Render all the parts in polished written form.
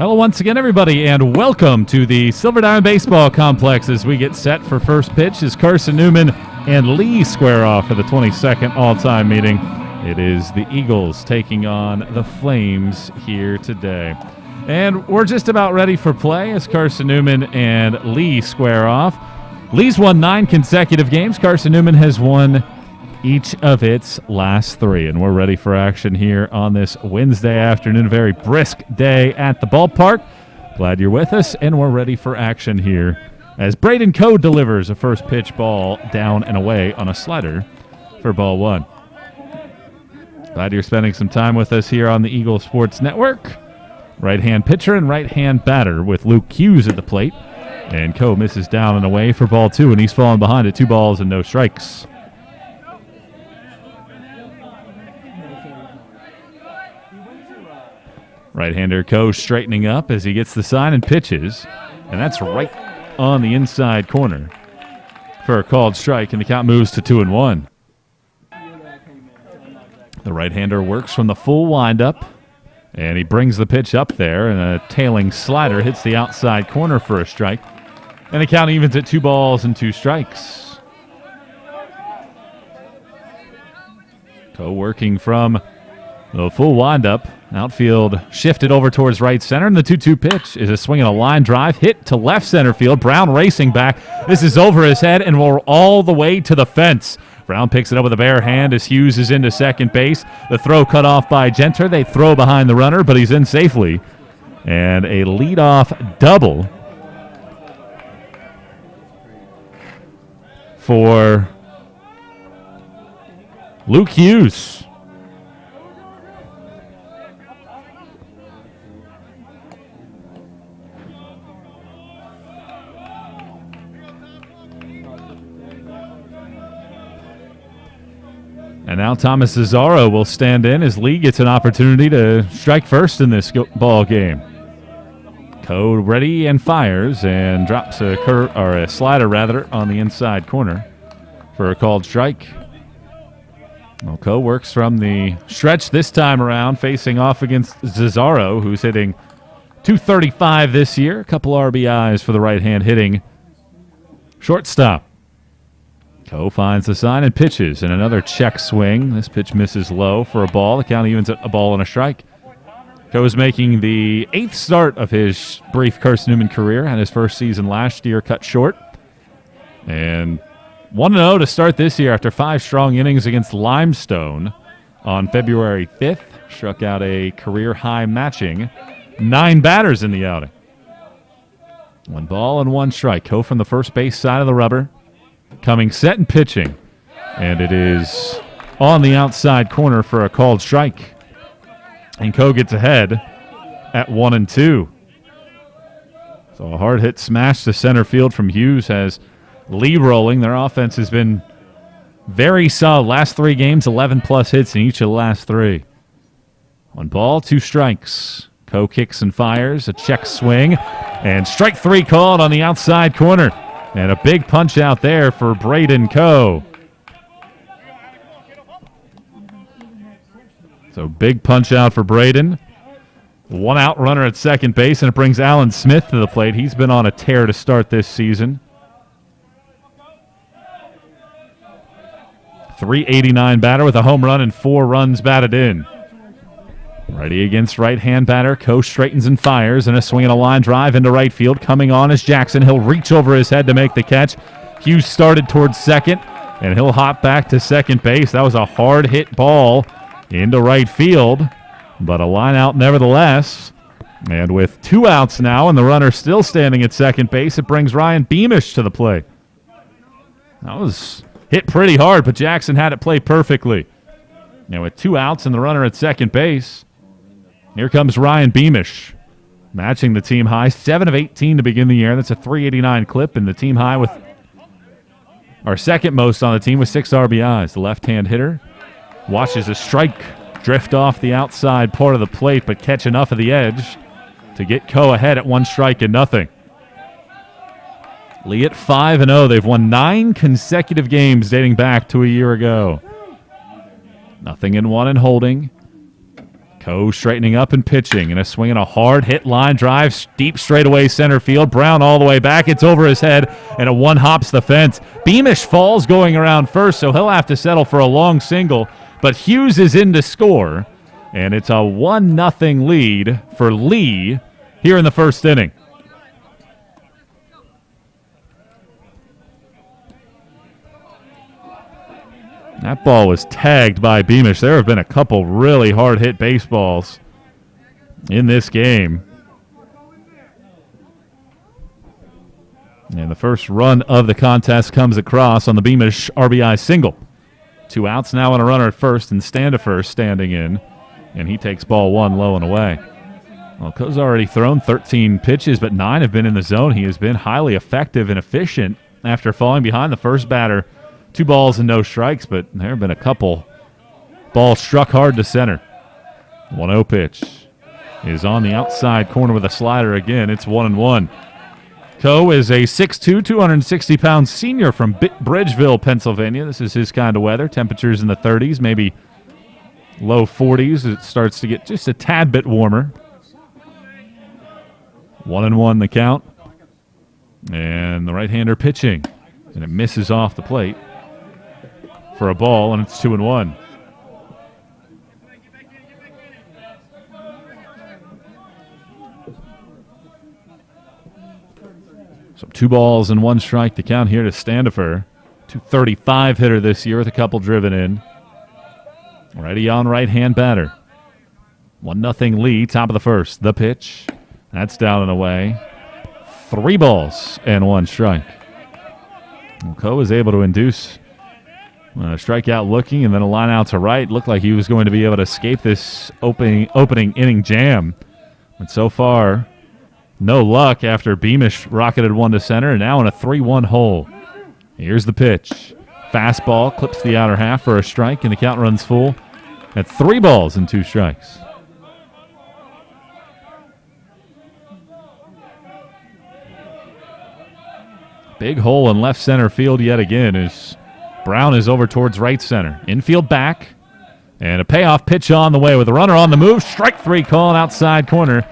Hello once again, everybody, and welcome to the Silver Diamond Baseball Complex as we get set for first pitch as Carson-Newman and Lee square off for the 22nd all-time meeting. It is the Eagles taking on the Flames here today. And we're just about ready for play as Carson-Newman and Lee square off. Lee's won 9 consecutive games. Carson-Newman has won each of its last 3, and we're ready for action here on this Wednesday afternoon. A very brisk day at the ballpark. Glad you're with us, and we're ready for action here as Braden Coe delivers a first pitch ball down and away on a slider for ball 1. Glad you're spending some time with us here on the Eagle Sports Network. Right-hand pitcher and right-hand batter with Luke Hughes at the plate, and Coe misses down and away for ball 2, and he's falling behind at 2 balls and no strikes. Right-hander Coe straightening up as he gets the sign and pitches, and that's right on the inside corner for a called strike, and the count moves to 2-1. The right-hander works from the full windup, and he brings the pitch up there, and a tailing slider hits the outside corner for a strike, and the count evens at 2 balls and 2 strikes. Coe working from the full windup. Outfield shifted over towards right center, and the 2-2 pitch is a swing and a line drive hit to left center field. Brown racing back. This is over his head and will all the way to the fence. Brown picks it up with a bare hand as Hughes is into second base. The throw cut off by Genter. They throw behind the runner, but he's in safely. And a leadoff double for Luke Hughes. And now Thomas Cesaro will stand in as Lee gets an opportunity to strike first in this ball game. Coe ready and fires and drops a slider on the inside corner for a called strike. Well, Coe works from the stretch this time around, facing off against Cesaro, who's hitting .235 this year. A couple RBIs for the right-hand hitting shortstop. Coe finds the sign and pitches, and another check swing. This pitch misses low for a ball. The count evens at a ball and a strike. Coe is making the 8th start of his brief Carson-Newman career, and his first season last year cut short. And 1-0 to start this year after 5 strong innings against Limestone on February 5th. Struck out a career-high matching 9 batters in the outing. 1 ball and 1 strike. Coe from the first base side of the rubber. Coming set and pitching, and it is on the outside corner for a called strike. And Coe gets ahead at 1-2. So a hard hit smash to center field from Hughes has Lee rolling. Their offense has been very solid. Last 3 games, 11-plus hits in each of the last 3. 1 ball, 2 strikes. Coe kicks and fires, a check swing, and strike 3 called on the outside corner. And a big punch out there for Braden Coe. So big punch out for Braden. 1 out runner at second base, and it brings Alan Smith to the plate. He's been on a tear to start this season. .389 batter with a home run and 4 runs batted in. Righty against right-hand batter. Coe straightens and fires, and a swing and a line drive into right field. Coming on is Jackson. He'll reach over his head to make the catch. Hughes started towards second, and he'll hop back to second base. That was a hard hit ball into right field, but a line out nevertheless. And with 2 outs now and the runner still standing at second base, it brings Ryan Beamish to the plate. That was hit pretty hard, but Jackson had it played perfectly. And with 2 outs and the runner at second base, here comes Ryan Beamish, matching the team high. 7 of 18 to begin the year. That's a .389 clip, and the team high with our second most on the team with 6 RBIs. The left-hand hitter watches a strike drift off the outside part of the plate, but catch enough of the edge to get Coe ahead at 1-0. Lee at 5-0. They've won 9 consecutive games dating back to a year ago. 0-1 in holding. Coe straightening up and pitching, and a swing and a hard hit line drive, deep straightaway center field. Brown all the way back. It's over his head, and a one hops the fence. Beamish falls going around first, so he'll have to settle for a long single. But Hughes is in to score, and it's a 1-0 lead for Lee here in the first inning. That ball was tagged by Beamish. There have been a couple really hard-hit baseballs in this game. And the first run of the contest comes across on the Beamish RBI single. 2 outs now and a runner at first, and Standifer standing in. And he takes ball 1 low and away. Well, Coe's already thrown 13 pitches, but 9 have been in the zone. He has been highly effective and efficient after falling behind the first batter. 2 balls and no strikes, but there have been a couple balls struck hard to center. 1-0 pitch is on the outside corner with a slider again. It's 1-1. Coe is a 6'2", 260-pound senior from Bridgeville, Pennsylvania. This is his kind of weather. Temperatures in the 30s, maybe low 40s. It starts to get just a tad bit warmer. 1-1 the count. And the right-hander pitching. And it misses off the plate for a ball, and it's 2-1. So 2 balls and 1 strike to count here to Standifer. 235 hitter this year with a couple driven in. Ready on right-hand batter. 1-0 lead, top of the first. The pitch. That's down and away. 3 balls and 1 strike. Well, Coe was able to induce a strikeout looking and then a line out to right. Looked like he was going to be able to escape this opening inning jam. But so far, no luck after Beamish rocketed 1 to center and now in a 3-1 hole. Here's the pitch. Fastball clips the outer half for a strike, and the count runs full at 3 balls and 2 strikes. Big hole in left center field yet again as Brown is over towards right center. Infield back, and a payoff pitch on the way with a runner on the move. Strike 3 call outside corner,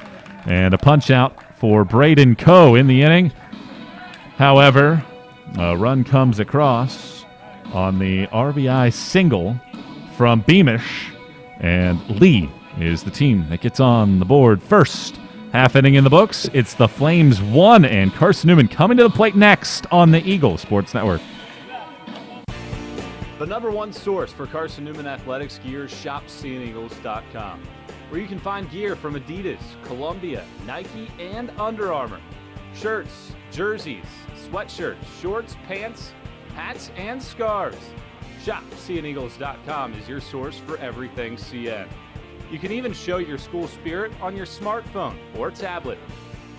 and a punch out for Braden Coe in the inning. However, a run comes across on the RBI single from Beamish, and Lee is the team that gets on the board first. Half inning in the books. It's the Flames 1, and Carson-Newman coming to the plate next on the Eagle Sports Network. The #1 source for Carson-Newman athletics gear is shopseeandeagles.com, where you can find gear from Adidas, Columbia, Nike, and Under Armour. Shirts, jerseys, sweatshirts, shorts, pants, hats, and scarves. Shopseeandeagles.com is your source for everything CN. You can even show your school spirit on your smartphone or tablet.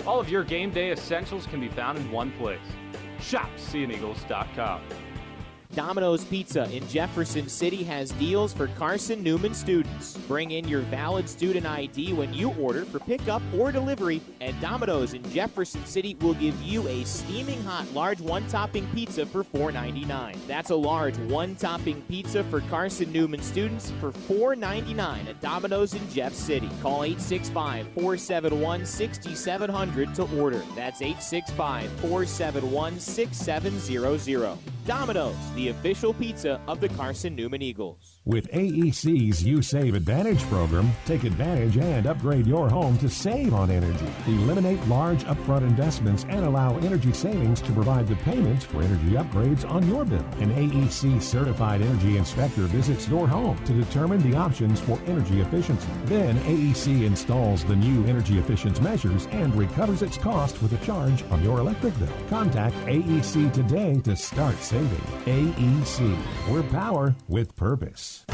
All of your game day essentials can be found in one place. Shopseeandeagles.com. Domino's Pizza in Jefferson City has deals for Carson-Newman students. Bring in your valid student ID when you order for pickup or delivery, and Domino's in Jefferson City will give you a steaming hot large 1-topping pizza for $4.99. That's a large 1-topping pizza for Carson-Newman students for $4.99 at Domino's in Jeff City. Call 865-471-6700 to order. That's 865-471-6700. Domino's, the official pizza of the Carson-Newman Eagles. With AEC's You Save Advantage program, take advantage and upgrade your home to save on energy. Eliminate large upfront investments and allow energy savings to provide the payments for energy upgrades on your bill. An AEC certified energy inspector visits your home to determine the options for energy efficiency. Then AEC installs the new energy efficiency measures and recovers its cost with a charge on your electric bill. Contact AEC today to start saving. AEC, we're power with purpose.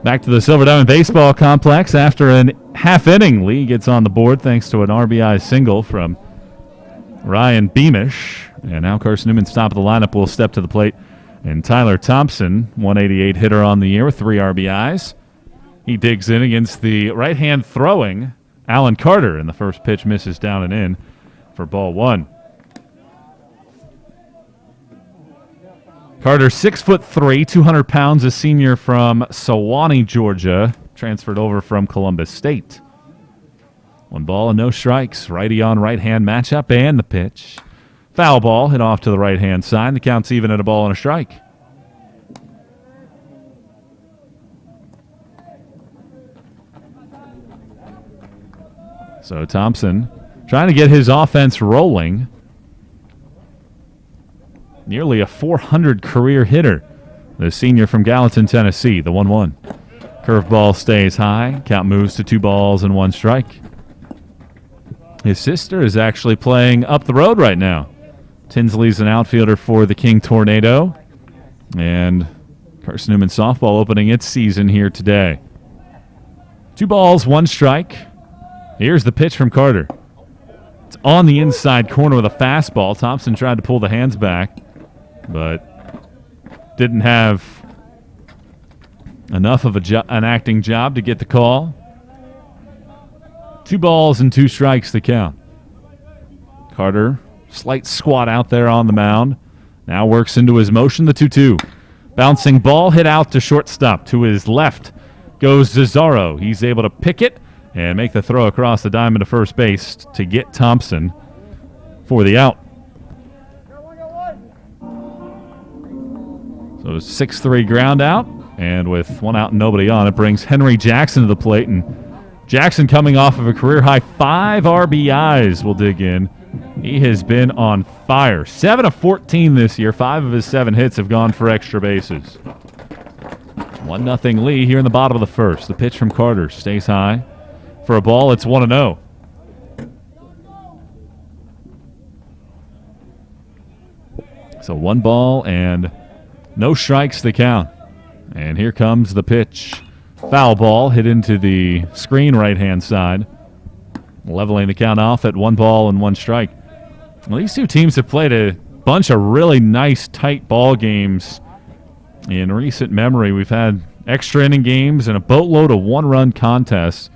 Back to the Silver Diamond Baseball Complex. After a half inning, Lee gets on the board thanks to an RBI single from Ryan Beamish. And now Carson-Newman's top of the lineup will step to the plate. And Tyler Thompson, 188 hitter on the year with 3 RBIs. He digs in against the right-hand throwing Alan Carter, and the first pitch misses down and in for ball 1. Carter, 6'3", 200 pounds, a senior from Sewanee, Georgia, transferred over from Columbus State. 1 ball and no strikes. Righty on right-hand matchup, and the pitch. Foul ball hit off to the right-hand side. The count's even at a ball and a strike. So Thompson trying to get his offense rolling. Nearly a 400 career hitter. The senior from Gallatin, Tennessee, the 1-1. Curveball stays high. Count moves to 2 balls and 1 strike. His sister is actually playing up the road right now. Tinsley's an outfielder for the King Tornado. And Carson-Newman softball opening its season here today. 2 balls, 1 strike. Here's the pitch from Carter. It's on the inside corner with a fastball. Thompson tried to pull the hands back, but didn't have enough of an acting job to get the call. 2 balls and 2 strikes to count. Carter, slight squat out there on the mound. Now works into his motion, the 2-2. Bouncing ball hit out to shortstop. To his left goes Cesaro. He's able to pick it and make the throw across the diamond to first base to get Thompson for the out. So 6-3 ground out, and with 1 out and nobody on, it brings Henry Jackson to the plate. And Jackson, coming off of a career-high 5 RBIs, will dig in. He has been on fire. 7 of 14 this year. 5 of his 7 hits have gone for extra bases. 1-0 Lee here in the bottom of the first. The pitch from Carter stays high. For a ball, it's 1-0. So 1 ball and no strikes to count. And here comes the pitch. Foul ball hit into the screen right-hand side, leveling the count off at 1 ball and 1 strike. Well, these two teams have played a bunch of really nice, tight ball games in recent memory. We've had extra inning games and a boatload of 1-run contests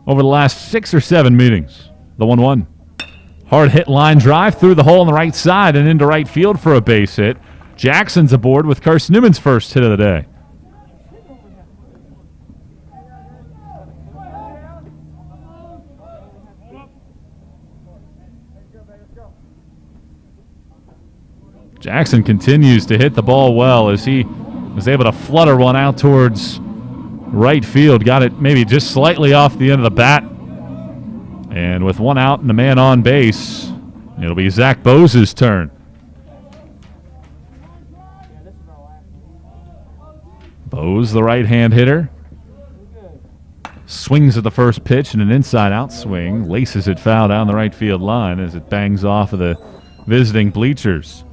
over the last 6 or 7 meetings. The 1-1. Hard hit line drive through the hole on the right side and into right field for a base hit. Jackson's aboard with Carson-Newman's first hit of the day. Jackson continues to hit the ball well as he was able to flutter one out towards right field. Got it maybe just slightly off the end of the bat. And with 1 out and a man on base, it'll be Zach Bose's turn. Bose, the right-hand hitter, swings at the first pitch and an inside-out swing. Laces it foul down the right field line as it bangs off of the visiting bleachers.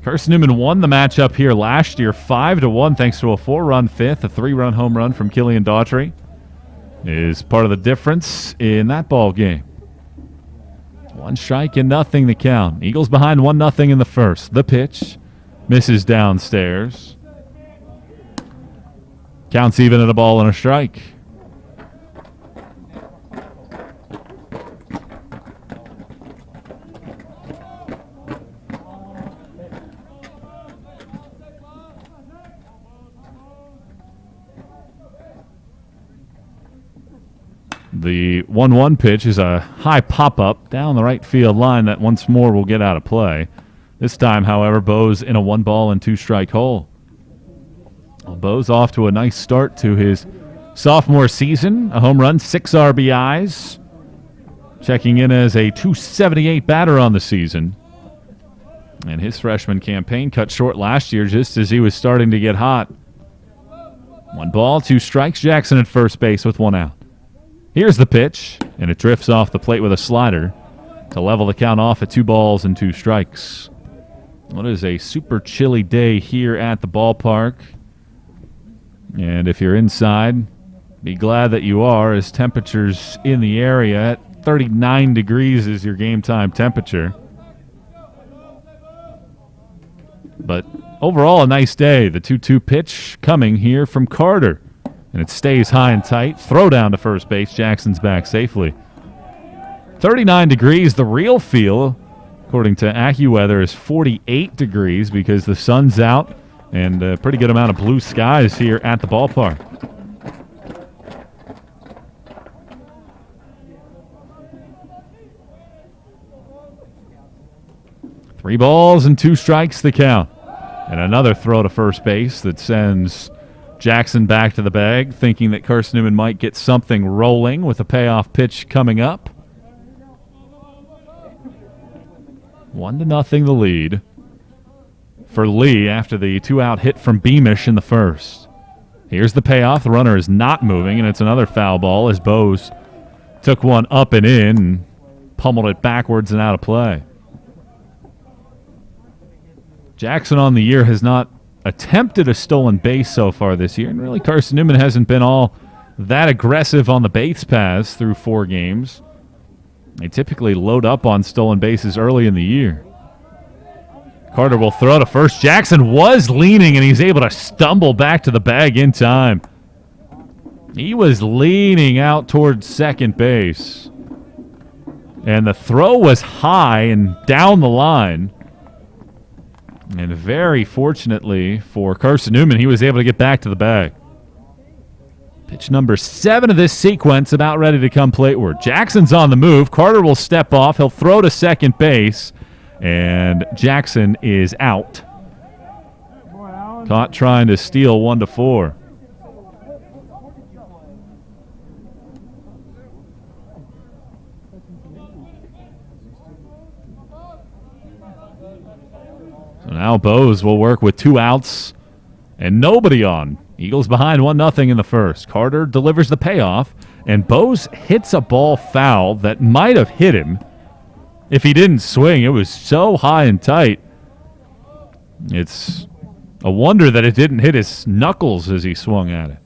Carson-Newman won the matchup here last year 5-1 thanks to a 4-run fifth. A 3-run home run from Killian Daughtry is part of the difference in that ball game. 1 strike and nothing to count. Eagles behind 1-0 in the first. The pitch misses downstairs. Counts even at a ball and a strike. The 1-1 pitch is a high pop-up down the right field line that once more will get out of play. This time, however, Bose in a 1 ball and 2 strike hole. Well, Bose off to a nice start to his sophomore season. A home run, 6 RBIs. Checking in as a .278 batter on the season. And his freshman campaign cut short last year just as he was starting to get hot. 1 ball, 2 strikes. Jackson at first base with 1 out. Here's the pitch, and it drifts off the plate with a slider to level the count off at 2 balls and 2 strikes. What is a super chilly day here at the ballpark. And if you're inside, be glad that you are, as temperatures in the area at 39 degrees is your game time temperature. But overall, a nice day. The 2-2 pitch coming here from Carter. And it stays high and tight. Throw down to first base. Jackson's back safely. 39 degrees. The real feel, according to AccuWeather, is 48 degrees because the sun's out and a pretty good amount of blue skies here at the ballpark. Three balls and 2 strikes the count. And another throw to first base that sends Jackson back to the bag, thinking that Carson-Newman might get something rolling with a payoff pitch coming up. 1-0 the lead for Lee after the 2-out hit from Beamish in the first. Here's the payoff. The runner is not moving, and it's another foul ball as Bose took one up and in and pummeled it backwards and out of play. Jackson on the year has not attempted a stolen base so far this year, and really Carson-Newman hasn't been all that aggressive on the base paths through 4 games. They typically load up on stolen bases early in the year. Carter will throw to first. Jackson was leaning, and he's able to stumble back to the bag in time. He was leaning out towards second base, and the throw was high and down the line. And very fortunately for Carson-Newman, he was able to get back to the bag. Pitch number 7 of this sequence about ready to come plateward. Jackson's on the move. Carter will step off. He'll throw to second base. And Jackson is out. Caught trying to steal 1-4. So now Bose will work with 2 outs and nobody on. Eagles behind 1-0 in the first. Carter delivers the payoff, and Bose hits a ball foul that might have hit him if he didn't swing. It was so high and tight. It's a wonder that it didn't hit his knuckles as he swung at it.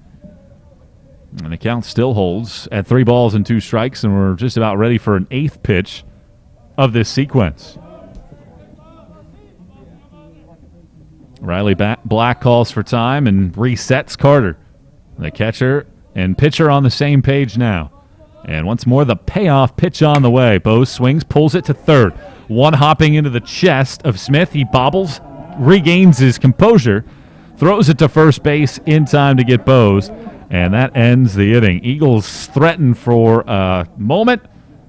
And the count still holds at 3 balls and 2 strikes, and we're just about ready for an 8th pitch of this sequence. Riley Black calls for time and resets Carter. The catcher and pitcher on the same page now. And once more, the payoff pitch on the way. Bose swings, pulls it to third. One hopping into the chest of Smith. He bobbles, regains his composure, throws it to first base in time to get Bose. And that ends the inning. Eagles threaten for a moment,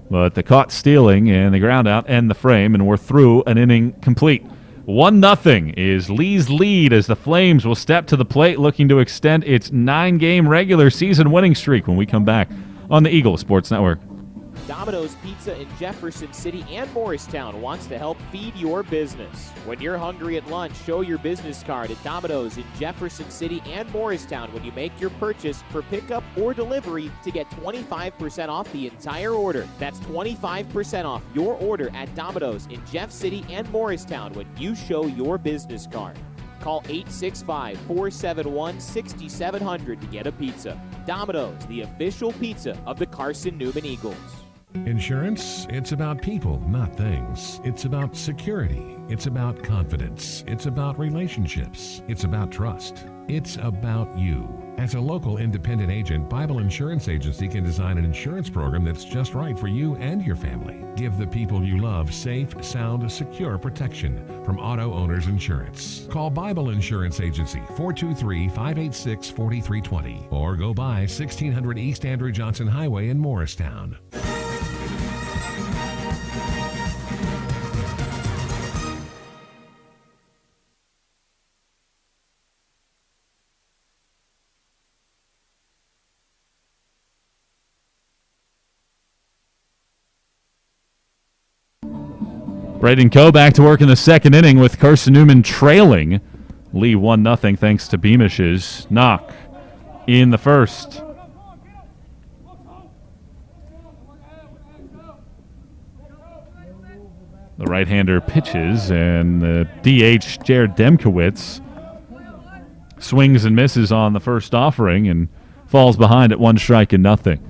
but the caught stealing and the ground out end the frame, and we're through an inning complete. 1-0 is Lee's lead as the Flames will step to the plate looking to extend its 9-game regular season winning streak when we come back on the Eagle Sports Network. Domino's Pizza in Jefferson City and Morristown wants to help feed your business. When you're hungry at lunch, show your business card at Domino's in Jefferson City and Morristown when you make your purchase for pickup or delivery to get 25% off the entire order. That's 25% off your order at Domino's in Jeff City and Morristown when you show your business card. Call 865-471-6700 to get a pizza. Domino's, the official pizza of the Carson-Newman Eagles. Insurance, it's about people, not things. It's about security. It's about confidence. It's about relationships. It's about trust. It's about you. As a local independent agent, Bible Insurance Agency can design an insurance program that's just right for you and your family. Give the people you love safe, sound, secure protection from Auto Owners Insurance. Call Bible Insurance Agency 423-586-4320 or go by 1600 East Andrew Johnson Highway in Morristown. Braden Coe back to work in the second inning with Carson-Newman trailing Lee 1-0 thanks to Beamish's knock in the first. The right-hander pitches, and the DH, Jared Demkowitz, swings and misses on the first offering and falls behind at 1-0.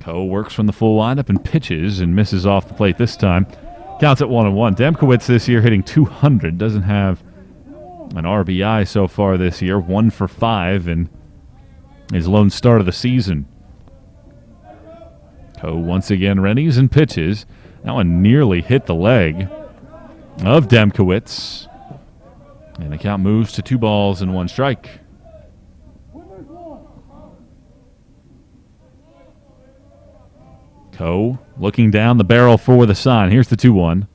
Coe works from the full windup and pitches and misses off the plate this time. Counts at 1-1. Demkowitz this year hitting .200. Doesn't have an RBI so far this year. 1 for 5 in his lone start of the season. Coe once again readies and pitches. That one nearly hit the leg of Demkowitz. And the count moves to 2-1. Coe looking down the barrel for the sign. Here's the 2-1.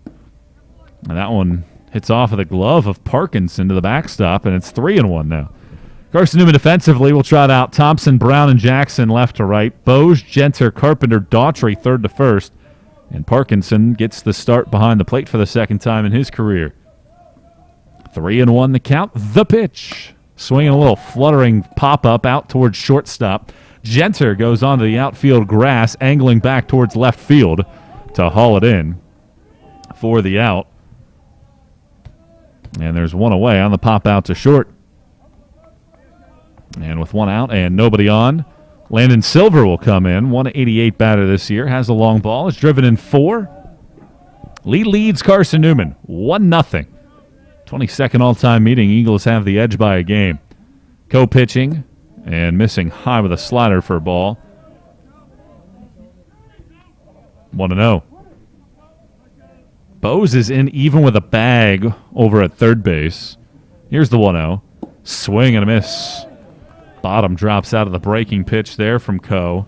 And that one hits off of the glove of Parkinson to the backstop, and it's 3-1 now. Carson-Newman defensively will trot out Thompson, Brown, and Jackson left to right. Bose, Genter, Carpenter, Daughtry third to first. And Parkinson gets the start behind the plate for the second time in his career. 3-1 the count. The pitch. Swinging a little fluttering pop-up out towards shortstop. Genter goes onto the outfield grass, angling back towards left field to haul it in for the out. And there's one away on the pop out to short. And with one out and nobody on, Landon Silver will come in. 188 batter this year. Has a long ball. Is driven in 4. Lee leads Carson-Newman 1-0. 22nd all-time meeting. Eagles have the edge by a game. Coe pitching and missing high with a slider for a ball. 1-0. Bose is in even with a bag over at third base. Here's the 1-0. Swing and a miss. Bottom drops out of the breaking pitch there from Coe.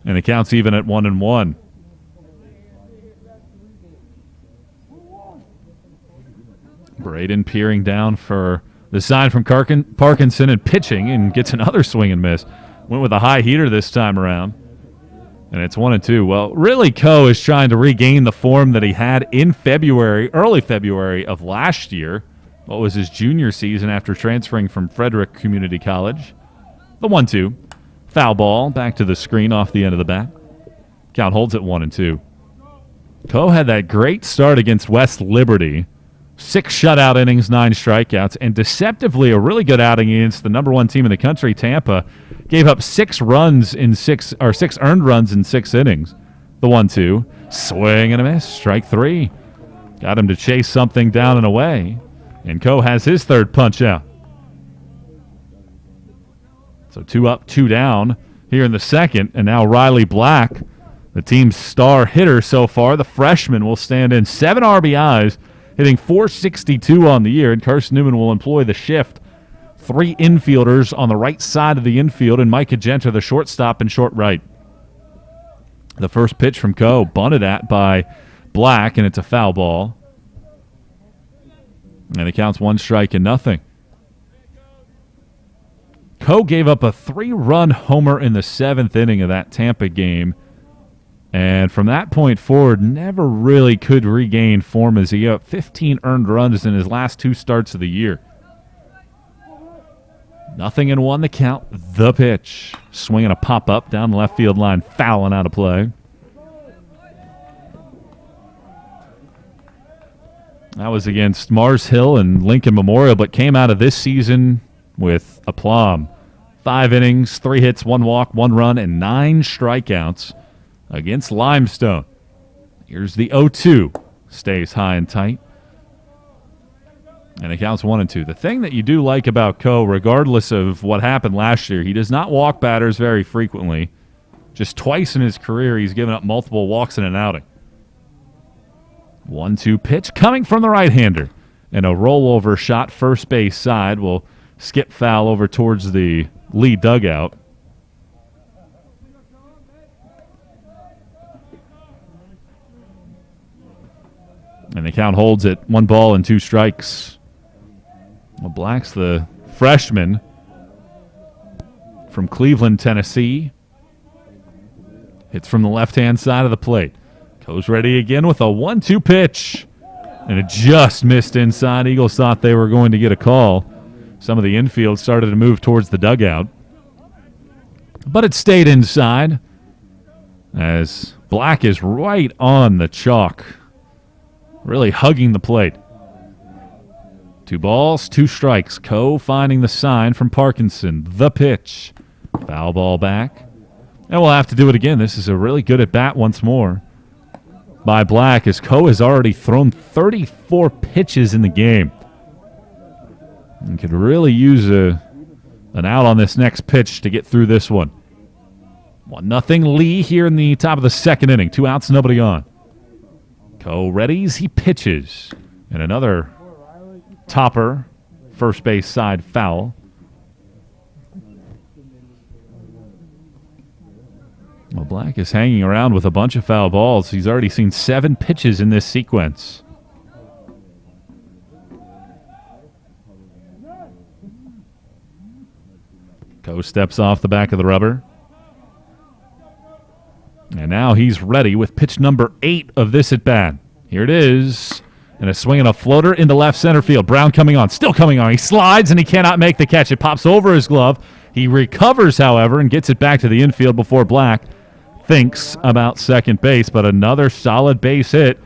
And the count's even at 1-1. Braden peering down for the sign from Parkinson and pitching and gets another swing and miss. Went with a high heater this time around. And it's 1-2. Well, really, Coe is trying to regain the form that he had in February, early February of last year. What was his junior season after transferring from Frederick Community College. The 1-2. Foul ball back to the screen off the end of the bat. Count holds at 1-2. Coe had that great start against West Liberty. 6 shutout innings, 9 strikeouts, and deceptively a really good outing against the number 1 team in the country, Tampa. Gave up 6 earned runs in 6 innings. The 1-2. Swing and a miss. Strike 3. Got him to chase something down and away. And Coe has his third punch out. So 2 up, 2 down here in the second. And now Riley Black, the team's star hitter so far, the freshman, will stand in. 7 RBIs, hitting .462 on the year. And Carson-Newman will employ the shift. 3 infielders on the right side of the infield, and Micah Genter, the shortstop, in short right. The first pitch from Coe, bunted at by Black, and it's a foul ball. And it counts 1-0. Coe gave up a 3-run homer in the 7th inning of that Tampa game. And from that point forward, never really could regain form as he got 15 earned runs in his last 2 starts of the year. 0-1 the count. The pitch. Swinging a pop-up down the left field line, fouling out of play. That was against Mars Hill and Lincoln Memorial, but came out of this season with aplomb. 5 innings, 3 hits, 1 walk, 1 run, and 9 strikeouts against Limestone. Here's the 0-2. Stays high and tight. And it counts 1-2. The thing that you do like about Coe, regardless of what happened last year, he does not walk batters very frequently. Just twice in his career, he's given up multiple walks in an outing. 1-2 pitch coming from the right-hander. And a rollover shot first base side will skip foul over towards the lead dugout. And the count holds at 1 ball and 2 strikes. Well, Black's the freshman from Cleveland, Tennessee. Hits from the left-hand side of the plate. Coe's ready again with a 1-2 pitch. And it just missed inside. Eagles thought they were going to get a call. Some of the infield started to move towards the dugout. But it stayed inside as Black is right on the chalk, really hugging the plate. 2 balls, 2 strikes. Coe finding the sign from Parkinson. The pitch. Foul ball back. And we'll have to do it again. This is a really good at-bat once more by Black, as Coe has already thrown 34 pitches in the game. And could really use an out on this next pitch to get through this one. 1-0 Lee here in the top of the second inning. 2 outs, nobody on. Coe readies, he pitches. And another topper, first base side foul. Well, Black is hanging around with a bunch of foul balls. He's already seen 7 pitches in this sequence. Coe steps off the back of the rubber. And now he's ready with pitch number 8 of this at-bat. Here it is. And a swing and a floater into left center field. Brown coming on, still coming on. He slides and he cannot make the catch. It pops over his glove. He recovers, however, and gets it back to the infield before Black thinks about second base. But another solid base hit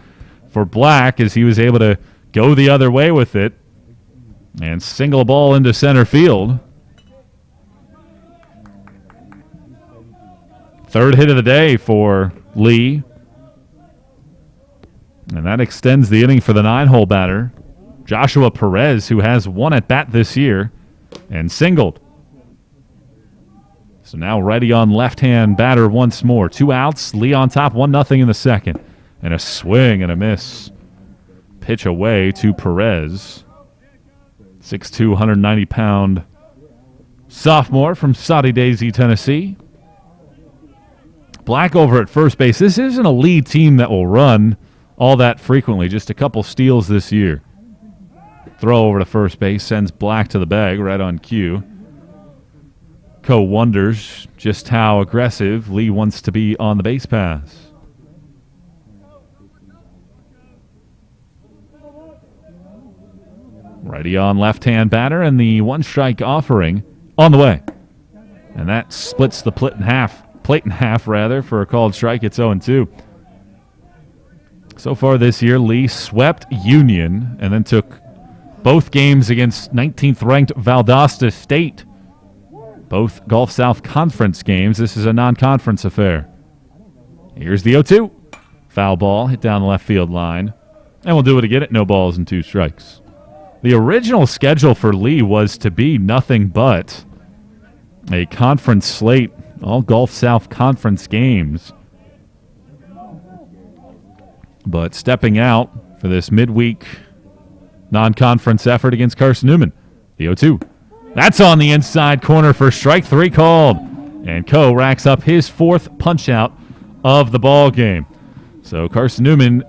for Black as he was able to go the other way with it and single ball into center field. Third hit of the day for Lee. And that extends the inning for the 9-hole batter, Joshua Perez, who has 1 at-bat this year and singled. So now ready on left-hand batter once more. 2 outs, Lee on top, 1-0 in the second. And a swing and a miss. Pitch away to Perez. 6'2", 190-pound sophomore from Soddy Daisy, Tennessee. Black over at first base. This isn't a Lee team that will run all that frequently. Just a couple steals this year. Throw over to first base sends Black to the bag right on cue. Coe wonders just how aggressive Lee wants to be on the base pass. Righty on left-hand batter, and the 1-strike offering on the way. And that splits the plate in half for a called strike. It's 0-2. So far this year, Lee swept Union and then took both games against 19th-ranked Valdosta State. Both Gulf South Conference games. This is a non-conference affair. Here's the 0-2. Foul ball hit down the left field line. And we'll do it again at no balls and 2 strikes. The original schedule for Lee was to be nothing but a conference slate, all Gulf South Conference games. But stepping out for this midweek non-conference effort against Carson-Newman. The 0-2. That's on the inside corner for strike 3 called. And Coe racks up his 4th punch-out of the ball game. So Carson-Newman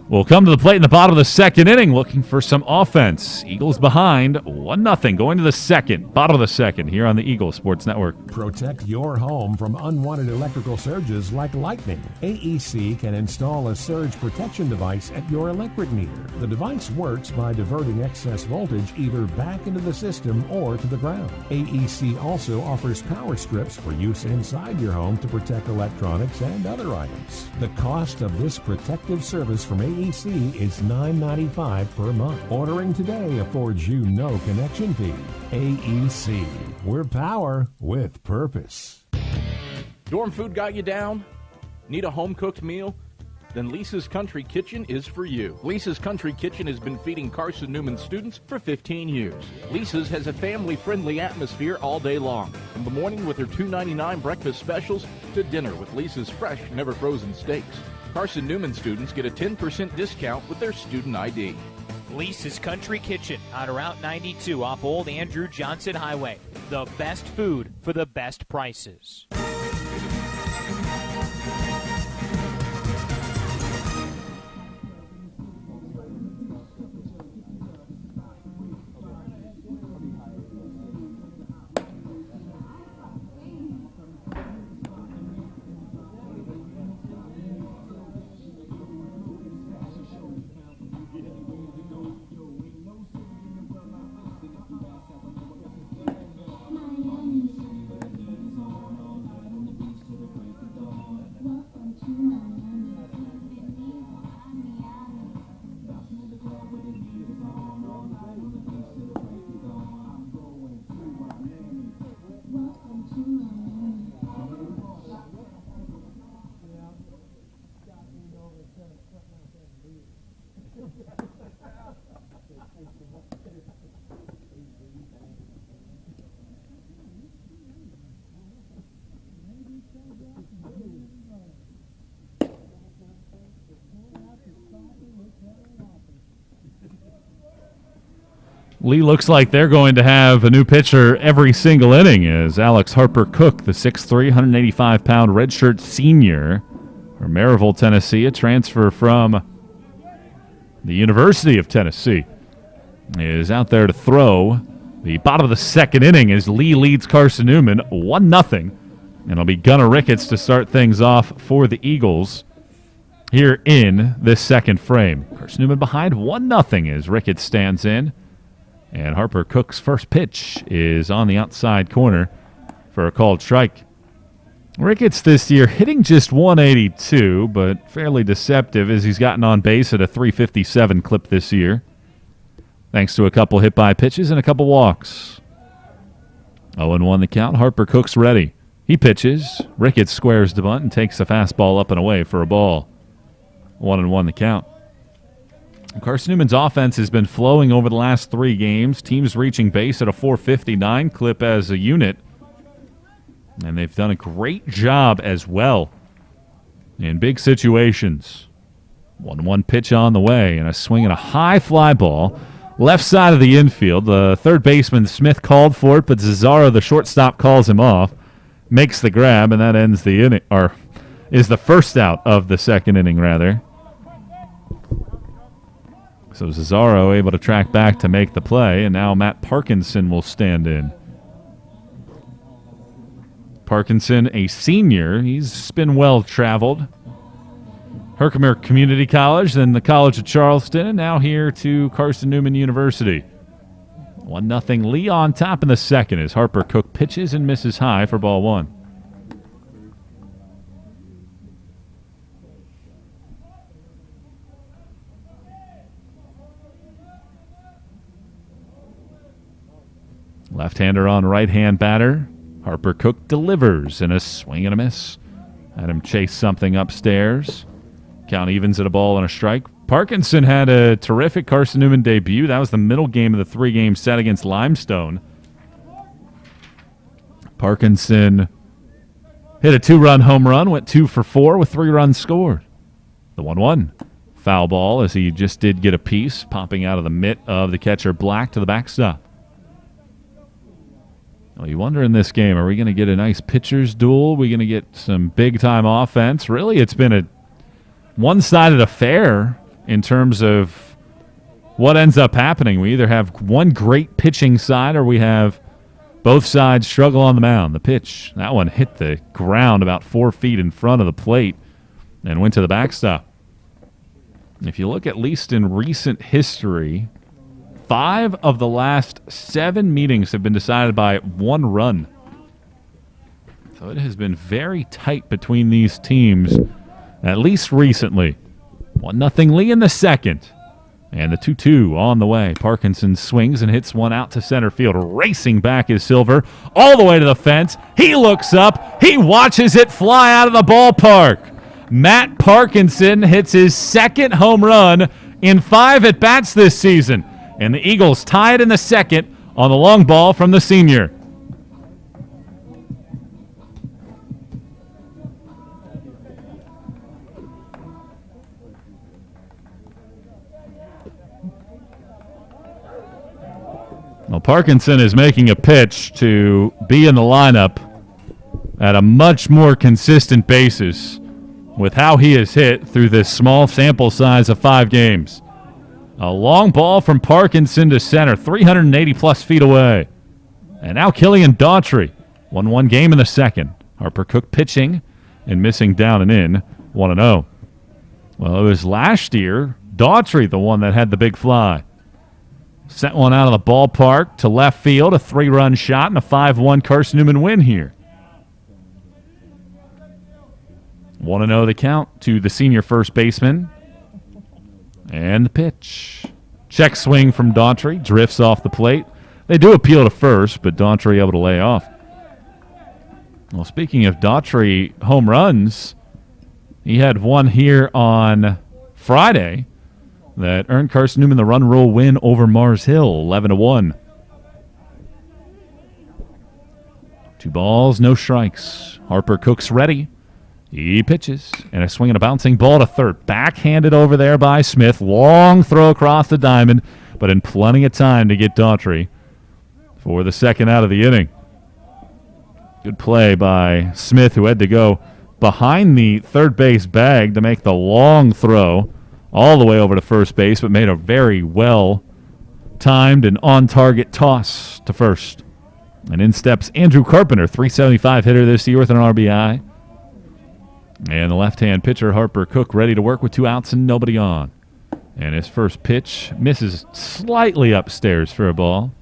will come to the plate in the bottom of the second inning looking for some offense. Eagles behind 1-0 going to the second, bottom of the second here on the Eagle Sports Network. Protect your home from unwanted electrical surges like lightning. AEC can install a surge protection device at your electric meter. The device works by diverting excess voltage either back into the system or to the ground. AEC also offers power strips for use inside your home to protect electronics and other items. The cost of this protective service from AEC is $9.95 per month. Ordering today affords you no connection fee. AEC. We're power with purpose. Dorm food got you down? Need a home-cooked meal? Then Lisa's Country Kitchen is for you. Lisa's Country Kitchen has been feeding Carson-Newman students for 15 years. Lisa's has a family-friendly atmosphere all day long. From the morning with her $2.99 breakfast specials to dinner with Lisa's fresh, never-frozen steaks. Carson-Newman students get a 10% discount with their student ID. Lisa's Country Kitchen on Route 92 off Old Andrew Johnson Highway. The best food for the best prices. Lee looks like they're going to have a new pitcher every single inning as Alex Harper Cook, the 6'3", 185-pound redshirt senior from Maryville, Tennessee, a transfer from the University of Tennessee, is out there to throw. The bottom of the second inning as Lee leads Carson-Newman 1-0. And it'll be Gunnar Ricketts to start things off for the Eagles here in this second frame. Carson-Newman behind 1-0 as Ricketts stands in. And Harper Cook's first pitch is on the outside corner for a called strike. Ricketts this year hitting just 182, but fairly deceptive as he's gotten on base at a 357 clip this year, thanks to a couple hit-by pitches and a couple walks. 0-1 the count. Harper Cook's ready. He pitches. Ricketts squares the bunt and takes a fastball up and away for a ball. 1-1 the count. Carson-Newman's offense has been flowing over the last 3 games. Teams reaching base at a 459 clip as a unit. And they've done a great job as well in big situations. 1-1 pitch on the way and a swing and a high fly ball. Left side of the infield. The third baseman, Smith, called for it, but Cesaro, the shortstop, calls him off. Makes the grab, and that ends the inning, or is the first out of the second inning, rather. So Cesaro able to track back to make the play, and now Matt Parkinson will stand in. Parkinson, a senior. He's been well-traveled. Herkimer Community College, then the College of Charleston, and now here to Carson-Newman University. 1-0 Lee on top in the second as Harper Cook pitches and misses high for ball 1. Left-hander on right-hand batter. Harper Cook delivers in a swing and a miss. Had him chase something upstairs. Count evens at a ball and a strike. Parkinson had a terrific Carson-Newman debut. That was the middle game of the 3-game set against Limestone. Parkinson hit a 2-run home run, went 2 for 4 with 3 runs scored. The 1-1. Foul ball as he just did get a piece, popping out of the mitt of the catcher Black to the backstop. Well, you wonder in this game, are we going to get a nice pitcher's duel? Are we going to get some big-time offense? Really, it's been a one-sided affair in terms of what ends up happening. We either have one great pitching side or we have both sides struggle on the mound. The pitch, that one hit the ground about 4 feet in front of the plate and went to the backstop. If you look at least in recent history, 5 of the last 7 meetings have been decided by 1 run. So it has been very tight between these teams, at least recently. 1-0 Lee in the second. And the 2-2 on the way. Parkinson swings and hits one out to center field. Racing back is Silver all the way to the fence. He looks up. He watches it fly out of the ballpark. Matt Parkinson hits his second home run in 5 at-bats this season. And the Eagles tie it in the second on the long ball from the senior. Well, Parkinson is making a pitch to be in the lineup at a much more consistent basis with how he has hit through this small sample size of 5 games. A long ball from Parkinson to center, 380-plus feet away. And now Killian Daughtry, 1-1 game in the second. Harper Cook pitching and missing down and in, 1-0. Well, it was last year, Daughtry the one that had the big fly. Sent one out of the ballpark to left field, a 3-run shot, and a 5-1 Carson-Newman win here. 1-0 the count to the senior first baseman. And the pitch. Check swing from Daughtry. Drifts off the plate. They do appeal to first, but Daughtry able to lay off. Well, speaking of Daughtry home runs, he had one here on Friday that earned Carson-Newman the run rule win over Mars Hill, 11-1. 2 balls, no strikes. Harper Cook's ready. He pitches, and a swing and a bouncing ball to third. Backhanded over there by Smith. Long throw across the diamond. but in plenty of time to get Daughtry for the second out of the inning. Good play by Smith, who had to go behind the third base bag to make the long throw all the way over to first base, but made a very well-timed and on-target toss to first. And in steps Andrew Carpenter, 375 hitter this year with an RBI. And the left-hand pitcher, Harper Cook, ready to work with 2 outs and nobody on. And his first pitch misses slightly upstairs for a ball.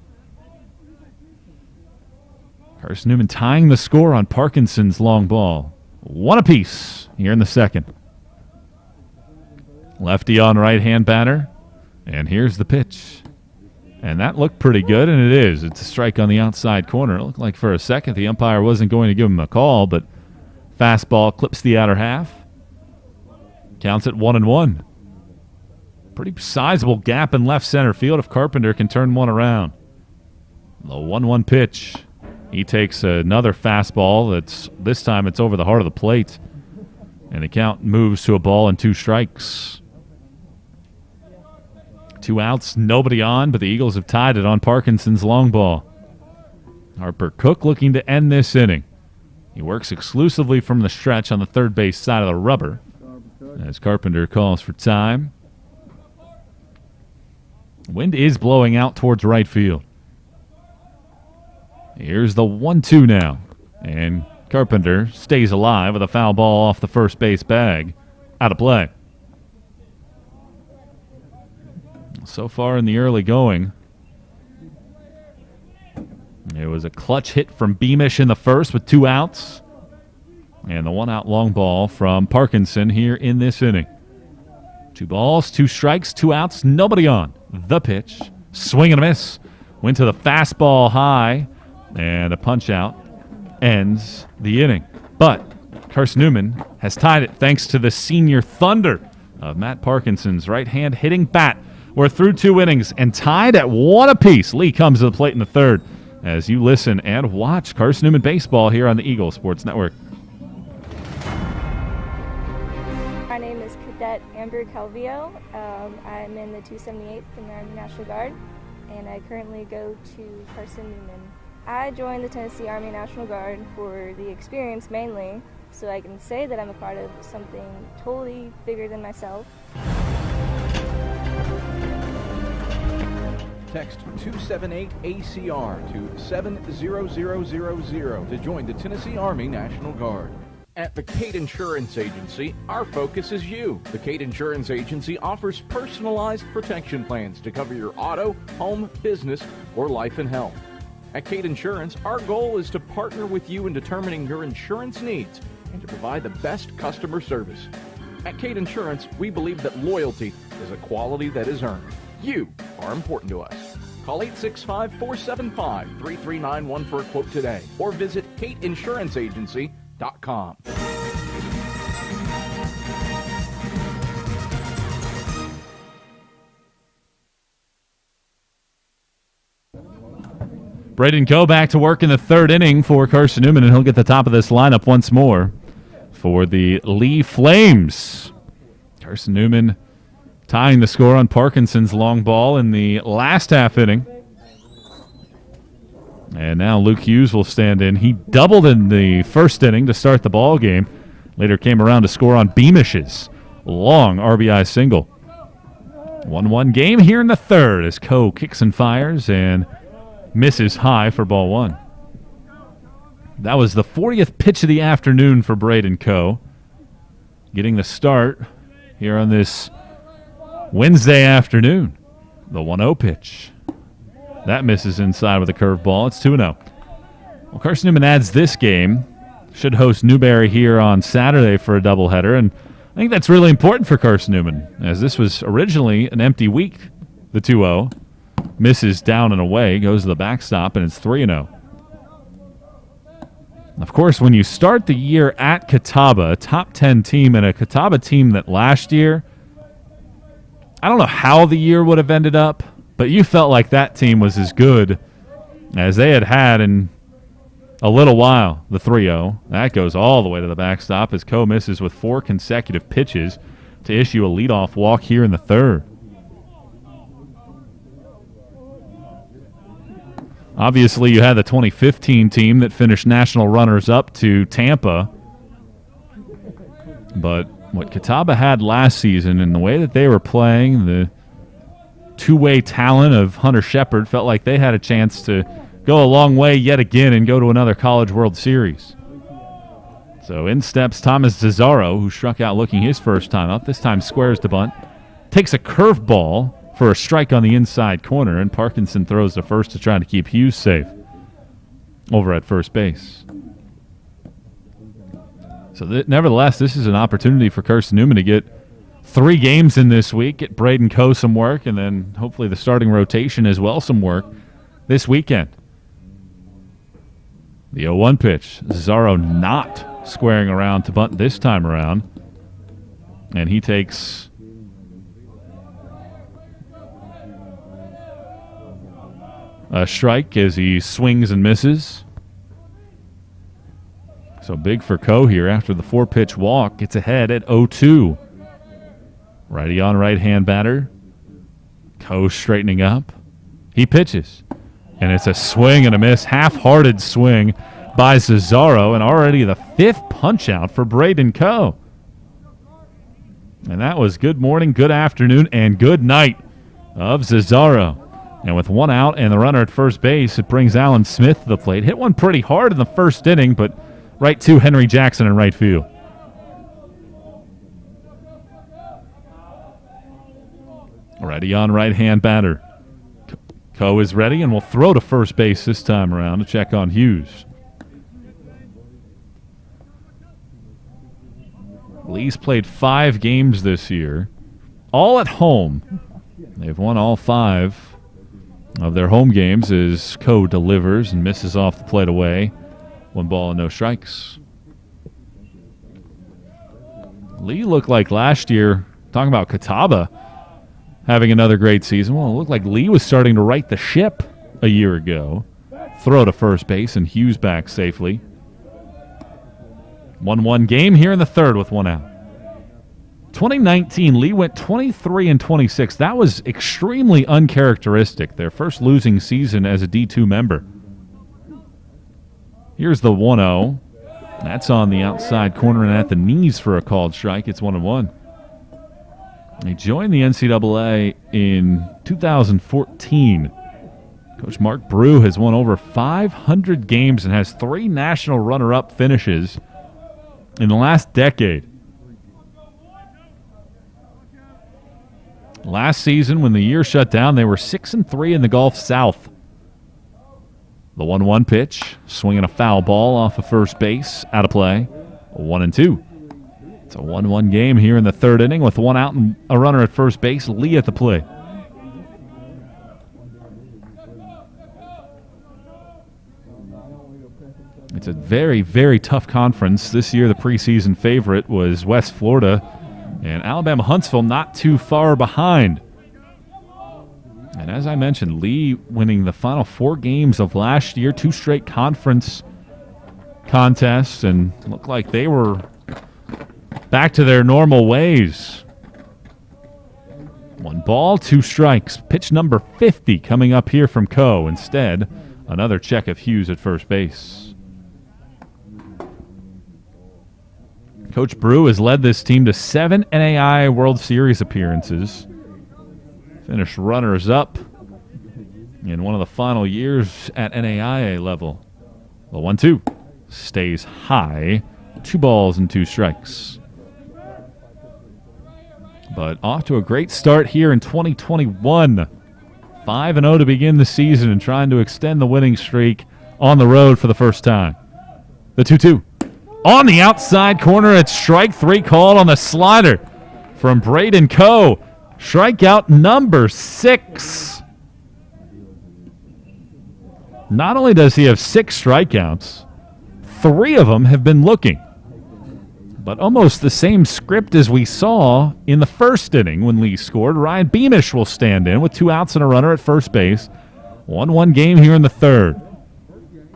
Carson-Newman tying the score on Parkinson's long ball. 1 apiece here in the second. Lefty on right-hand batter. And here's the pitch. And that looked pretty good, and it is. It's a strike on the outside corner. It looked like for a second the umpire wasn't going to give him a call, but fastball clips the outer half. Counts at 1-1. Pretty sizable gap in left center field if Carpenter can turn one around. The 1-1 pitch. He takes another fastball. This time it's over the heart of the plate. And the count moves to a ball and 2 strikes. 2 outs, nobody on, but the Eagles have tied it on Parkinson's long ball. Harper Cook looking to end this inning. He works exclusively from the stretch on the third base side of the rubber as Carpenter calls for time. Wind is blowing out towards right field. Here's the 1-2 now. And Carpenter stays alive with a foul ball off the first base bag. Out of play. So far in the early going, it was a clutch hit from Beamish in the first with 2 outs. And the 1-out long ball from Parkinson here in this inning. 2 balls, 2 strikes, 2 outs, nobody on. The pitch, swing and a miss. Went to the fastball high, and a punch out ends the inning. But Carson-Newman has tied it thanks to the senior thunder of Matt Parkinson's right-hand hitting bat. We're through 2 innings and tied at 1 apiece. Lee comes to the plate in the third as you listen and watch Carson-Newman Baseball here on the Eagle Sports Network. My name is Cadet Amber Calvillo. I'm in the 278th in the Army National Guard, and I currently go to Carson-Newman. I joined the Tennessee Army National Guard for the experience mainly, so I can say that I'm a part of something totally bigger than myself. Text 278-ACR to 70000 to join the Tennessee Army National Guard. At the Cate Insurance Agency, our focus is you. The Cate Insurance Agency offers personalized protection plans to cover your auto, home, business, or life and health. At Cate Insurance, our goal is to partner with you in determining your insurance needs and to provide the best customer service. At Cate Insurance, we believe that loyalty is a quality that is earned. You are important to us. Call 865-475-3391 for a quote today or visit CateInsuranceAgency.com. Braden Coe back to work in the third inning for Carson-Newman, and he'll get the top of this lineup once more for the Lee Flames. Carson-Newman tying the score on Parkinson's long ball in the last half inning. And now Luke Hughes will stand in. He doubled in the first inning to start the ball game. Later came around to score on Beamish's long RBI single. 1-1 game here in the third as Coe kicks and fires and misses high for ball 1. That was the 40th pitch of the afternoon for Braden Coe. Getting the start here on this Wednesday afternoon. The 1-0 pitch. That misses inside with a curveball. It's 2-0. Well, Carson-Newman adds this game. Should host Newberry here on Saturday for a doubleheader, and I think that's really important for Carson-Newman, as this was originally an empty week. The 2-0 misses down and away, goes to the backstop, and it's 3-0. Of course, when you start the year at Catawba, a top 10 team, and a Catawba team that last year, I don't know how the year would have ended up, but you felt like that team was as good as they had had in a little while. The 3-0. That goes all the way to the backstop as Coe misses with 4 consecutive pitches to issue a leadoff walk here in the third. Obviously, you had the 2015 team that finished national runners-up to Tampa. But what Catawba had last season and the way that they were playing, the two-way talent of Hunter Shepard, felt like they had a chance to go a long way yet again and go to another College World Series. So in steps Thomas Cesaro, who struck out looking his first time up. This time squares the bunt. Takes a curveball for a strike on the inside corner, and Parkinson throws to first to try to keep Hughes safe over at first base. So nevertheless, this is an opportunity for Carson-Newman to get 3 games in this week, get Braden Coe some work, and then hopefully the starting rotation as well some work this weekend. The 0-1 pitch. Cesaro not squaring around to bunt this time around. And he takes a strike as he swings and misses. So big for Coe here after the 4-pitch walk. Gets ahead at 0-2. Righty on right-hand batter. Coe straightening up. He pitches. And it's a swing and a miss. Half-hearted swing by Cesaro. And already the 5th punch-out for Braden Coe. And that was good morning, good afternoon, and good night of Cesaro. And with 1 out and the runner at first base, it brings Alan Smith to the plate. Hit one pretty hard in the first inning, but right to Henry Jackson in right field. Ready on right-hand batter. Coe is ready and will throw to first base this time around to check on Hughes. Lee's played 5 games this year, all at home. They've won all 5 of their home games as Coe delivers and misses off the plate away. 1 ball and no strikes. Lee looked like last year, talking about Catawba having another great season. Well, it looked like Lee was starting to right the ship a year ago. Throw to first base and Hughes back safely. 1-1 game here in the 3rd with 1 out. 2019, Lee went 23-26. That was extremely uncharacteristic. Their first losing season as a D2 member. Here's the 1-0. That's on the outside corner and at the knees for a called strike. It's 1-1. He joined the NCAA in 2014. Coach Mark Brew has won over 500 games and has 3 national runner-up finishes in the last decade. Last season, when the year shut down, they were 6-3 in the Gulf South. The 1-1 pitch, swinging a foul ball off of first base, out of play. 1-2. It's a 1-1 game here in the 3rd inning with 1 out and a runner at first base. Lee at the plate. It's a very, very tough conference. This year, the preseason favorite was West Florida, and Alabama Huntsville not too far behind. And as I mentioned, Lee winning the final 4 games of last year, 2 straight conference contests, and looked like they were back to their normal ways. 1 ball, 2 strikes. Pitch number 50 coming up here from Coe. Instead, another check of Hughes at first base. Coach Brew has led this team to 7 NAIA World Series appearances. Finished runners-up in one of the final years at NAIA level. The 1-2 stays high. 2 balls and 2 strikes. But off to a great start here in 2021. 5-0 to begin the season and trying to extend the winning streak on the road for the first time. The 2-2. On the outside corner, it's strike 3 called on the slider from Braden Coe. Strikeout number 6. Not only does he have 6 strikeouts, 3 of them have been looking. But almost the same script as we saw in the first inning when Lee scored. Ryan Beamish will stand in with 2 outs and a runner at first base. 1-1 game here in the 3rd.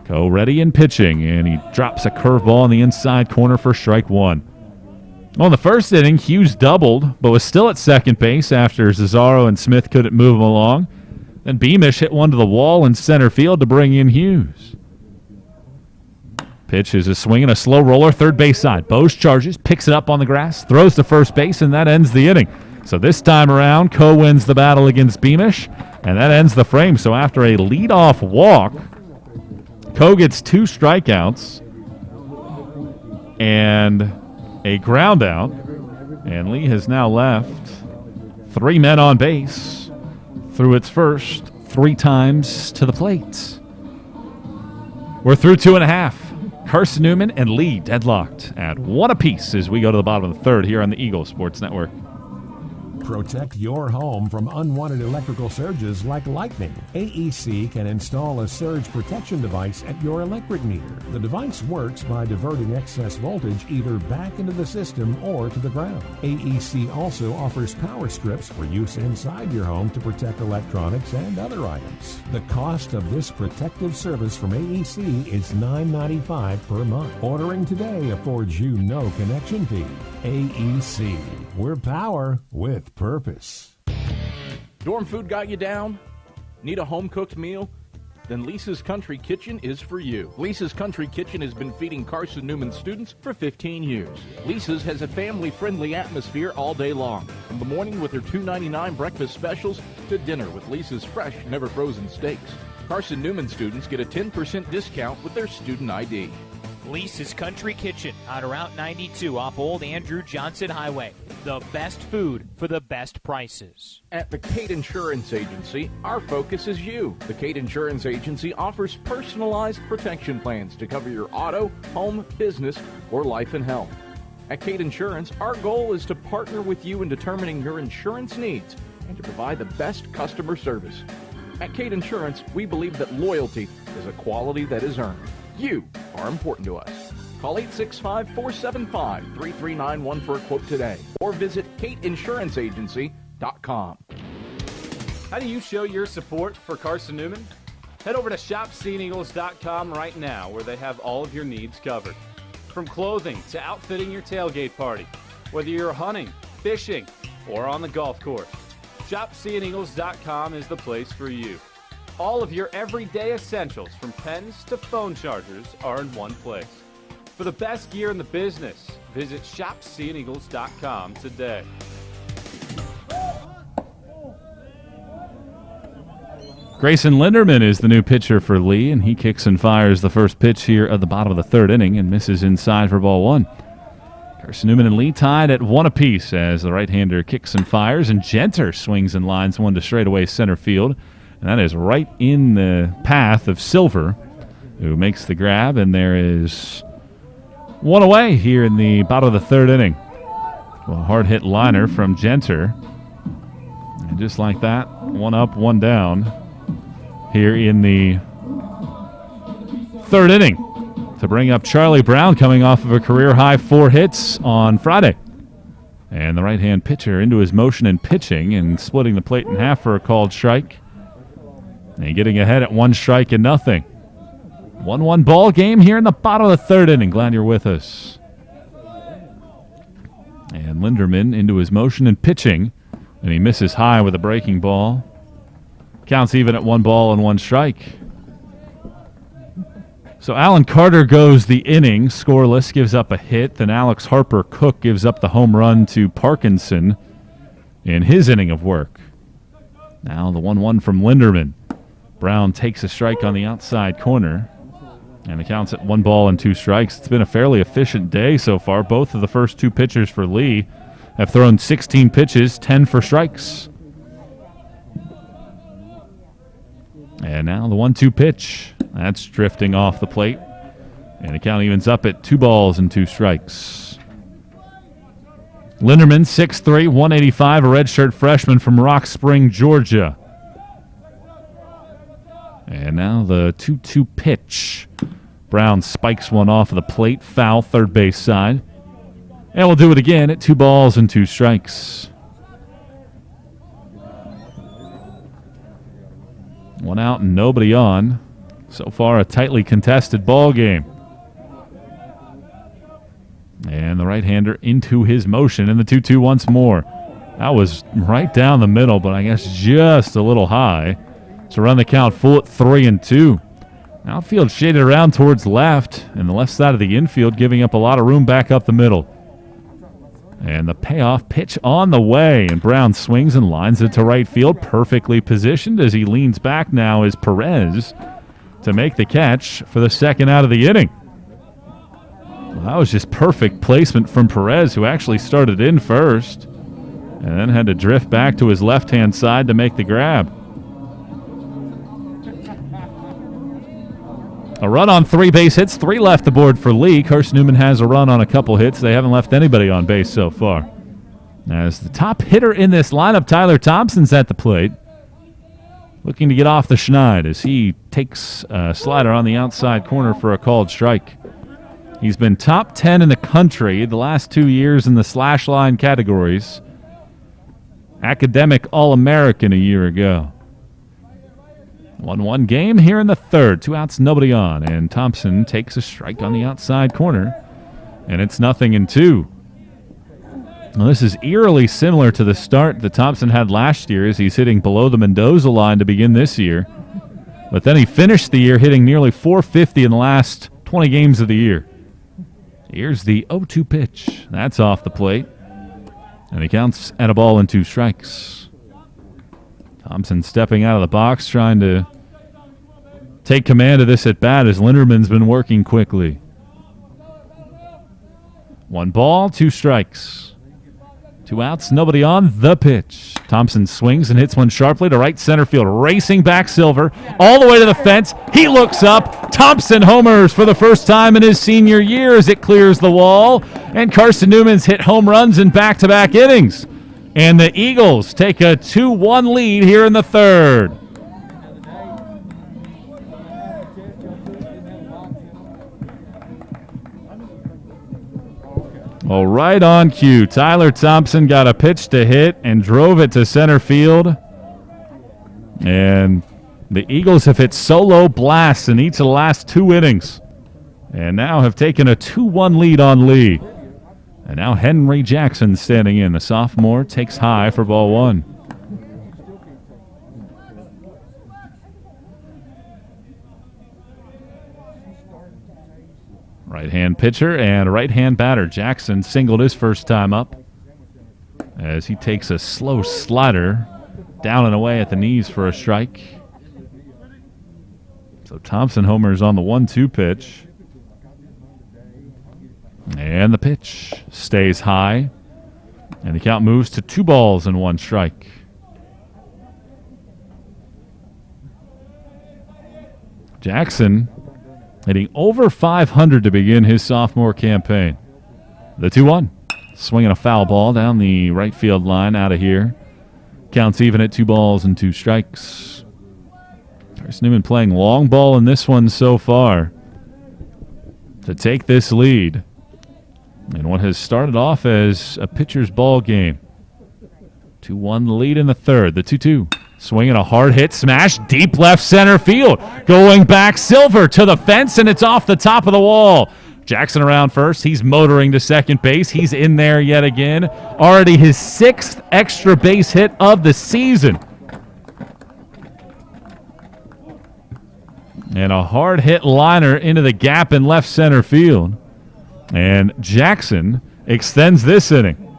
Coe ready and pitching, and he drops a curveball on the inside corner for strike 1. Well, in the first inning, Hughes doubled, but was still at second base after Cesaro and Smith couldn't move him along. Then Beamish hit one to the wall in center field to bring in Hughes. Pitch is a swing and a slow roller, third base side. Bose charges, picks it up on the grass, throws to first base, and that ends the inning. So this time around, Coe wins the battle against Beamish, and that ends the frame. So after a leadoff walk, Coe gets 2 strikeouts and a ground out, and Lee has now left 3 men on base through its first 3 times to the plate. We're through 2.5. Carson-Newman and Lee deadlocked at 1 apiece as we go to the bottom of the 3rd here on the Eagle Sports Network. Protect your home from unwanted electrical surges like lightning. AEC can install a surge protection device at your electric meter. The device works by diverting excess voltage either back into the system or to the ground. AEC also offers power strips for use inside your home to protect electronics and other items. The cost of this protective service from AEC is $9.95 per month. Ordering today affords you no connection fee. AEC. We're power with purpose. Dorm food got you down? Need a home-cooked meal? Then Lisa's Country Kitchen is for you. Lisa's Country Kitchen has been feeding Carson-Newman students for 15 years. Lisa's has a family-friendly atmosphere all day long, from the morning with her $2.99 breakfast specials to dinner with Lisa's fresh, never-frozen steaks. Carson-Newman students get a 10% discount with their student ID. Lisa's Country Kitchen on Route 92 off Old Andrew Johnson Highway. The best food for the best prices. At the Kate Insurance Agency, our focus is you. The Kate Insurance Agency offers personalized protection plans to cover your auto, home, business, or life and health. At Kate Insurance, our goal is to partner with you in determining your insurance needs and to provide the best customer service. At Kate Insurance, we believe that loyalty is a quality that is earned. You are important to us. Call 865-475-3391 for a quote today or visit kateinsuranceagency.com. How do you show your support for Carson-Newman? Head over to shopseeingeagles.com right now where they have all of your needs covered. From clothing to outfitting your tailgate party, whether you're hunting, fishing, or on the golf course, shopseeingeagles.com is the place for you. All of your everyday essentials, from pens to phone chargers, are in one place. For the best gear in the business, visit shopseeingeagles.com today. Grayson Linderman is the new pitcher for Lee, and he kicks and fires the first pitch here at the bottom of the 3rd inning and misses inside for ball 1. Carson-Newman and Lee tied at 1 apiece as the right-hander kicks and fires, and Genter swings and lines one to straightaway center field. And that is right in the path of Silver, who makes the grab, and there is 1 away here in the bottom of the 3rd inning. Well, a hard-hit liner from Genter. And just like that, 1 up, 1 down here in the 3rd inning to bring up Charlie Brown, coming off of a career-high 4 hits on Friday. And the right-hand pitcher into his motion and pitching and splitting the plate in half for a called strike. And getting ahead at 1 strike and nothing. 1-1 ball game here in the bottom of the 3rd inning. Glad you're with us. And Linderman into his motion and pitching. And he misses high with a breaking ball. Counts even at 1 ball and 1 strike. So Alan Carter goes the inning scoreless, gives up a hit. Then Alex Harper Cook gives up the home run to Parkinson in his inning of work. Now the 1-1 from Linderman. Brown takes a strike on the outside corner, and the count's at 1 ball and 2 strikes. It's been a fairly efficient day so far. Both of the first 2 pitchers for Lee have thrown 16 pitches, 10 for strikes. And now the 1-2 pitch. That's drifting off the plate, and the count evens up at 2 balls and 2 strikes. Linderman, 6'3", 185, a redshirt freshman from Rock Spring, Georgia. And now the 2-2 pitch. Brown spikes one off of the plate, foul, third base side. And we'll do it again at 2 balls and 2 strikes. 1 out and nobody on. So far, a tightly contested ball game. And the right-hander into his motion in the 2-2 once more. That was right down the middle, but I guess just a little high. to run the count full at 3-2. Outfield shaded around towards left, and the left side of the infield giving up a lot of room back up the middle. And the payoff pitch on the way, and Brown swings and lines it to right field, perfectly positioned as he leans back now is Perez to make the catch for the second out of the inning. Well, that was just perfect placement from Perez, who actually started in first and then had to drift back to his left-hand side to make the grab. A run on 3 base hits, 3 left the board for Lee. Carson-Newman has a run on a couple hits. They haven't left anybody on base so far. As the top hitter in this lineup, Tyler Thompson's at the plate, looking to get off the schneid as he takes a slider on the outside corner for a called strike. He's been top 10 in the country the last 2 years in the slash line categories. Academic All-American a year ago. 1-1 game here in the third. 2 outs, nobody on. And Thompson takes a strike on the outside corner. And it's 0-2. Well, this is eerily similar to the start that Thompson had last year as he's hitting below the Mendoza line to begin this year. But then he finished the year hitting nearly .450 in the last 20 games of the year. Here's the 0-2 pitch. That's off the plate. And he counts at a ball and 2 strikes. Thompson stepping out of the box, trying to take command of this at bat as Linderman's been working quickly. 1 ball, 2 strikes. 2 outs, nobody on. The pitch. Thompson swings and hits one sharply to right center field. Racing back Silver all the way to the fence. He looks up. Thompson homers for the first time in his senior year as it clears the wall. And Carson-Newman's hit home runs in back-to-back innings. And the Eagles take a 2-1 lead here in the third. Well, right on cue, Tyler Thompson got a pitch to hit and drove it to center field. And the Eagles have hit solo blasts in each of the last 2 innings and now have taken a 2-1 lead on Lee. And now Henry Jackson standing in. The sophomore takes high for ball 1. Right-hand pitcher and right-hand batter. Jackson singled his first time up as he takes a slow slider down and away at the knees for a strike. So Thompson homers on the 1-2 pitch. And the pitch stays high. And the count moves to 2 balls and 1 strike. Jackson hitting over .500 to begin his sophomore campaign. The 2-1. Swinging a foul ball down the right field line out of here. Counts even at 2 balls and 2 strikes. Carson-Newman playing long ball in this one so far to take this lead. And what has started off as a pitcher's ball game. 2-1 lead in the third. The 2-2. Swinging a hard hit smash deep left center field. Going back Silver to the fence, and it's off the top of the wall. Jackson around first. He's motoring to second base. He's in there yet again. Already his 6th extra base hit of the season. And a hard hit liner into the gap in left center field. And Jackson extends this inning.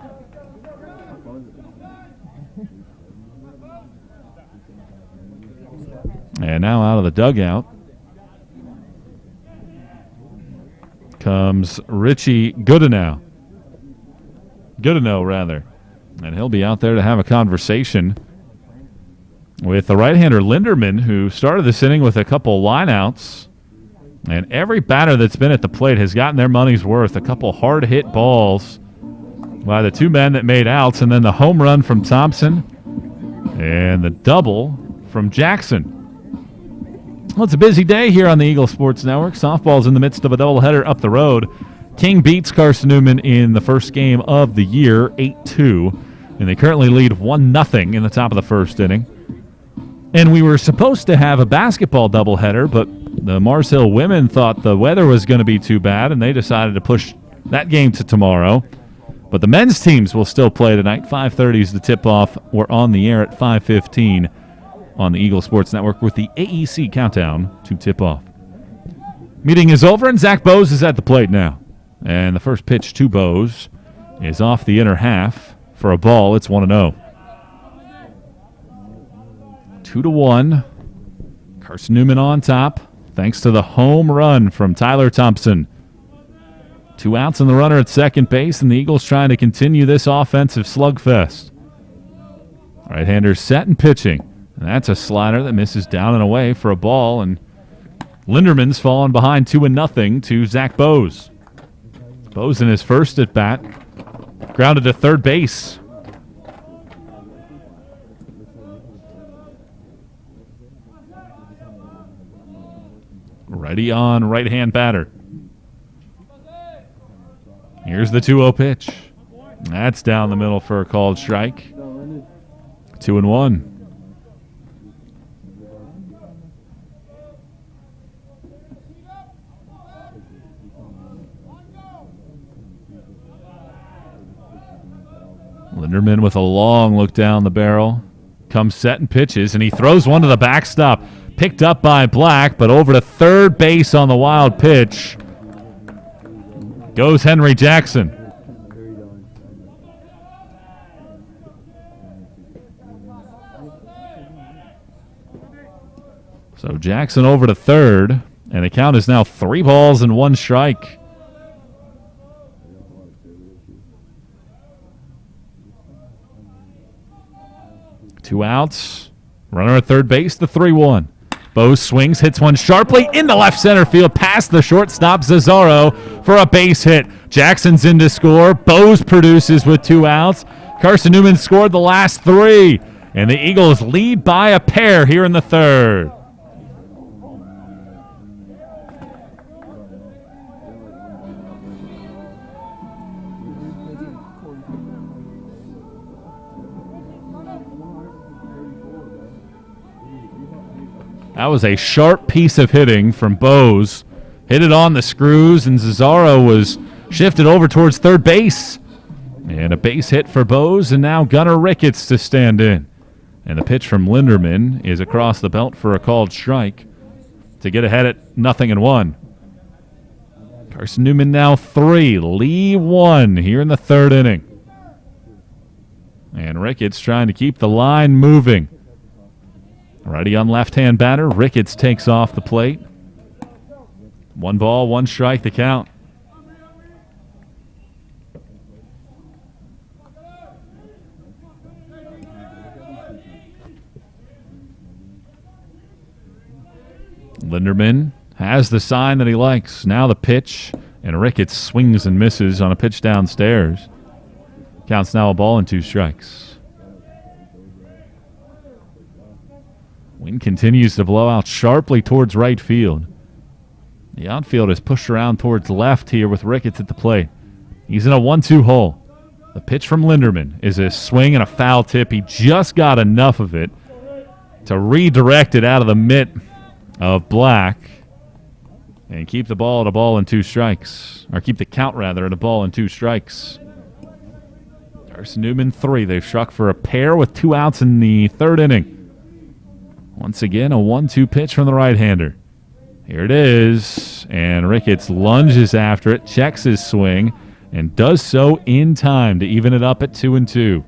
And now out of the dugout comes Richie Goodenow. And he'll be out there to have a conversation with the right-hander Linderman, who started this inning with a couple lineouts. And every batter that's been at the plate has gotten their money's worth. A couple hard-hit balls by the 2 men that made outs, and then the home run from Thompson and the double from Jackson. Well, it's a busy day here on the Eagle Sports Network. Softball's in the midst of a doubleheader up the road. King beats Carson-Newman in the first game of the year, 8-2, and they currently lead 1-0 in the top of the first inning. And we were supposed to have a basketball doubleheader, but the Mars Hill women thought the weather was going to be too bad, and they decided to push that game to tomorrow. But the men's teams will still play tonight. 5:30 is the tip-off. We're on the air at 5:15 on the Eagle Sports Network with the AEC countdown to tip-off. Meeting is over, and Zach Bose is at the plate now. And the first pitch to Bose is off the inner half for a ball. It's 1-0. 2-1. Carson-Newman on top, thanks to the home run from Tyler Thompson. 2 outs and the runner at second base, and the Eagles trying to continue this offensive slugfest. Right-hander set and pitching. And that's a slider that misses down and away for a ball, and Linderman's fallen behind 2-0 to Zach Bose. Bose in his first at-bat, grounded to third base. Ready on right-hand batter. Here's the 2-0 pitch. That's down the middle for a called strike. 2-1. Linderman with a long look down the barrel. Comes set and pitches, and he throws one to the backstop. Picked up by Black, but over to third base on the wild pitch goes Henry Jackson. So Jackson over to third, and the count is now 3 balls and 1 strike. Two outs. Runner at third base, the 3-1. Bose swings, hits one sharply into left center field, past the shortstop Cesaro for a base hit. Jackson's in to score. Bose produces with 2 outs. Carson-Newman scored the last 3, and the Eagles lead by a pair here in the third. That was a sharp piece of hitting from Bose. Hit it on the screws, and Cesaro was shifted over towards third base. And a base hit for Bose, and now Gunnar Ricketts to stand in. And the pitch from Linderman is across the belt for a called strike to get ahead at 0-1. Carson-Newman now 3, Lee 1 here in the third inning. And Ricketts trying to keep the line moving. Righty on left-hand batter. Ricketts takes off the plate. 1 ball, 1 strike, the count. Linderman has the sign that he likes. Now the pitch, and Ricketts swings and misses on a pitch downstairs. Counts now 1 ball and 2 strikes. Wind continues to blow out sharply towards right field. The outfield is pushed around towards left here with Ricketts at the plate. He's in a 1-2 hole. The pitch from Linderman is a swing and a foul tip. He just got enough of it to redirect it out of the mitt of Black and keep the ball at 1 ball and 2 strikes. Or keep the count, rather, at 1 ball and 2 strikes. Carson-Newman 3. They've struck for a pair with 2 outs in the third inning. Once again, a 1-2 pitch from the right-hander. Here it is, and Ricketts lunges after it, checks his swing, and does so in time to even it up at 2-2.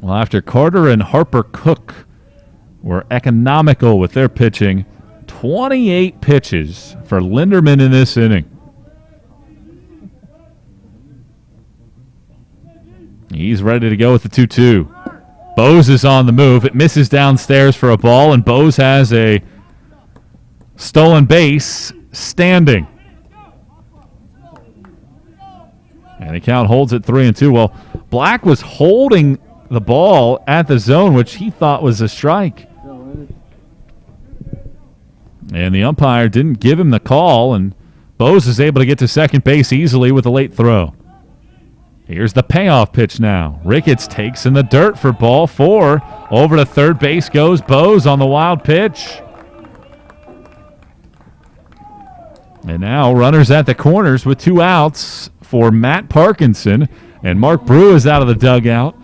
Well, after Carter and Harper Cook were economical with their pitching, 28 pitches for Linderman in this inning. He's ready to go with the 2-2. Bose is on the move. It misses downstairs for a ball, and Bose has a stolen base standing. And the count holds at 3-2. Well, Black was holding the ball at the zone, which he thought was a strike. And the umpire didn't give him the call, and Bose is able to get to second base easily with a late throw. Here's the payoff pitch now. Ricketts takes in the dirt for ball 4. Over to third base goes Bose on the wild pitch. And now runners at the corners with 2 outs for Matt Parkinson. And Mark Brew is out of the dugout.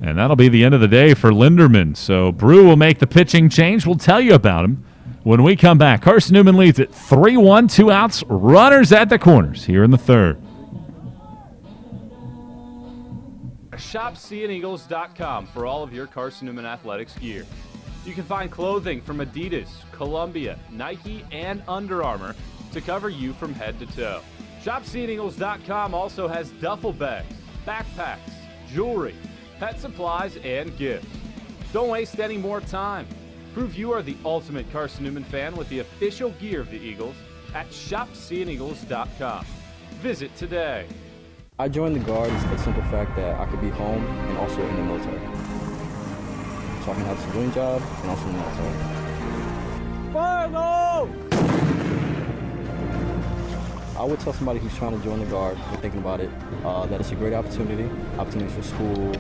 And that'll be the end of the day for Linderman. So Brew will make the pitching change. We'll tell you about him when we come back. Carson-Newman leads it 3-1, 2 outs, runners at the corners here in the third. ShopSeeingEagles.com for all of your Carson-Newman Athletics gear. You can find clothing from Adidas, Columbia, Nike, and Under Armour to cover you from head to toe. ShopSeeingEagles.com also has duffel bags, backpacks, jewelry, pet supplies, and gifts. Don't waste any more time. Prove you are the ultimate Carson-Newman fan with the official gear of the Eagles at ShopSeeingEagles.com. Visit today. I joined the Guard for the simple fact that I could be home and also in the military. So I can have a civilian job and also in the military. I would tell somebody who's trying to join the Guard, or thinking about it, that it's a great opportunity. Opportunities for school,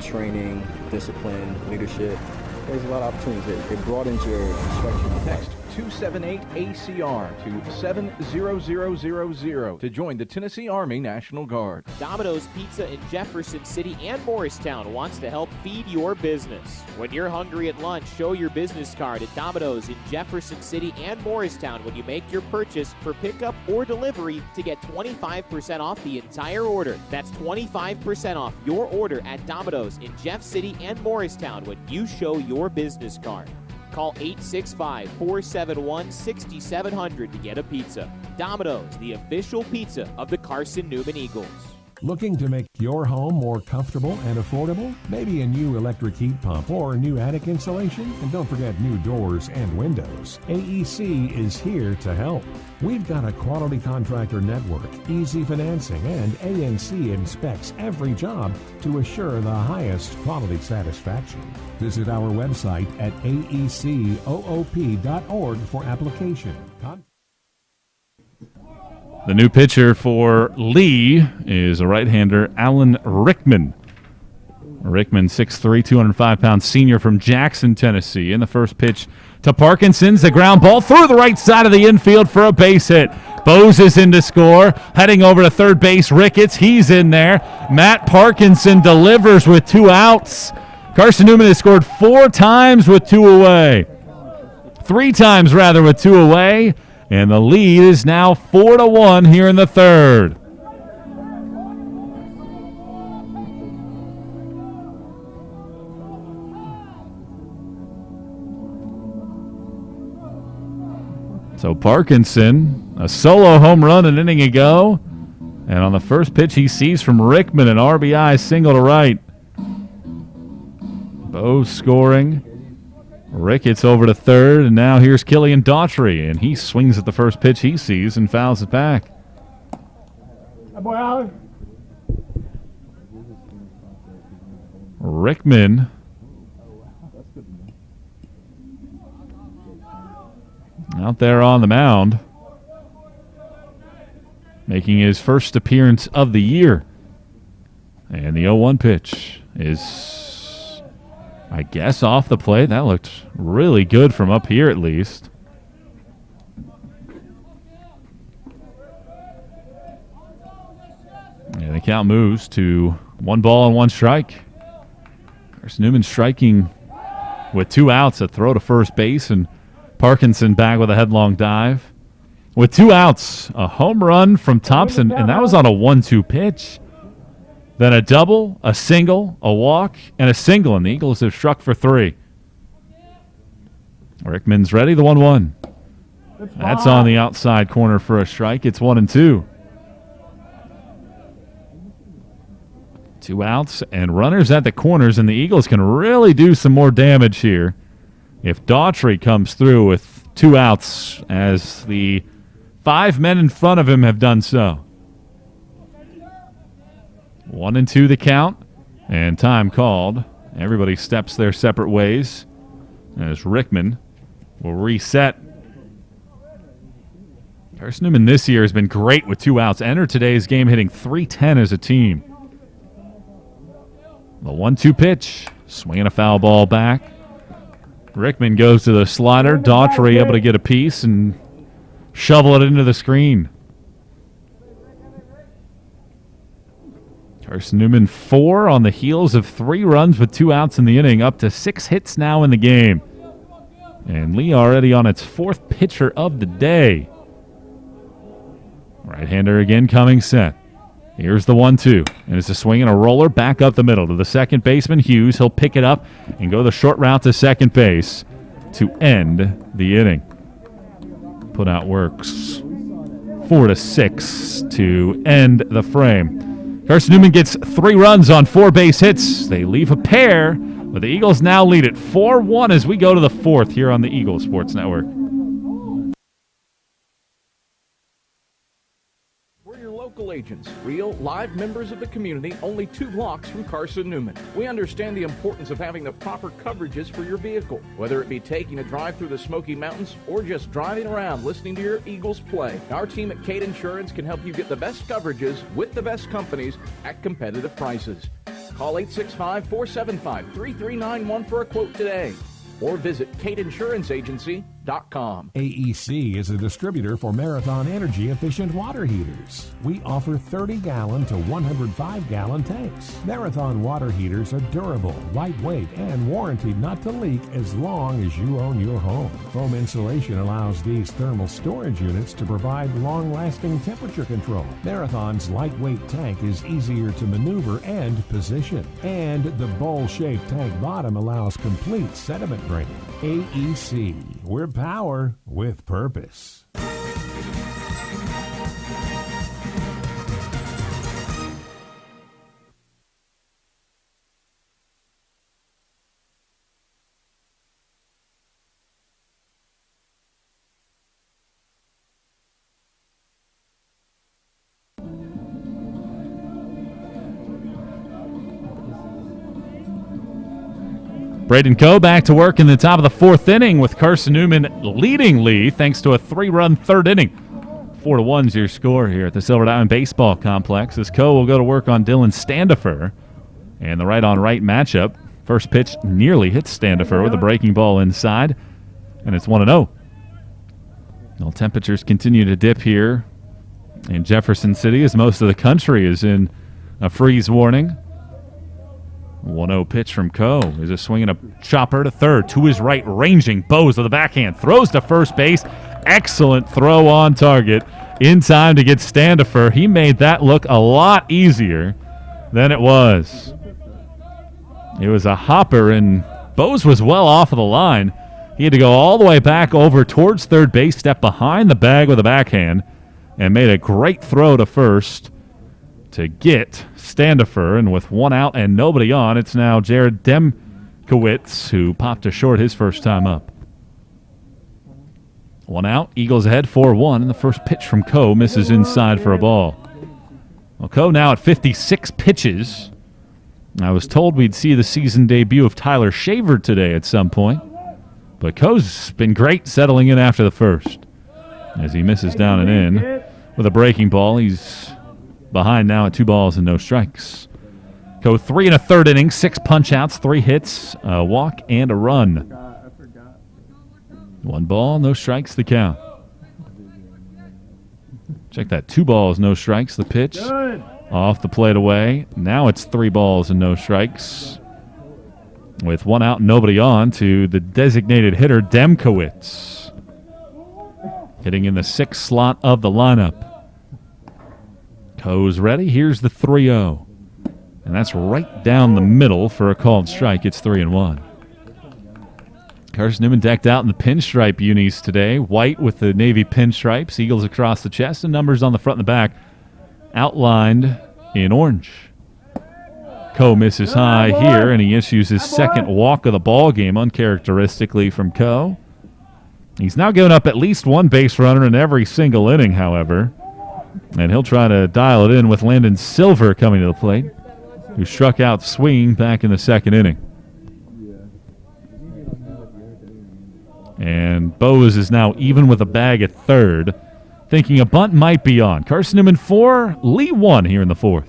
training, discipline, leadership. There's a lot of opportunities. It broadens your perspective. Text 278-ACR to 70000 to join the Tennessee Army National Guard. Domino's Pizza in Jefferson City and Morristown wants to help feed your business. When you're hungry at lunch, show your business card at Domino's in Jefferson City and Morristown when you make your purchase for pickup or delivery to get 25% off the entire order. That's 25% off your order at Domino's in Jeff City and Morristown when you show your business card. Call 865-471-6700 to get a pizza. Domino's, the official pizza of the Carson-Newman Eagles. Looking to make your home more comfortable and affordable? Maybe a new electric heat pump or new attic insulation? And don't forget new doors and windows. AEC is here to help. We've got a quality contractor network, easy financing, and ANC inspects every job to assure the highest quality satisfaction. Visit our website at aecoop.org for application. The new pitcher for Lee is a right-hander, Alan Rickman. Rickman, 6'3", 205-pound senior from Jackson, Tennessee. In the first pitch to Parkinson's, a ground ball through the right side of the infield for a base hit. Bose is in to score. Heading over to third base, Ricketts, he's in there. Matt Parkinson delivers with 2 outs. Carson-Newman has scored 4 times with 2 away. 3 times, rather, with 2 away. And the lead is now 4-1 here in the third. So Parkinson, a solo home run an inning ago. And on the first pitch he sees from Rickman, an RBI single to right. Bose scoring. Ricketts over to third, and now here's Killian Daughtry, and he swings at the first pitch he sees and fouls it back. Rickman out there on the mound, making his first appearance of the year. And the 0-1 pitch is, I guess, off the plate. That looked really good from up here, at least. And the count moves to 1 ball and 1 strike. Carson-Newman striking with 2 outs, a throw to first base, and Parkinson back with a headlong dive. With 2 outs, a home run from Thompson, and that was on a 1-2 pitch. Then a double, a single, a walk, and a single, and the Eagles have struck for 3. Rickman's ready, the 1-1. That's on the outside corner for a strike. It's 1-2. 2 outs and runners at the corners, and the Eagles can really do some more damage here if Daughtry comes through with 2 outs, as the 5 men in front of him have done so. 1-2 the count, and time called. Everybody steps their separate ways as Rickman will reset. Carson-Newman this year has been great with 2 outs. Entered today's game hitting .310 as a team. The 1-2 pitch, swinging a foul ball back. Rickman goes to the slider. Daughtry able to get a piece and shovel it into the screen. Carson-Newman 4 on the heels of 3 runs with 2 outs in the inning, up to 6 hits now in the game. And Lee already on its 4th pitcher of the day. Right-hander again coming set. Here's the 1-2, and it's a swing and a roller back up the middle to the second baseman, Hughes. He'll pick it up and go the short route to second base to end the inning. Put out works 4-6 to end the frame. Carson-Newman gets 3 runs on 4 base hits. They leave a pair, but the Eagles now lead it 4-1 as we go to the 4th here on the Eagle Sports Network. Local agents, real, live members of the community, only 2 blocks from Carson-Newman. We understand the importance of having the proper coverages for your vehicle, whether it be taking a drive through the Smoky Mountains or just driving around listening to your Eagles play. Our team at Cade Insurance can help you get the best coverages with the best companies at competitive prices. Call 865-475-3391 for a quote today, or visit CadeInsuranceAgency.com. AEC is a distributor for Marathon energy-efficient water heaters. We offer 30-gallon to 105-gallon tanks. Marathon water heaters are durable, lightweight, and warranted not to leak as long as you own your home. Foam insulation allows these thermal storage units to provide long-lasting temperature control. Marathon's lightweight tank is easier to maneuver and position. And the bowl-shaped tank bottom allows complete sediment draining. AEC. We're power with purpose. Braden Coe back to work in the top of the 4th inning with Carson-Newman leading Lee thanks to a 3-run 3rd inning. 4-1's your score here at the Silver Diamond Baseball Complex as Coe will go to work on Dylan Standifer. And the right-on-right matchup. First pitch nearly hits Standifer with a breaking ball inside, and it's 1-0. Well, temperatures continue to dip here in Jefferson City as most of the country is in a freeze warning. 1-0 pitch from Coe is a swing and a chopper to third. To his right, ranging. Bose with a backhand. Throws to first base. Excellent throw on target. In time to get Standifer. He made that look a lot easier than it was. It was a hopper, and Bose was well off of the line. He had to go all the way back over towards third base, step behind the bag with a backhand, and made a great throw to first to get Standifer. And with 1 out and nobody on, it's now Jared Demkowitz who popped to short his first time up. 1 out, Eagles ahead 4-1, and the first pitch from Coe misses inside for a ball. Well, Coe now at 56 pitches. I was told we'd see the season debut of Tyler Shaver today at some point, but Coe's been great settling in after the first. As he misses down and in with a breaking ball, he's behind now at 2 balls and no strikes. Coe 3 1/3 innings, 6 punch-outs, 3 hits, a walk, and a run. 1 ball, no strikes, the count. Check that, 2 balls, no strikes, the pitch. Off the plate away. Now it's 3 balls and no strikes. With 1 out and nobody on to the designated hitter, Demkowitz. Hitting in the 6th slot of the lineup. Coe's ready. Here's the 3-0. And that's right down the middle for a called strike. It's 3-1. Carson-Newman decked out in the pinstripe unis today. White with the navy pinstripes, eagles across the chest, and numbers on the front and the back outlined in orange. Coe misses high here, and he issues his second walk of the ball game, uncharacteristically from Coe. He's now given up at least 1 base runner in every single inning, however. And he'll try to dial it in with Landon Silver coming to the plate, who struck out swinging back in the 2nd inning. And Bose is now even with a bag at 3rd, thinking a bunt might be on. Carson-Newman 4, Lee 1 here in the 4th.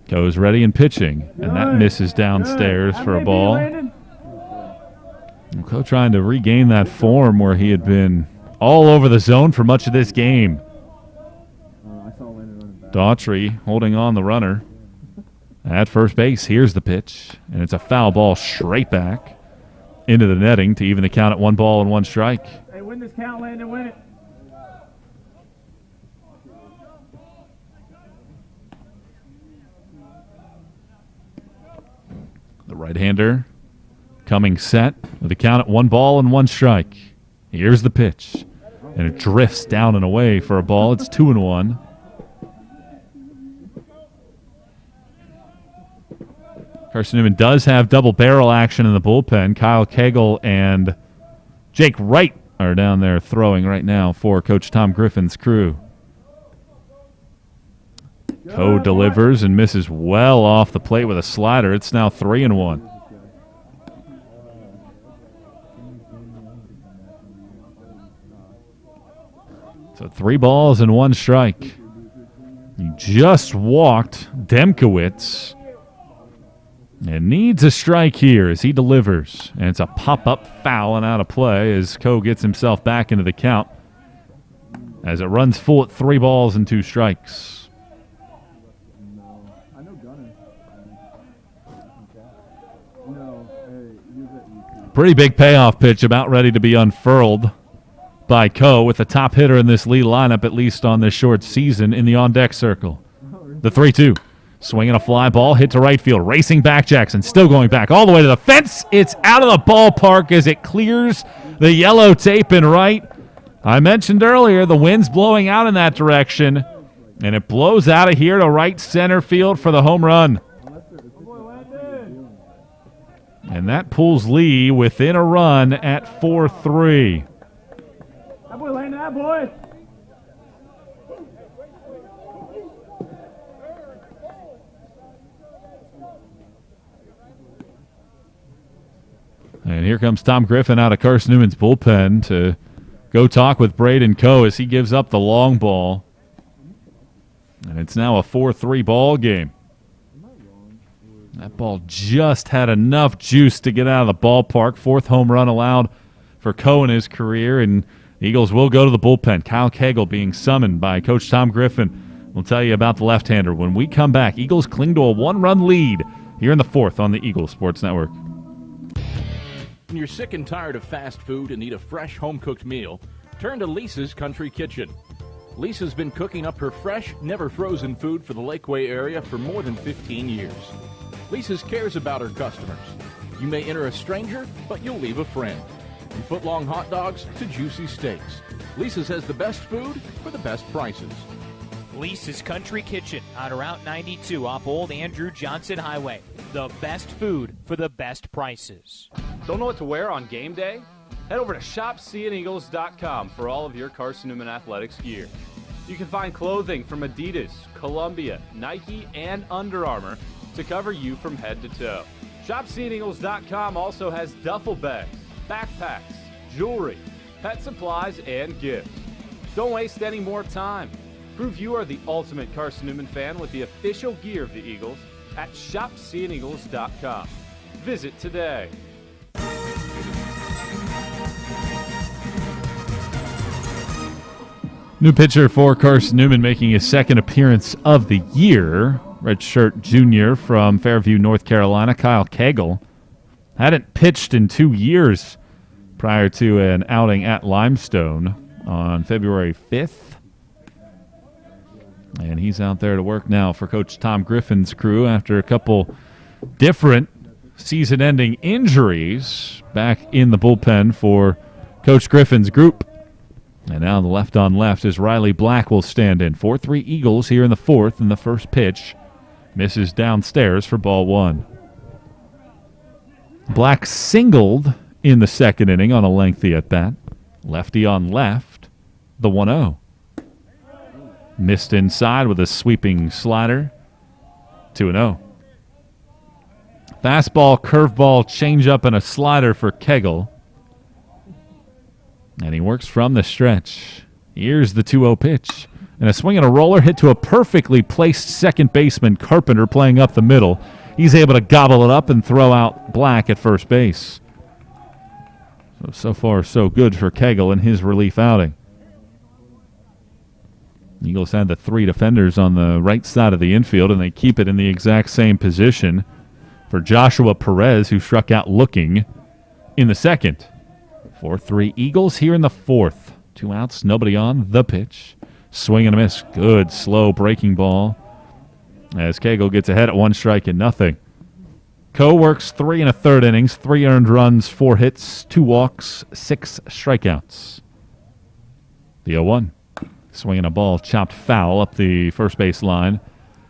Coe's ready and pitching, and that misses downstairs for a ball. Coe trying to regain that form where he had been all over the zone for much of this game. Daughtry holding on the runner. At first base, here's the pitch, and it's a foul ball straight back into the netting to even the count at 1 strike. Hey, win this count, Landon, win it. The right-hander coming set with a count at 1 strike. Here's the pitch, and it drifts down and away for a ball. It's 2-1. Carson-Newman does have double barrel action in the bullpen. Kyle Cagle and Jake Wright are down there throwing right now for Coach Tom Griffin's crew. Coe delivers and misses well off the plate with a slider. It's now 3-1. So 3 balls and 1 strike. He just walked Demkowitz and needs a strike here as he delivers. And it's a pop-up foul and out of play as Coe gets himself back into the count as it runs full at 3 balls and 2 strikes. Pretty big payoff pitch about ready to be unfurled by Coe with the top hitter in this Lee lineup, at least on this short season, in the on-deck circle. The 3-2. Swinging a fly ball, hit to right field. Racing back Jackson, still going back all the way to the fence. It's out of the ballpark as it clears the yellow tape in right. I mentioned earlier the wind's blowing out in that direction, and it blows out of here to right center field for the home run. And that pulls Lee within a run at 4-3. That boy, Landon, that boy. And here comes Tom Griffin out of Carson-Newman's bullpen to go talk with Braden Coe as he gives up the long ball. And it's now a 4-3 ball game. That ball just had enough juice to get out of the ballpark. 4th home run allowed for Coe in his career, and the Eagles will go to the bullpen. Kyle Cagle being summoned by Coach Tom Griffin. We'll tell you about the left-hander when we come back. Eagles cling to a 1-run lead here in the 4th on the Eagles Sports Network. When you're sick and tired of fast food and need a fresh home-cooked meal, turn to Lisa's Country Kitchen. Lisa's been cooking up her fresh, never-frozen food for the Lakeway area for more than 15 years. Lisa's cares about her customers. You may enter a stranger, but you'll leave a friend. From foot-long hot dogs to juicy steaks, Lisa's has the best food for the best prices. Lisa's Country Kitchen on Route 92 off Old Andrew Johnson Highway. The best food for the best prices. Don't know what to wear on game day? Head over to shopseeandeagles.com for all of your Carson-Newman Athletics gear. You can find clothing from Adidas, Columbia, Nike, and Under Armour to cover you from head to toe. ShopSeeingEagles.com also has duffel bags, backpacks, jewelry, pet supplies, and gifts. Don't waste any more time. Prove you are the ultimate Carson-Newman fan with the official gear of the Eagles at ShopSeeingEagles.com. Visit today. New pitcher for Carson-Newman making his 2nd appearance of the year. Redshirt junior from Fairview, North Carolina, Kyle Cagle. Hadn't pitched in 2 years prior to an outing at Limestone on February 5th. And he's out there to work now for Coach Tom Griffin's crew after a couple different season-ending injuries back in the bullpen for Coach Griffin's group. And now the left-on-left as Riley Black will stand in. 4-3 Eagles here in the 4th, and the first pitch misses downstairs for ball 1. Black singled in the 2nd inning on a lengthy at-bat. Lefty on left, the 1-0. Missed inside with a sweeping slider. 2-0. Fastball, curveball, changeup, and a slider for Cagle. And he works from the stretch. Here's the 2-0 pitch. And a swing and a roller hit to a perfectly placed second baseman, Carpenter, playing up the middle. He's able to gobble it up and throw out Black at first base. So far, so good for Cagle in his relief outing. Eagles had the 3 defenders on the right side of the infield, and they keep it in the exact same position for Joshua Perez, who struck out looking in the second. 4-3 Eagles here in the fourth. 2 outs, nobody on. The pitch. Swing and a miss. Good, slow breaking ball as Cagle gets ahead at 1 strike and nothing. Coe works 3 1/3 innings, 3 earned runs, 4 hits, 2 walks, 6 strikeouts. The 0-1. Swinging a ball chopped foul up the first base line.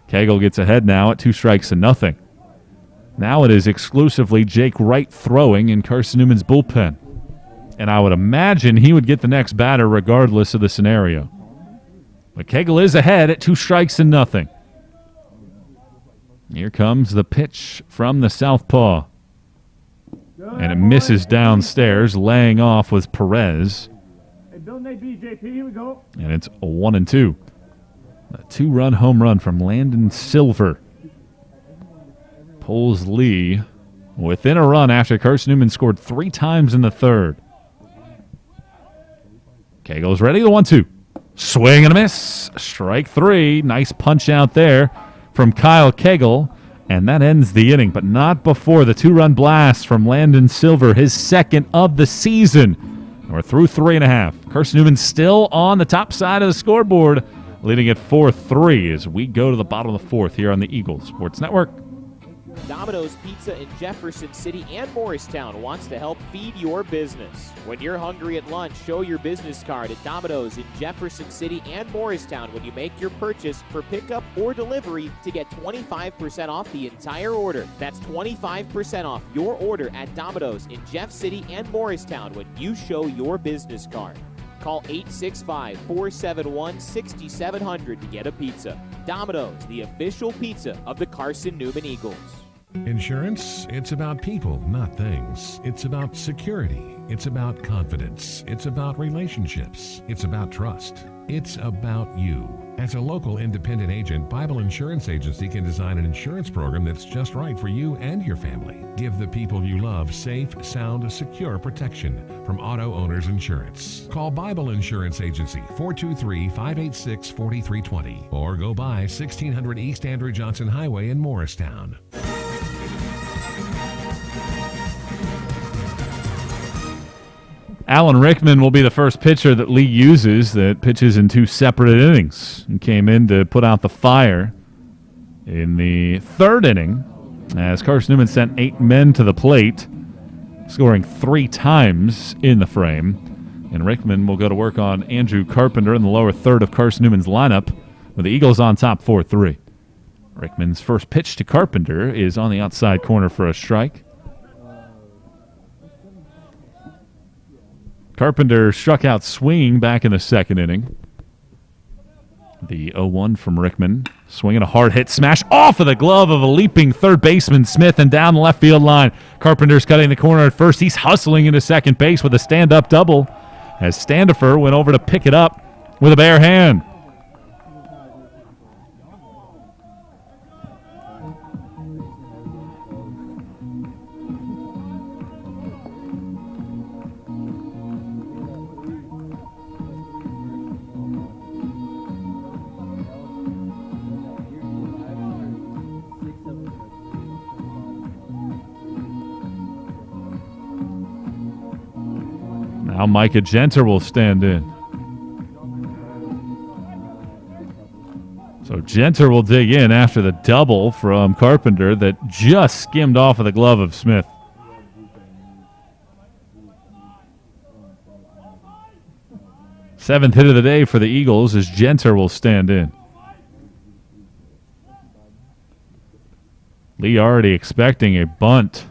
Cagle gets ahead now at 2 strikes and nothing. Now it is exclusively Jake Wright throwing in Carson-Newman's bullpen. And I would imagine he would get the next batter regardless of the scenario. But Cagle is ahead at 2 strikes and nothing. Here comes the pitch from the southpaw. And it misses downstairs. Laying off was Perez. Hey, Bill Nate B, JP, here we go. And it's a 1-2. A 2-run home run from Landon Silver pulls Lee within a run after Carson-Newman scored 3 times in the third. Cagle's ready, the 1-2. Swing and a miss. Strike 3. Nice punch out there from Kyle Cagle. And that ends the inning, but not before the 2-run blast from Landon Silver, his second of the season. And we're through 3 1/2. Carson-Newman still on the top side of the scoreboard, leading at 4-3 as we go to the bottom of the fourth here on the Eagles Sports Network. Domino's Pizza in Jefferson City and Morristown wants to help feed your business. When you're hungry at lunch, show your business card at Domino's in Jefferson City and Morristown when you make your purchase for pickup or delivery to get 25% off the entire order. That's 25% off your order at Domino's in Jeff City and Morristown when you show your business card. Call 865-471-6700 to get a pizza. Domino's, the official pizza of the Carson-Newman Eagles. Insurance, it's about people, not things. It's about security. It's about confidence. It's about relationships. It's about trust. It's about you. As a local independent agent, Bible Insurance Agency can design an insurance program that's just right for you and your family. Give the people you love safe, sound, secure protection from Auto Owners Insurance. Call Bible Insurance Agency 423-586-4320 or go by 1600 East Andrew Johnson Highway in Morristown. Alan Rickman will be the first pitcher that Lee uses that pitches in 2 separate innings and came in to put out the fire in the 3rd inning as Carson-Newman sent 8 men to the plate, scoring 3 times in the frame. And Rickman will go to work on Andrew Carpenter in the lower third of Carson-Newman's lineup with the Eagles on top 4-3. Rickman's first pitch to Carpenter is on the outside corner for a strike. Carpenter struck out swinging back in the 2nd inning. The 0-1 from Rickman. Swinging a hard hit smash off of the glove of a leaping third baseman Smith and down the left field line. Carpenter's cutting the corner at first. He's hustling into second base with a stand-up double as Standifer went over to pick it up with a bare hand. Now Micah Genter will stand in. So Genter will dig in after the double from Carpenter that just skimmed off of the glove of Smith. Seventh hit of the day for the Eagles as Genter will stand in. Lee already expecting a bunt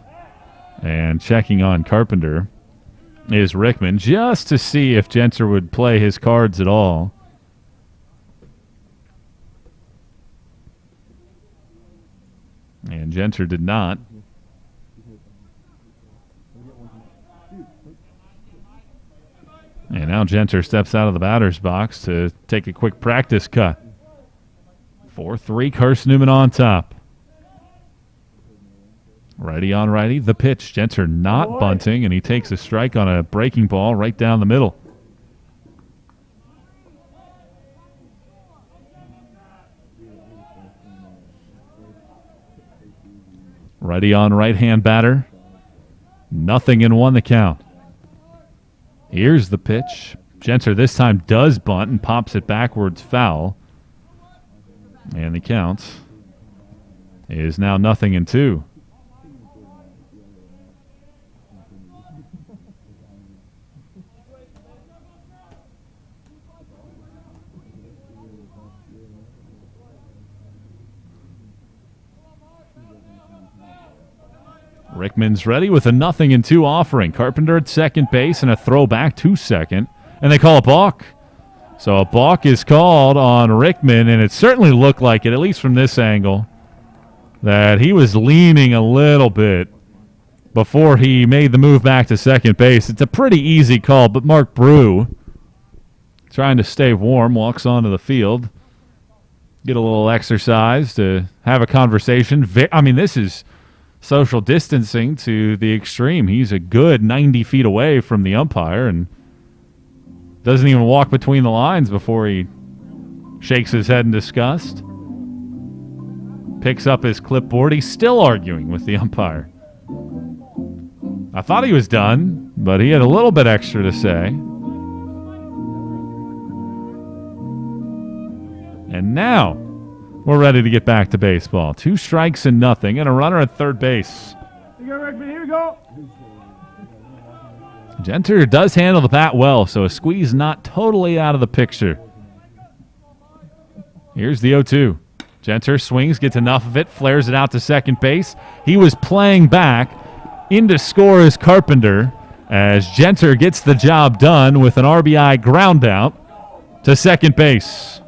and checking on Carpenter is Rickman, just to see if Genter would play his cards at all. And Genter did not. And now Genter steps out of the batter's box to take a quick practice cut. 4-3, Carson-Newman on top. Righty on righty, the pitch. Genter not bunting, and he takes a strike on a breaking ball right down the middle. Ready on right-hand batter. 0-1 the count. Here's the pitch. Genter this time does bunt and pops it backwards foul. And the count is now 0-2. Rickman's ready with a 0-2 offering. Carpenter at second base and a throw back to second. And they call a balk. So a balk is called on Rickman, and it certainly looked like it, at least from this angle, that he was leaning a little bit before he made the move back to second base. It's a pretty easy call, but Mark Brew, trying to stay warm, walks onto the field. Get a little exercise to have a conversation. I mean, this is social distancing to the extreme. He's a good 90 feet away from the umpire and doesn't even walk between the lines before he shakes his head in disgust. Picks up his clipboard. He's still arguing with the umpire. I thought he was done, but he had a little bit extra to say. And now we're ready to get back to baseball. 2 strikes and nothing, and a runner at third base. Here we go, Rickman. Here we go. Genter does handle the bat well, so a squeeze not totally out of the picture. Here's the 0-2. Genter swings, gets enough of it, flares it out to second base. He was playing back. In to score is Carpenter as Genter gets the job done with an RBI ground out to second base.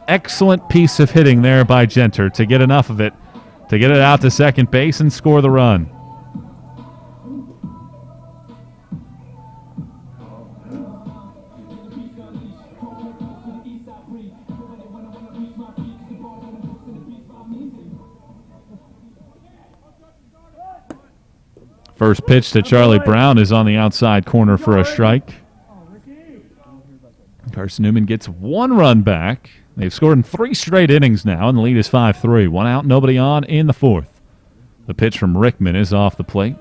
Excellent piece of hitting there by Genter to get enough of it, to get it out to second base and score the run. First pitch to Charlie Brown is on the outside corner for a strike. Carson-Newman gets 1 run back. They've scored in 3 straight innings now, and the lead is 5-3. 1 out, nobody on in the 4th. The pitch from Rickman is off the plate,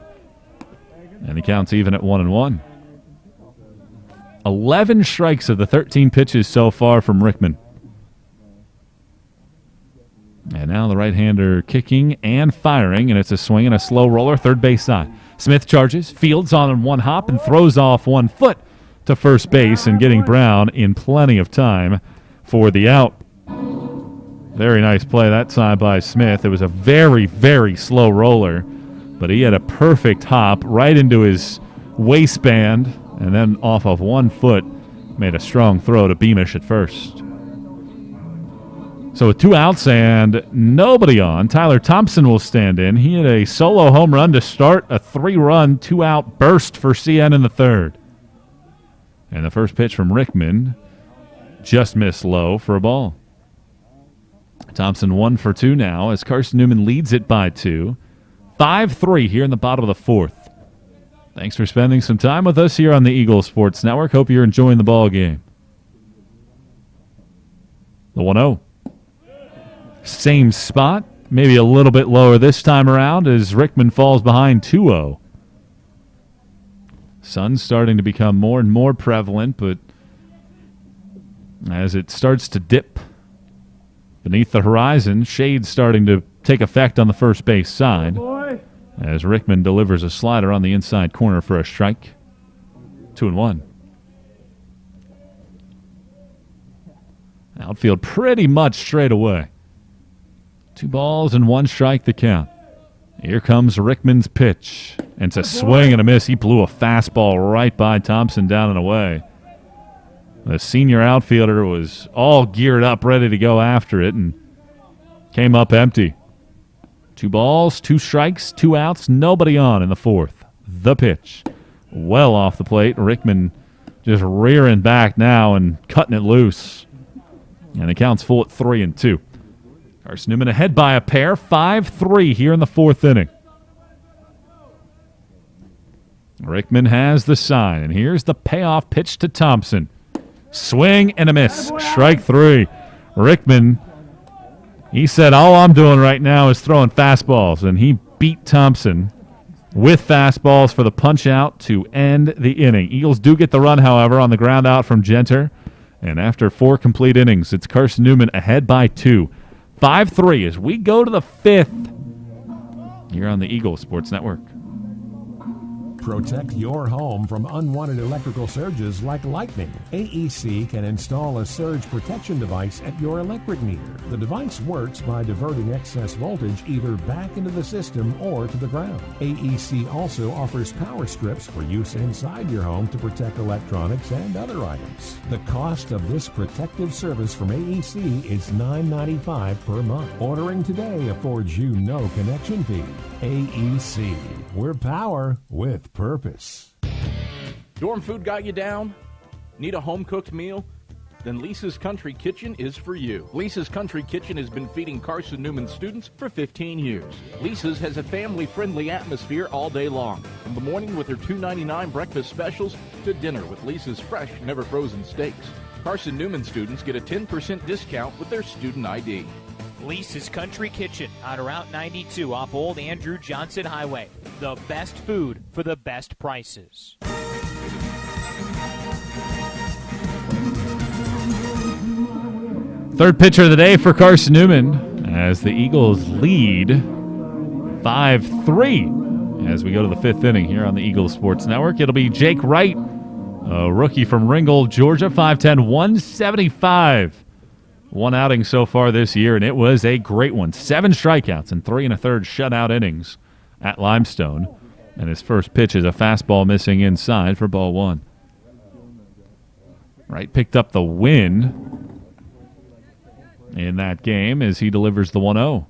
and the count's even at 1-1. 11 strikes of the 13 pitches so far from Rickman. And now the right-hander kicking and firing, and it's a swing and a slow roller, third base side. Smith charges, fields on 1 hop, and throws off 1 foot to first base, and getting Brown in plenty of time for the out. Very nice play that time by Smith. It was a very, very slow roller, but he had a perfect hop right into his waistband, and then off of 1 foot, made a strong throw to Beamish at first. So with 2 outs and nobody on, Tyler Thompson will stand in. He had a solo home run to start a 3-run, 2-out burst for CN in the 3rd. And the first pitch from Rickman just missed low for a ball. Thompson 1 for 2 now as Carson-Newman leads it by 2. 5-3 here in the bottom of the 4th. Thanks for spending some time with us here on the Eagle Sports Network. Hope you're enjoying the ball game. The 1-0. Same spot, maybe a little bit lower this time around as Rickman falls behind 2-0. Sun's starting to become more and more prevalent, but as it starts to dip beneath the horizon, shade starting to take effect on the first base side as Rickman delivers a slider on the inside corner for a strike. 2-1. Outfield pretty much straight away. 2 balls and 1 strike the count. Here comes Rickman's pitch. And it's a swing and a miss. He blew a fastball right by Thompson down and away. The senior outfielder was all geared up, ready to go after it, and came up empty. 2 balls, 2 strikes, 2 outs, nobody on in the 4th. The pitch. Well off the plate. Rickman just rearing back now and cutting it loose. And the count's full at 3-2. Carson-Newman ahead by a pair, 5-3 here in the 4th inning. Rickman has the sign, and here's the payoff pitch to Thompson. Swing and a miss. Strike 3. Rickman He said, all I'm doing right now is throwing fastballs, and he beat Thompson with fastballs for the punch-out to end the inning. Eagles do get the run, however, on the ground out from Genter, and after 4 complete innings, it's Carson-Newman ahead by 2. 5-3 as we go to the 5th here on the Eagles Sports Network. Protect your home from unwanted electrical surges like lightning. AEC can install a surge protection device at your electric meter. The device works by diverting excess voltage either back into the system or to the ground. AEC also offers power strips for use inside your home to protect electronics and other items. The cost of this protective service from AEC is $9.95 per month. Ordering today affords you no connection fee. AEC. We're power with purpose. Dorm food got you down? Need a home-cooked meal? Then Lisa's Country Kitchen is for you. Lisa's Country Kitchen has been feeding Carson-Newman students for 15 years. Lisa's has a family-friendly atmosphere all day long. From the morning with their $2.99 breakfast specials to dinner with Lisa's fresh, never-frozen steaks. Carson-Newman students get a 10% discount with their student ID. Lisa's Country Kitchen on Route 92 off Old Andrew Johnson Highway. The best food for the best prices. Third pitcher of the day for Carson-Newman as the Eagles lead 5-3 as we go to the 5th inning here on the Eagles Sports Network. It'll be Jake Wright, a rookie from Ringgold, Georgia, 5'10", 175. One outing so far this year, and it was a great one. 7 strikeouts and 3 1/3 shutout innings at Limestone. And his first pitch is a fastball missing inside for ball 1. Wright picked up the win in that game as he delivers the 1-0.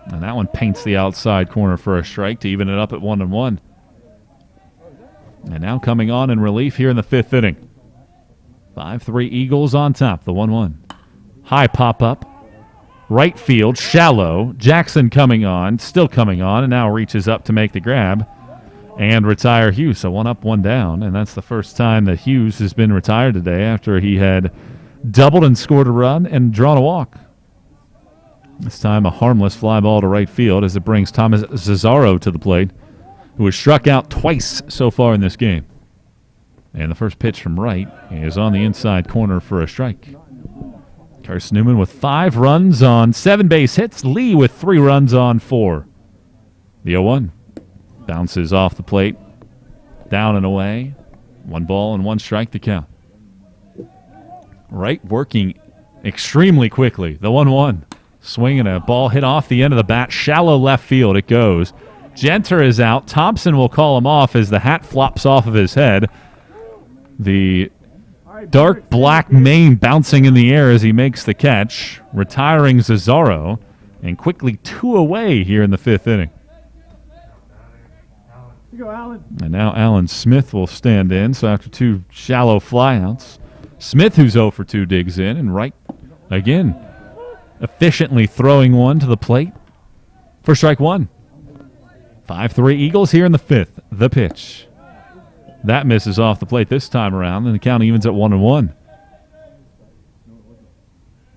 And that one paints the outside corner for a strike to even it up at 1-1. And now coming on in relief here in the 5th inning. 5-3 Eagles on top, the 1-1. High pop-up, right field, shallow. Jackson coming on, still coming on, and now reaches up to make the grab and retire Hughes. So 1 up, 1 down, and that's the first time that Hughes has been retired today after he had doubled and scored a run and drawn a walk. This time a harmless fly ball to right field as it brings Thomas Cesaro to the plate, who has struck out twice so far in this game. And the first pitch from Wright is on the inside corner for a strike. Carson-Newman with 5 runs on 7 base hits. Lee with 3 runs on 4. The 0-1 bounces off the plate, down and away. 1 ball and 1 strike to count. Wright working extremely quickly. The 1-1 swinging a ball hit off the end of the bat, shallow left field. It goes. Genter is out. Thompson will call him off as the hat flops off of his head. The dark black mane bouncing in the air as he makes the catch, retiring Cesaro, and quickly 2 away here in the 5th inning. And now Alan Smith will stand in, so after 2 shallow flyouts, Smith, who's 0 for 2, digs in, and Wright, again, efficiently throwing one to the plate for strike 1. 5-3 Eagles here in the 5th. The pitch. That misses off the plate this time around, and the count evens at 1-1.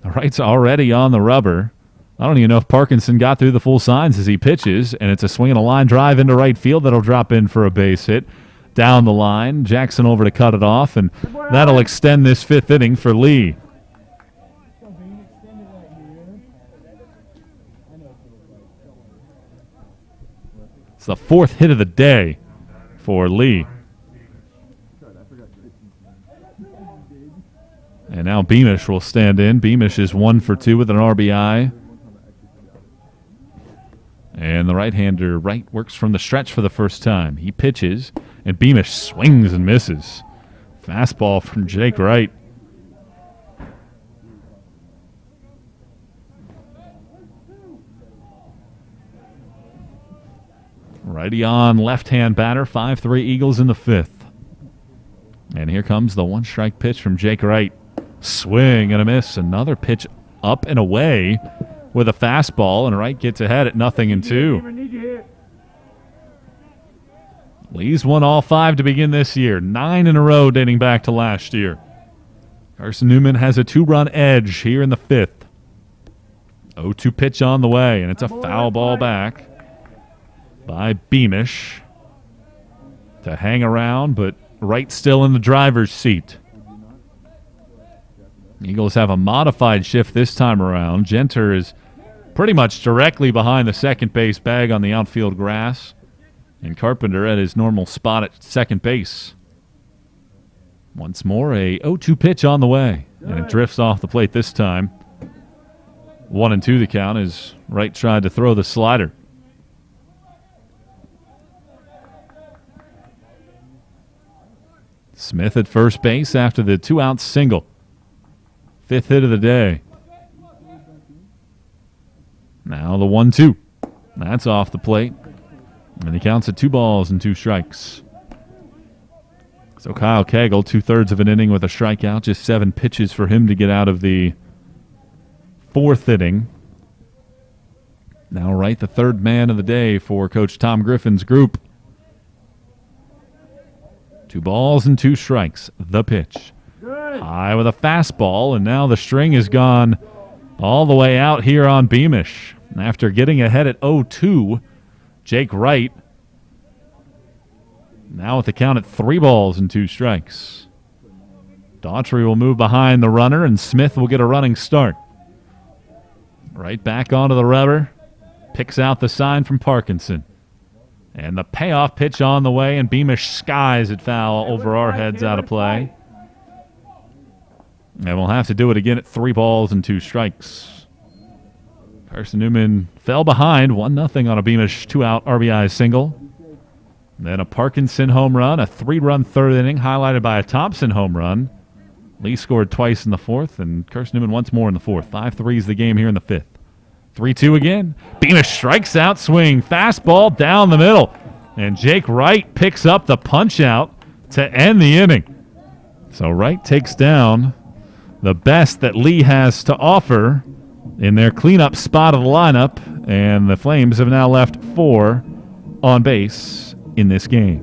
The Wright's already on the rubber. I don't even know if Parkinson got through the full signs as he pitches, and it's a swing and a line drive into right field that'll drop in for a base hit. Down the line, Jackson over to cut it off, and that'll extend this 5th inning for Lee. It's the 4th hit of the day for Lee. And now Beamish will stand in. Beamish is 1 for 2 with an RBI. And the right-hander Wright works from the stretch for the first time. He pitches, and Beamish swings and misses. Fastball from Jake Wright. Righty on, left-hand batter, 5-3 Eagles in the 5th. And here comes the 1-strike pitch from Jake Wright. Swing and a miss. Another pitch up and away with a fastball, and Wright gets ahead at 0-2. Lee's won all 5 to begin this year. 9 in a row dating back to last year. Carson-Newman has a 2-run edge here in the 5th. 0-2 pitch on the way, and it's a foul ball back by Beamish to hang around, but Wright still in the driver's seat. Eagles have a modified shift this time around. Genter is pretty much directly behind the second base bag on the outfield grass, and Carpenter at his normal spot at second base. Once more, a 0-2 pitch on the way, and it drifts off the plate this time. 1-2 the count as Wright tried to throw the slider. Smith at first base after the 2-out single. 5th hit of the day. Now the 1-2. That's off the plate. And he counts at 2 balls and 2 strikes. So Kyle Cagle, 2/3 of an inning with a strikeout. Just 7 pitches for him to get out of the 4th inning. Now Wright, the 3rd man of the day for Coach Tom Griffin's group. 2 balls and 2 strikes. The pitch. High with a fastball, and now the string has gone all the way out here on Beamish. After getting ahead at 0-2, Jake Wright now with the count at 3 balls and 2 strikes. Daughtry will move behind the runner, and Smith will get a running start. Right back onto the rubber. Picks out the sign from Parkinson. And the payoff pitch on the way, and Beamish skies it foul over our heads out of play. And we'll have to do it again at 3 balls and 2 strikes. Carson-Newman fell behind 1-0 on a Beamish 2-out RBI single. Then a Parkinson home run, a 3-run 3rd inning, highlighted by a Thompson home run. Lee scored twice in the 4th, and Carson-Newman once more in the 4th. 5-3 is the game here in the 5th. 3-2 again. Beamish strikes out, swing, fastball down the middle. And Jake Wright picks up the punch-out to end the inning. So Wright takes down the best that Lee has to offer in their cleanup spot of the lineup, and the Flames have now left 4 on base in this game.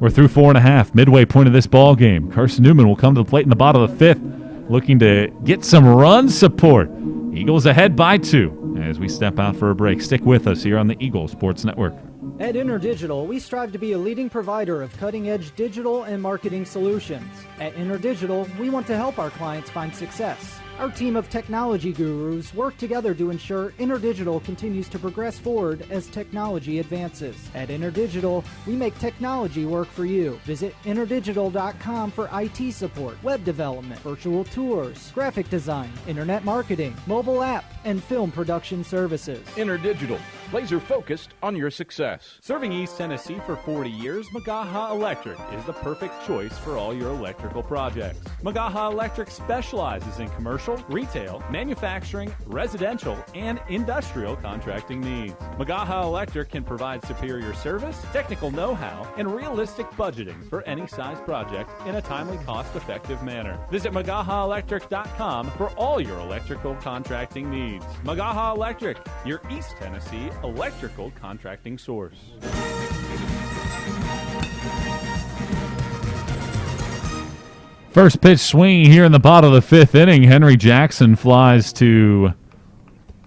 We're through 4.5, midway point of this ball game. Carson-Newman will come to the plate in the bottom of the 5th, looking to get some run support. Eagles ahead by 2 as we step out for a break. Stick with us here on the Eagles Sports Network. At InterDigital, we strive to be a leading provider of cutting-edge digital and marketing solutions. At InterDigital, we want to help our clients find success. Our team of technology gurus work together to ensure InterDigital continues to progress forward as technology advances. At InterDigital, we make technology work for you. Visit interdigital.com for IT support, web development, virtual tours, graphic design, internet marketing, mobile app, and film production services. InterDigital, laser focused on your success. Serving East Tennessee for 40 years, Magaha Electric is the perfect choice for all your electrical projects. Magaha Electric specializes in commercial, retail, manufacturing, residential, and industrial contracting needs. Magaha Electric can provide superior service, technical know-how, and realistic budgeting for any size project in a timely, cost-effective manner. Visit MagahaElectric.com for all your electrical contracting needs. Magaha Electric, your East Tennessee electrical contracting source. First pitch swing here in the bottom of the 5th inning. Henry Jackson flies to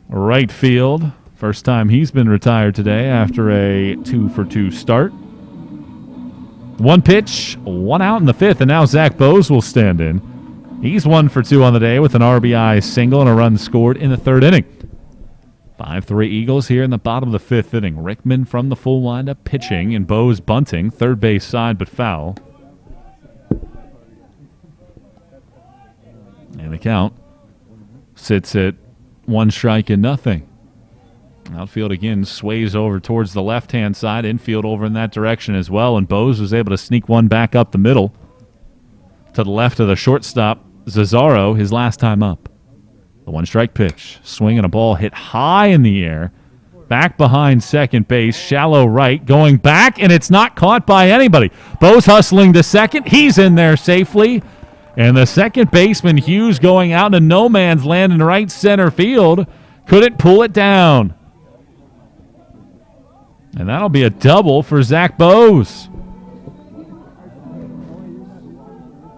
right field. First time he's been retired today after a 2-for-2 start. 1 pitch, 1 out in the 5th, and now Zach Bose will stand in. He's 1 for 2 on the day with an RBI single and a run scored in the 3rd inning. 5-3 Eagles here in the bottom of the 5th inning. Rickman from the full windup pitching, and Bose bunting, third base side but foul. And the count sits at 1 strike and nothing. Outfield again sways over towards the left-hand side. Infield over in that direction as well. And Bose was able to sneak one back up the middle to the left of the shortstop, Cesaro, his last time up. The 1-strike pitch. Swing and a ball hit high in the air. Back behind second base. Shallow right. Going back, and it's not caught by anybody. Bose hustling to second. He's in there safely. And the second baseman, Hughes, going out into no man's land in right center field. Couldn't pull it down. And that'll be a double for Zach Bose.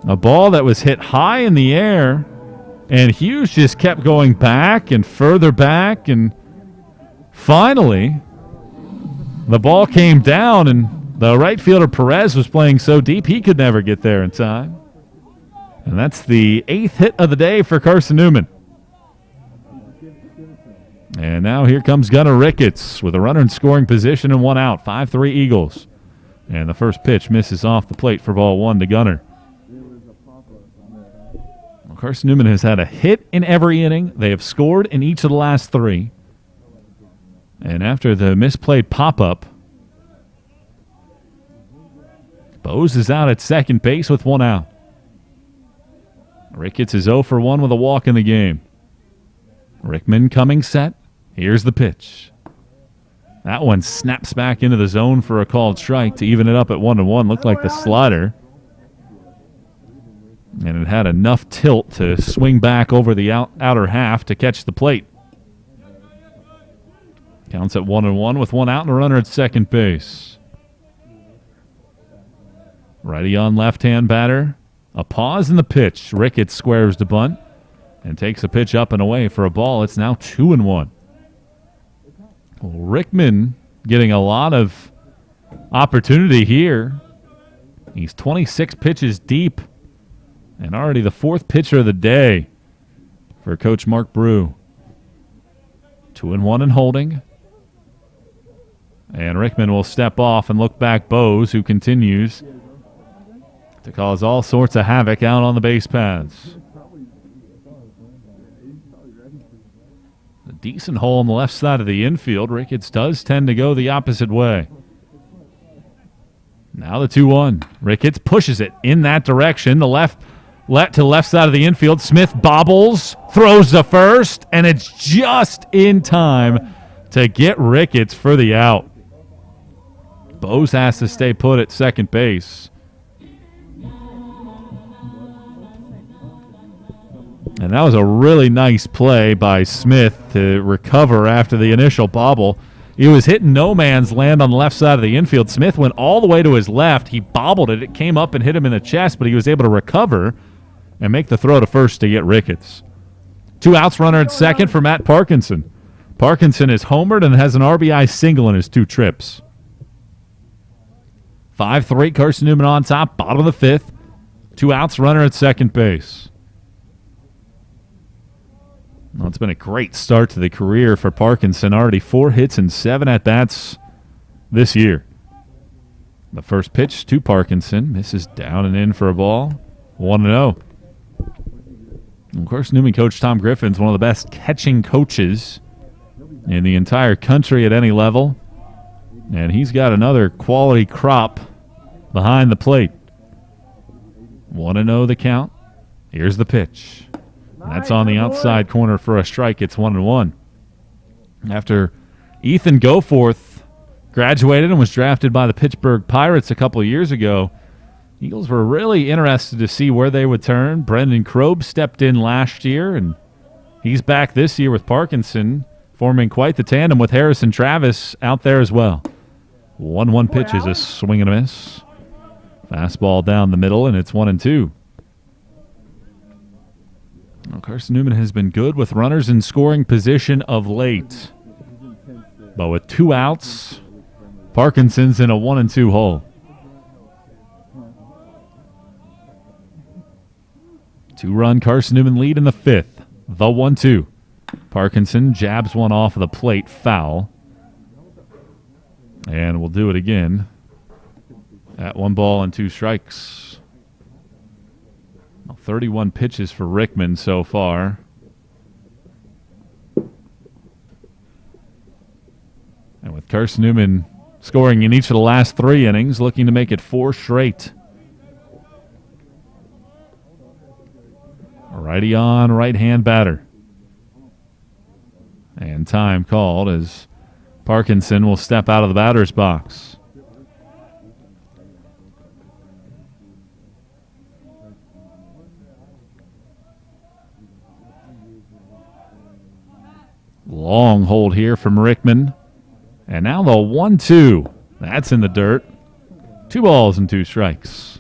A ball that was hit high in the air And Hughes just kept going back and further back, and finally the ball came down, and the right fielder Perez was playing so deep he could never get there in time. And that's the 8th hit of the day for Carson-Newman. And now here comes Gunnar Ricketts with a runner in scoring position and 1 out. 5-3 Eagles. And the first pitch misses off the plate for ball 1 to Gunnar. Well, Carson-Newman has had a hit in every inning. They have scored in each of the last 3. And after the misplayed pop-up, Bose is out at second base with 1 out. Ricketts is 0 for 1 with a walk in the game. Rickman coming set. Here's the pitch. That one snaps back into the zone for a called strike to even it up at 1-1. Looked like the slider. And it had enough tilt to swing back over the outer half to catch the plate. Counts at 1-1 with 1 out and a runner at second base. Righty on left-hand batter. A pause in the pitch. Ricketts squares the bunt and takes a pitch up and away for a ball. It's now 2-1. Well, Rickman getting a lot of opportunity here. He's 26 pitches deep and already the 4th pitcher of the day for Coach Mark Brew. 2-1 and holding. And Rickman will step off and look back Bose, who continues to cause all sorts of havoc out on the base paths. A decent hole on the left side of the infield. Ricketts does tend to go the opposite way. Now the 2-1. Ricketts pushes it in that direction. The left to the left side of the infield. Smith bobbles, throws the first, and it's just in time to get Ricketts for the out. Bose has to stay put at second base. And that was a really nice play by Smith to recover after the initial bobble. He was hitting no man's land on the left side of the infield. Smith went all the way to his left. He bobbled it. It came up and hit him in the chest, but he was able to recover and make the throw to first to get Ricketts. 2 outs, runner at second for Matt Parkinson. Parkinson is homered and has an RBI single in his 2 trips. 5-3, Carson-Newman on top, bottom of the 5th. 2 outs, runner at second base. Well, it's been a great start to the career for Parkinson. Already 4 hits and 7 at-bats this year. The first pitch to Parkinson. Misses down and in for a ball. 1-0. Of course, Newman coach Tom Griffin's one of the best catching coaches in the entire country at any level. And he's got another quality crop behind the plate. 1-0 the count. Here's the pitch. That's on the outside corner for a strike. It's 1-1. After Ethan Goforth graduated and was drafted by the Pittsburgh Pirates a couple of years ago, Eagles were really interested to see where they would turn. Brendan Kroeb stepped in last year, and he's back this year with Parkinson, forming quite the tandem with Harrison Travis out there as well. 1-1 pitch is a swing and a miss. Fastball down the middle, and it's 1-2. Well, Carson-Newman has been good with runners in scoring position of late. But with 2 outs, Parkinson's in a 1-2 hole. 2-run Carson-Newman lead in the 5th. The 1-2. Parkinson jabs one off of the plate, foul. And we'll do it again at 1 ball and 2 strikes. 31 pitches for Rickman so far. And with Carson-Newman scoring in each of the last 3 innings, looking to make it 4 straight. A righty on, right-hand batter. And time called as Parkinson will step out of the batter's box. Long hold here from Rickman. And now the 1-2. That's in the dirt. 2 balls and 2 strikes.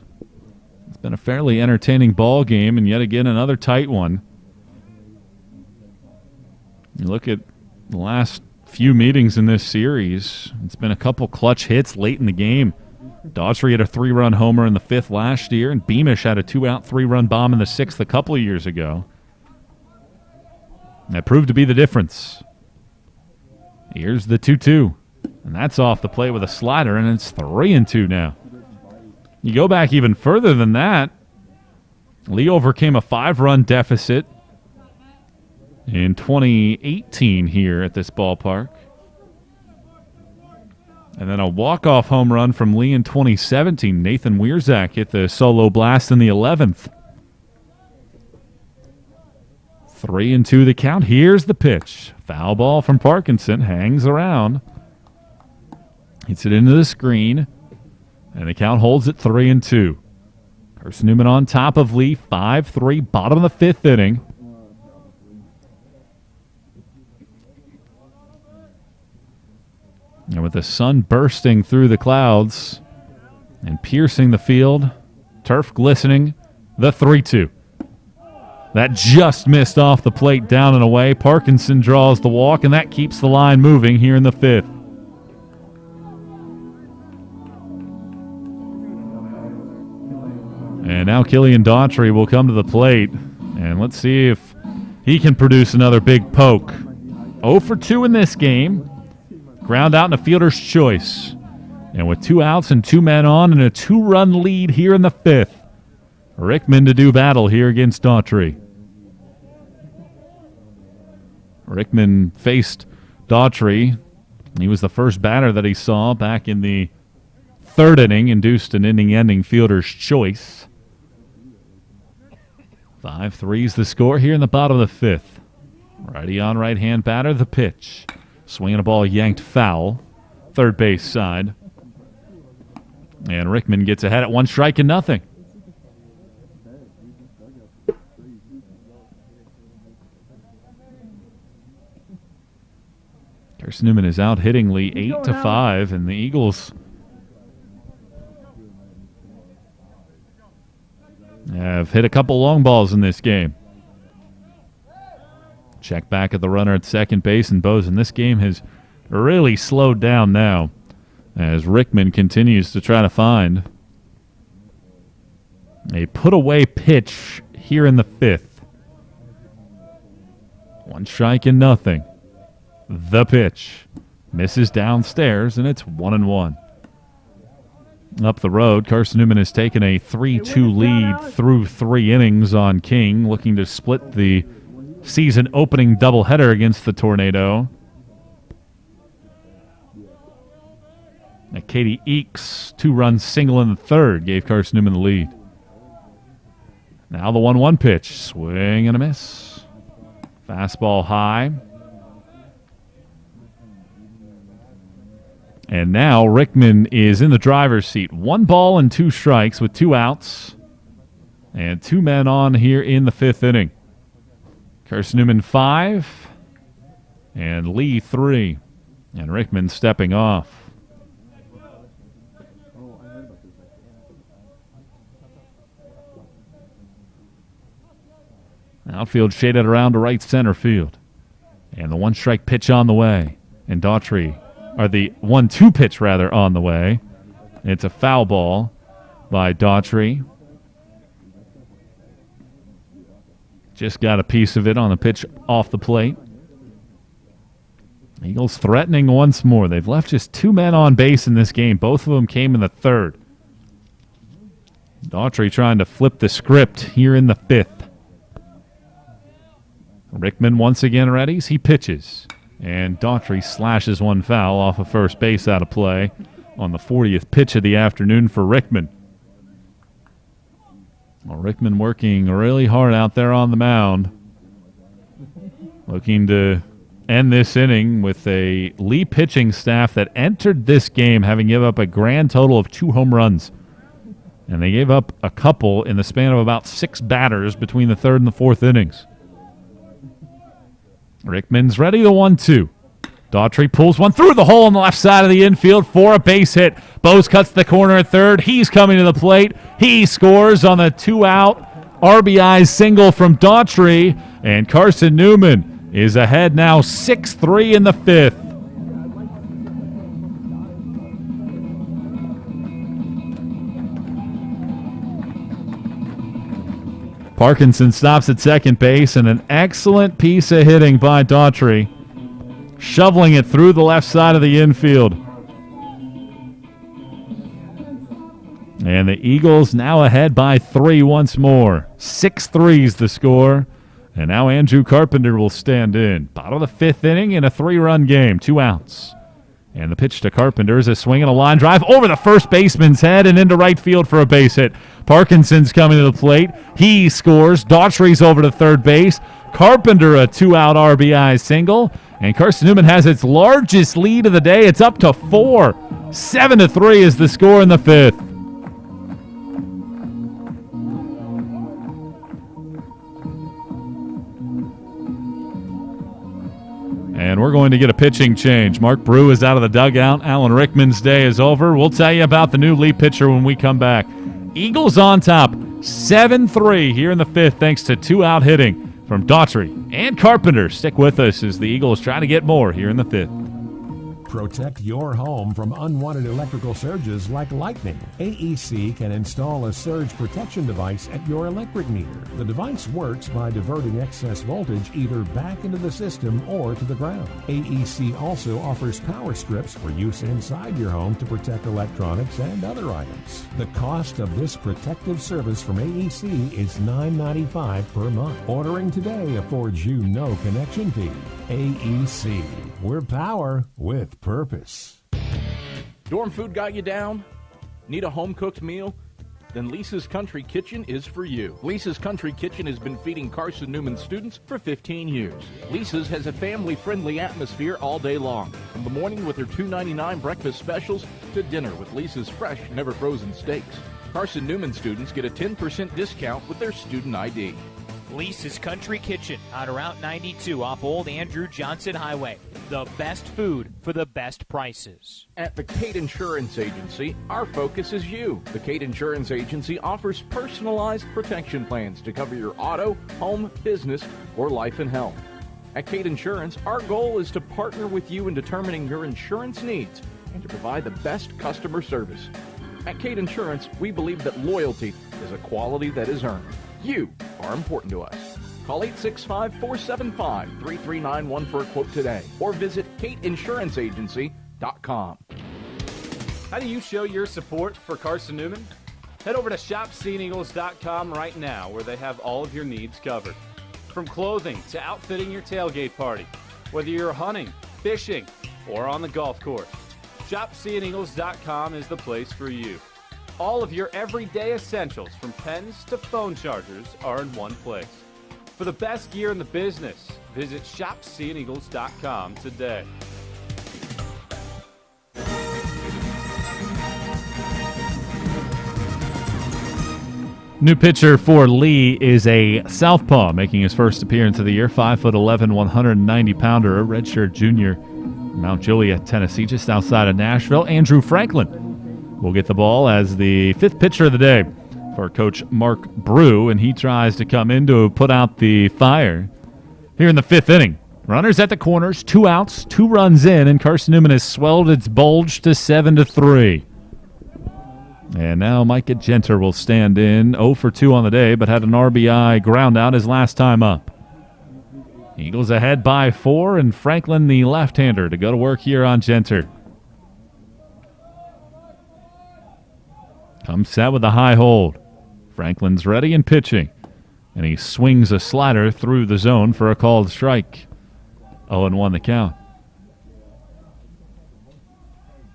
It's been a fairly entertaining ball game, and yet again another tight one. You look at the last few meetings in this series, it's been a couple clutch hits late in the game. Daughtry had a 3-run homer in the 5th last year, and Beamish had a 2-out, 3-run bomb in the 6th a couple of years ago. That proved to be the difference. Here's the 2-2, and that's off the plate with a slider, and it's 3-2 now. You go back even further than that, Lee overcame a 5-run deficit in 2018 here at this ballpark. And then a walk-off home run from Lee in 2017. Nathan Wierzak hit the solo blast in the 11th. 3-2 the count. Here's the pitch. Foul ball from Parkinson. Hangs around. Hits it into the screen. And the count holds at 3-2. Carson-Newman on top of Lee. 5-3. Bottom of the 5th inning. And with the sun bursting through the clouds and piercing the field, turf glistening, the 3-2. That just missed off the plate down and away. Parkinson draws the walk, and that keeps the line moving here in the 5th. And now Killian Daughtry will come to the plate, and let's see if he can produce another big poke. 0 for 2 in this game. Ground out in a fielder's choice. And with 2 outs and 2 men on and a 2-run lead here in the 5th, Rickman to do battle here against Daughtry. Rickman faced Daughtry. He was the first batter that he saw back in the 3rd inning, induced an inning-ending fielder's choice. 5-3's the score here in the bottom of the 5th. Righty on right-hand batter, the pitch. Swinging a ball yanked foul. Third base side. And Rickman gets ahead at 1-0. Carson-Newman is out hitting Lee 8-5, and the Eagles have hit a couple long balls in this game. Check back at the runner at second base, and Bozen. This game has really slowed down now as Rickman continues to try to find a put-away pitch here in the 5th. 1-0. The pitch. Misses downstairs, and it's 1-1. Up the road, Carson-Newman has taken a 3-2 lead through 3 innings on King, looking to split the season opening doubleheader against the Tornado. Katie Eakes, 2-run single in the 3rd, gave Carson-Newman the lead. Now the 1-1 pitch. Swing and a miss. Fastball high. And now Rickman is in the driver's seat. 1 ball and 2 strikes with 2 outs. And 2 men on here in the 5th inning. Carson-Newman 5 and Lee 3. And Rickman stepping off. Outfield shaded around to right center field. And the 1-strike pitch on the way. And Daughtry, or the 1-2 pitch rather, on the way. It's a foul ball by Daughtry. Just got a piece of it on the pitch off the plate. Eagles threatening once more. They've left just 2 men on base in this game. Both of them came in the 3rd. Daughtry trying to flip the script here in the 5th. Rickman once again readies. He pitches. And Daughtry slashes 1 foul off of first base out of play on the 40th pitch of the afternoon for Rickman. Well, Rickman working really hard out there on the mound. Looking to end this inning with a Lee pitching staff that entered this game having given up a grand total of 2 home runs. And they gave up a couple in the span of about 6 batters between the 3rd and the 4th innings. Rickman's ready, the 1-2. Daughtry pulls one through the hole on the left side of the infield for a base hit. Bose cuts the corner at 3rd. He's coming to the plate. He scores on the 2-out RBI single from Daughtry. And Carson-Newman is ahead now 6-3 in the fifth. Parkinson stops at second base, and an excellent piece of hitting by Daughtry, shoveling it through the left side of the infield. And the Eagles now ahead by 3 once more. 6-3's the score. And now Andrew Carpenter will stand in. Bottom of the fifth inning in a 3-run game. 2 outs. And the pitch to Carpenter is a swing and a line drive over the first baseman's head and into right field for a base hit. Parkinson's coming to the plate. He scores. Daughtry's over to third base. Carpenter a 2-out RBI single. And Carson-Newman has its largest lead of the day. It's up to 4. 7-3 is the score in the fifth. And we're going to get a pitching change. Mark Brew is out of the dugout. Alan Rickman's day is over. We'll tell you about the new lead pitcher when we come back. Eagles on top, 7-3 here in the fifth, thanks to 2-out hitting from Daughtry and Carpenter. Stick with us as the Eagles try to get more here in the fifth. Protect your home from unwanted electrical surges like lightning. AEC can install a surge protection device at your electric meter. The device works by diverting excess voltage either back into the system or to the ground. AEC also offers power strips for use inside your home to protect electronics and other items. The cost of this protective service from AEC is $9.95 per month. Ordering today affords you no connection fee. AEC. We're power with purpose. Dorm food got you down? Need a home-cooked meal? Then Lisa's Country Kitchen is for you. Lisa's Country Kitchen has been feeding Carson-Newman students for 15 years. Lisa's has a family-friendly atmosphere all day long, from the morning with her $2.99 breakfast specials to dinner with Lisa's fresh, never-frozen steaks. Carson-Newman students get a 10% discount with their student ID. Lisa's Country Kitchen on Route 92 off Old Andrew Johnson Highway. The best food for the best prices. At the Kate Insurance Agency, our focus is you. The Kate Insurance Agency offers personalized protection plans to cover your auto, home, business, or life and health. At Kate Insurance, our goal is to partner with you in determining your insurance needs and to provide the best customer service. At Kate Insurance, we believe that loyalty is a quality that is earned. You are important to us. Call 865-475-3391 for a quote today or visit kateinsuranceagency.com. How do you show your support for Carson-Newman? Head over to shopseeingeagles.com right now where they have all of your needs covered. From clothing to outfitting your tailgate party, whether you're hunting, fishing, or on the golf course, shopseeingeagles.com is the place for you. All of your everyday essentials, from pens to phone chargers, are in one place. For the best gear in the business, visit shopseeingeagles.com today. New pitcher for Lee is a southpaw, making his first appearance of the year. 5'11", 190-pounder, a redshirt junior, Mount Juliet, Tennessee, just outside of Nashville. Andrew Franklin will get the ball as the fifth pitcher of the day for Coach Mark Brew, and he tries to come in to put out the fire here in the fifth inning. Runners at the corners, 2 outs, 2 runs in, and Carson-Newman has swelled its bulge to 7-3. And now Micah Genter will stand in, 0 for 2 on the day, but had an RBI ground out his last time up. Eagles ahead by 4, and Franklin, the left-hander, to go to work here on Genter. Comes set with a high hold. Franklin's ready and pitching, and he swings a slider through the zone for a called strike. 0-1 the count.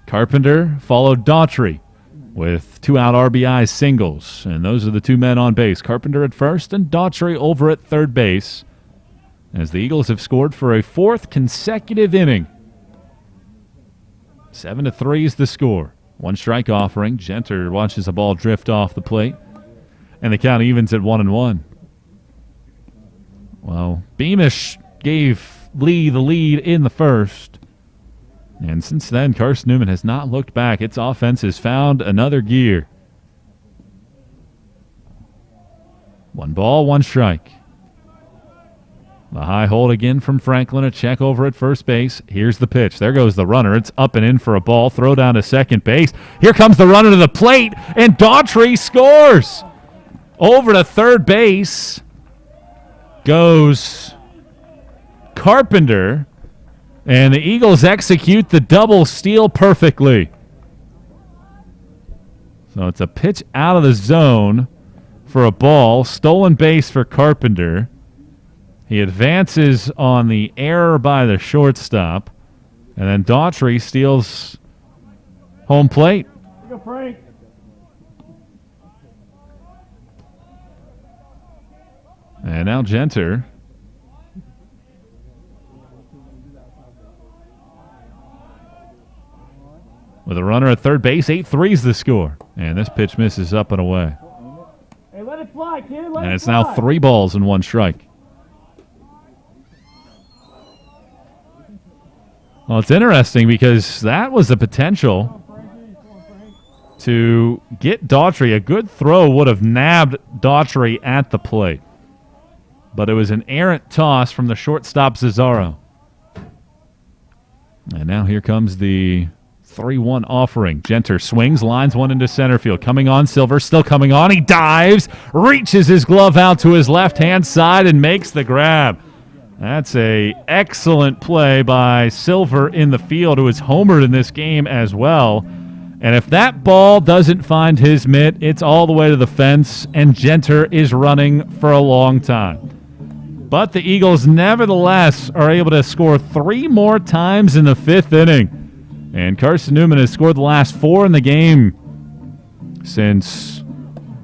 Carpenter followed Daughtry with 2-out RBI singles, and those are the 2 men on base. Carpenter at first and Daughtry over at third base, as the Eagles have scored for a 4th consecutive inning. 7-3 is the score. 1 strike offering. Genter watches a ball drift off the plate, and the count evens at 1-1. Well, Beamish gave Lee the lead in the first, and since then, Carson-Newman has not looked back. Its offense has found another gear. 1 ball, 1 strike. The high hold again from Franklin. A check over at first base. Here's the pitch. There goes the runner. It's up and in for a ball. Throw down to second base. Here comes the runner to the plate, and Daughtry scores. Over to third base goes Carpenter, and the Eagles execute the double steal perfectly. So it's a pitch out of the zone for a ball. Stolen base for Carpenter. He advances on the error by the shortstop, and then Daughtry steals home plate. Go, Frank. And now Genter. With a runner at third base, 8-3's the score. And this pitch misses up and away. Hey, let it fly, kid. And it's now 3 balls and 1 strike. Well, it's interesting because that was the potential to get Daughtry. A good throw would have nabbed Daughtry at the plate. But it was an errant toss from the shortstop Cesaro. And now here comes the 3-1 offering. Genter swings, lines one into center field. Coming on, Silver still coming on. He dives, reaches his glove out to his left-hand side, and makes the grab. That's a excellent play by Silver in the field, who is homered in this game as well. And if that ball doesn't find his mitt, it's all the way to the fence, and Genter is running for a long time. But the Eagles nevertheless are able to score 3 more times in the 5th inning. And Carson-Newman has scored the last 4 in the game since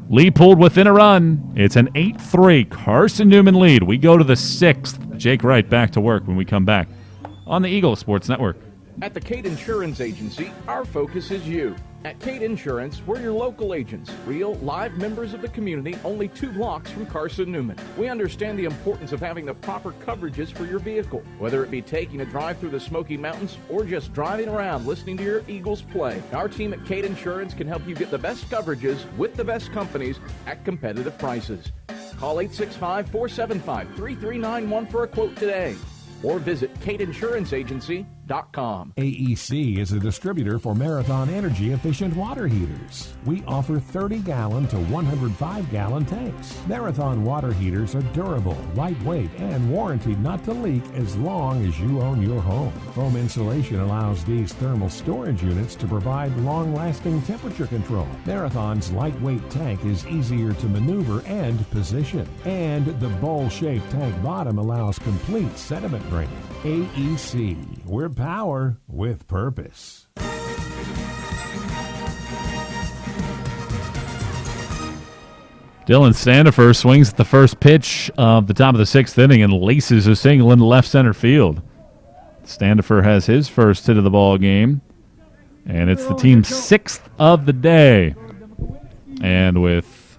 Lee pulled within a run. It's an 8-3 Carson-Newman lead. We go to the 6th. Jake Wright back to work when we come back on the Eagle Sports Network. At the Cade Insurance Agency, our focus is you. At Cade Insurance, we're your local agents, real, live members of the community, only 2 blocks from Carson-Newman. We understand the importance of having the proper coverages for your vehicle, whether it be taking a drive through the Smoky Mountains or just driving around listening to your Eagles play. Our team at Cade Insurance can help you get the best coverages with the best companies at competitive prices. Call 865-475-3391 for a quote today, or visit CadeInsuranceAgency.com. AEC is a distributor for Marathon energy-efficient water heaters. We offer 30-gallon to 105-gallon tanks. Marathon water heaters are durable, lightweight, and warranted not to leak as long as you own your home. Foam insulation allows these thermal storage units to provide long-lasting temperature control. Marathon's lightweight tank is easier to maneuver and position. And the bowl-shaped tank bottom allows complete sediment draining. AEC. We're power with purpose. Dylan Standifer swings at the first pitch of the top of the 6th inning and laces a single into left center field. Standifer has his first hit of the ball game, and it's the team's 6th of the day. And with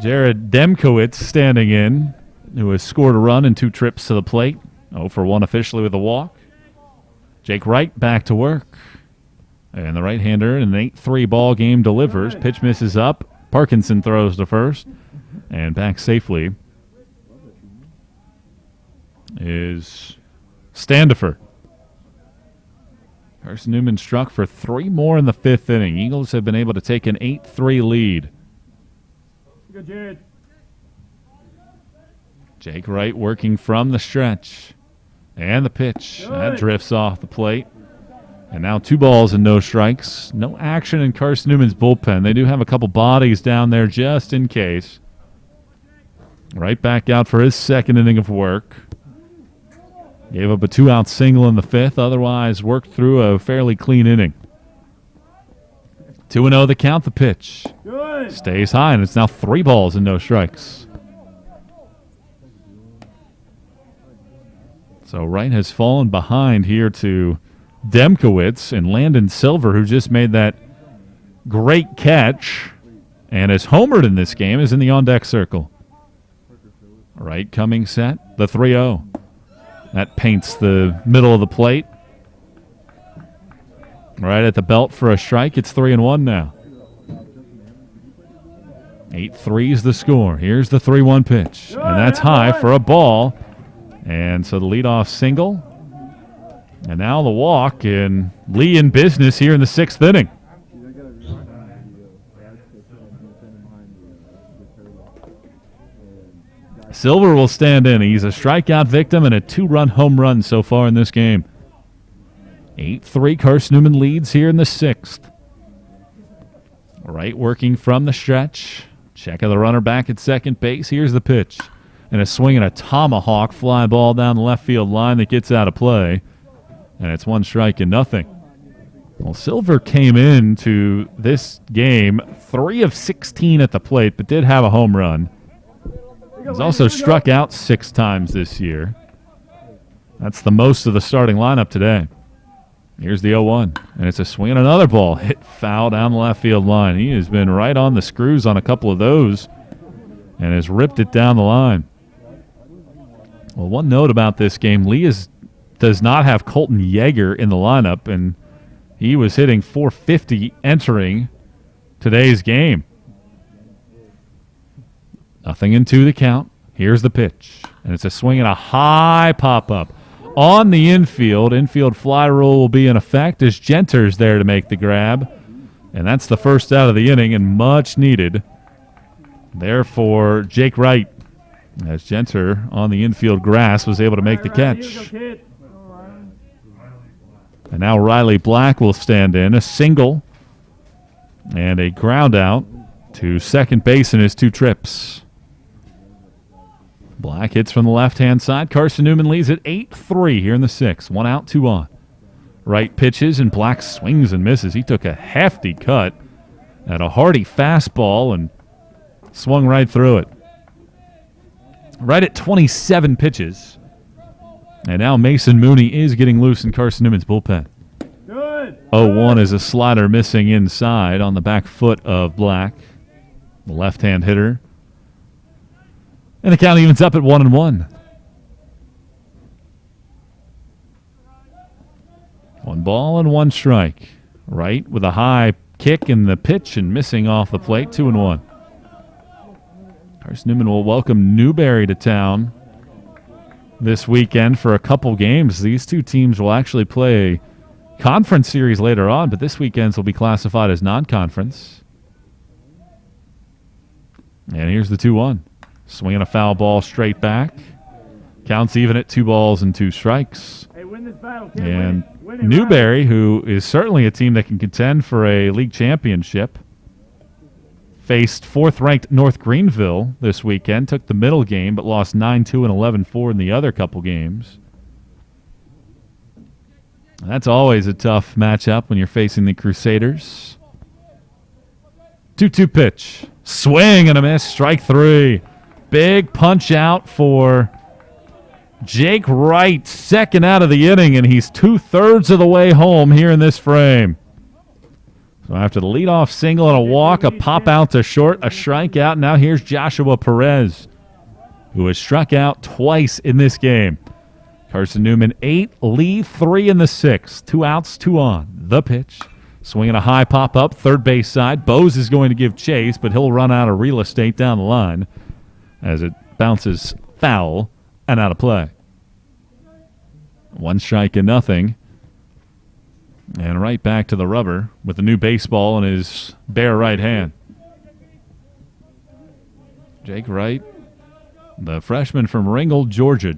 Jared Demkowitz standing in, who has scored a run in 2 trips to the plate, 0 for 1 officially with a walk. Jake Wright back to work. And the right-hander in an 8-3 ball game delivers. Pitch misses up. Parkinson throws to first. And back safely is Standifer. Carson-Newman struck for 3 more in the 5th inning. Eagles have been able to take an 8-3 lead. Good, Jared. Jake Wright working from the stretch. And the pitch. That drifts off the plate. And now 2 balls and no strikes. No action in Carson-Newman's bullpen. They do have a couple bodies down there just in case. Right back out for his 2nd inning of work. Gave up a 2-out single in the 5th. Otherwise worked through a fairly clean inning. 2-0 the count. The pitch. Good. Stays high, and it's now 3 balls and no strikes. So Wright has fallen behind here to Demkowitz, and Landon Silver, who just made that great catch and is homered in this game, is in the on-deck circle. Wright coming set, the 3-0. That paints the middle of the plate. Right at the belt for a strike. It's 3-1 now. 8-3 is the score. Here's the 3-1 pitch, and that's high for a ball. And so the leadoff single. And now the walk, and Lee in business here in the 6th inning. Silver will stand in. He's a strikeout victim and a 2-run home run so far in this game. 8-3, Carson-Newman leads here in the 6th. Right working from the stretch. Check of the runner back at second base. Here's the pitch. And a swing and a tomahawk fly ball down the left field line that gets out of play. And it's 1-0. Well, Silver came into this game 3 of 16 at the plate, but did have a home run. He's also struck out 6 times this year. That's the most of the starting lineup today. Here's the 0-1, and it's a swing and another ball. Hit foul down the left field line. He has been right on the screws on a couple of those and has ripped it down the line. Well, one note about this game, Lee does not have Colton Yeager in the lineup, and he was hitting .450 entering today's game. 0-2 the count. Here's the pitch. And it's a swing and a high pop-up. On the infield fly rule will be in effect as Genter's there to make the grab. And that's the first out of the inning and much needed. Therefore, Jake Wright, as Genter on the infield grass, was able to make the catch. And now Riley Black will stand in. A single and a ground out to second base in his 2 trips. Black hits from the left-hand side. Carson-Newman leads at 8-3 here in the 6th. 1 out, 2 on. Wright pitches, and Black swings and misses. He took a hefty cut at a hearty fastball and swung right through it. Right at 27 pitches. And now Mason Mooney is getting loose in Carson-Newman's bullpen. Good. 0-1 is a slider missing inside on the back foot of Black, the left-hand hitter. And the count evens up at 1-1. 1 ball and 1 strike. Right with a high kick in the pitch and missing off the plate. 2-1. Carson-Newman will welcome Newberry to town this weekend for a couple games. These 2 teams will actually play a conference series later on, but this weekend's will be classified as non-conference. And here's the 2-1. Swinging a foul ball straight back. Counts even at 2 balls and 2 strikes. Hey, win this battle, kid. And win it Newberry, right. who is certainly a team that can contend for a league championship, faced 4th-ranked North Greenville this weekend. Took the middle game, but lost 9-2 and 11-4 in the other couple games. That's always a tough matchup when you're facing the Crusaders. 2-2 pitch. Swing and a miss. Strike 3. Big punch out for Jake Wright. 2nd out of the inning, and he's 2/3 of the way home here in this frame. So after the leadoff single and a walk, a pop out to short, a strikeout. Now here's Joshua Perez, who has struck out twice in this game. Carson-Newman 8, Lee 3 in the 6th. 2 outs, 2 on. The pitch. Swinging a high pop-up, third base side. Bose is going to give chase, but he'll run out of real estate down the line as it bounces foul and out of play. 1 strike and nothing. And right back to the rubber with the new baseball in his bare right hand. Jake Wright, the freshman from Ringgold, Georgia,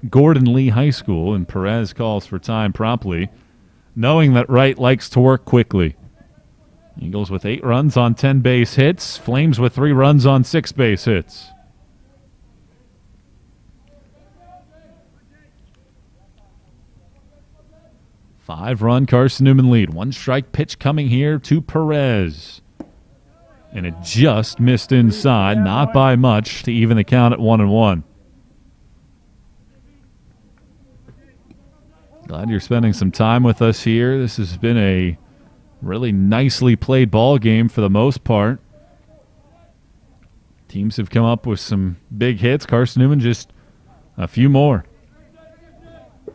Gordon Lee High School, and Perez calls for time promptly, knowing that Wright likes to work quickly. Eagles with 8 runs on 10 base hits. Flames with 3 runs on 6 base hits. Five-run Carson-Newman lead. 1 strike pitch coming here to Perez. And it just missed inside, not by much, to even the count at 1-1. Glad you're spending some time with us here. This has been a really nicely played ball game for the most part. Teams have come up with some big hits. Carson-Newman just a few more.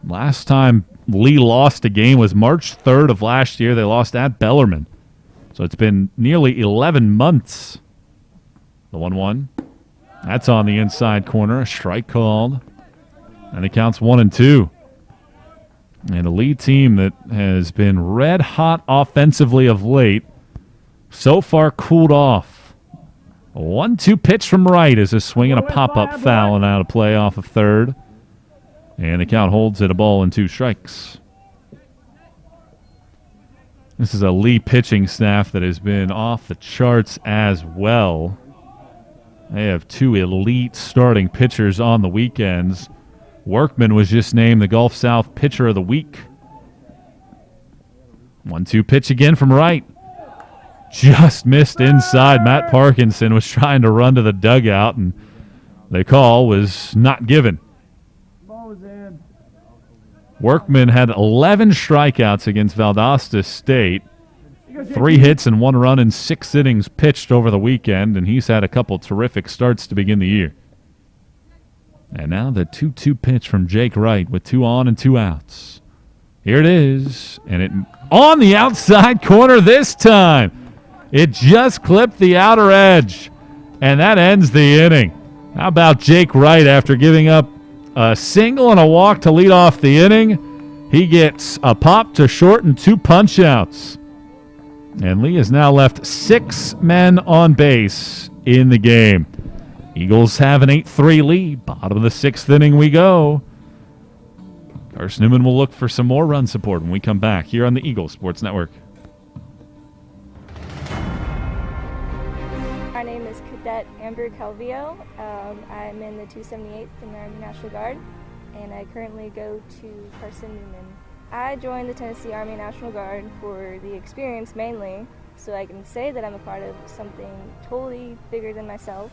Last time Lee lost a game was March 3rd of last year. They lost at Bellarmine. So it's been nearly 11 months. The 1-1. That's on the inside corner. A strike called. And the count's 1-2. And a lead team that has been red hot offensively of late, so far cooled off. A 1-2 pitch from right is a swing and a pop-up foul and out of play off of third. And the count holds at a ball and 2 strikes. This is a Lee pitching staff that has been off the charts as well. They have 2 elite starting pitchers on the weekends. Workman was just named the Gulf South Pitcher of the Week. 1-2 pitch again from right. Just missed inside. Matt Parkinson was trying to run to the dugout, and the call was not given. Workman had 11 strikeouts against Valdosta State. 3 hits and 1 run in 6 innings pitched over the weekend, and he's had a couple terrific starts to begin the year. And now the 2-2 pitch from Jake Wright with 2 on and 2 outs. Here it is, and it on the outside corner this time. It just clipped the outer edge, and that ends the inning. How about Jake Wright after giving up a single and a walk to lead off the inning? He gets a pop to short and 2 punch-outs. And Lee has now left 6 men on base in the game. Eagles have an 8-3 lead. Bottom of the 6th inning we go. Carson-Newman will look for some more run support when we come back here on the Eagles Sports Network. My name is Cadet Amber Calvillo. I'm in the 278th in the Army National Guard, and I currently go to Carson-Newman. I joined the Tennessee Army National Guard for the experience mainly, so I can say that I'm a part of something totally bigger than myself.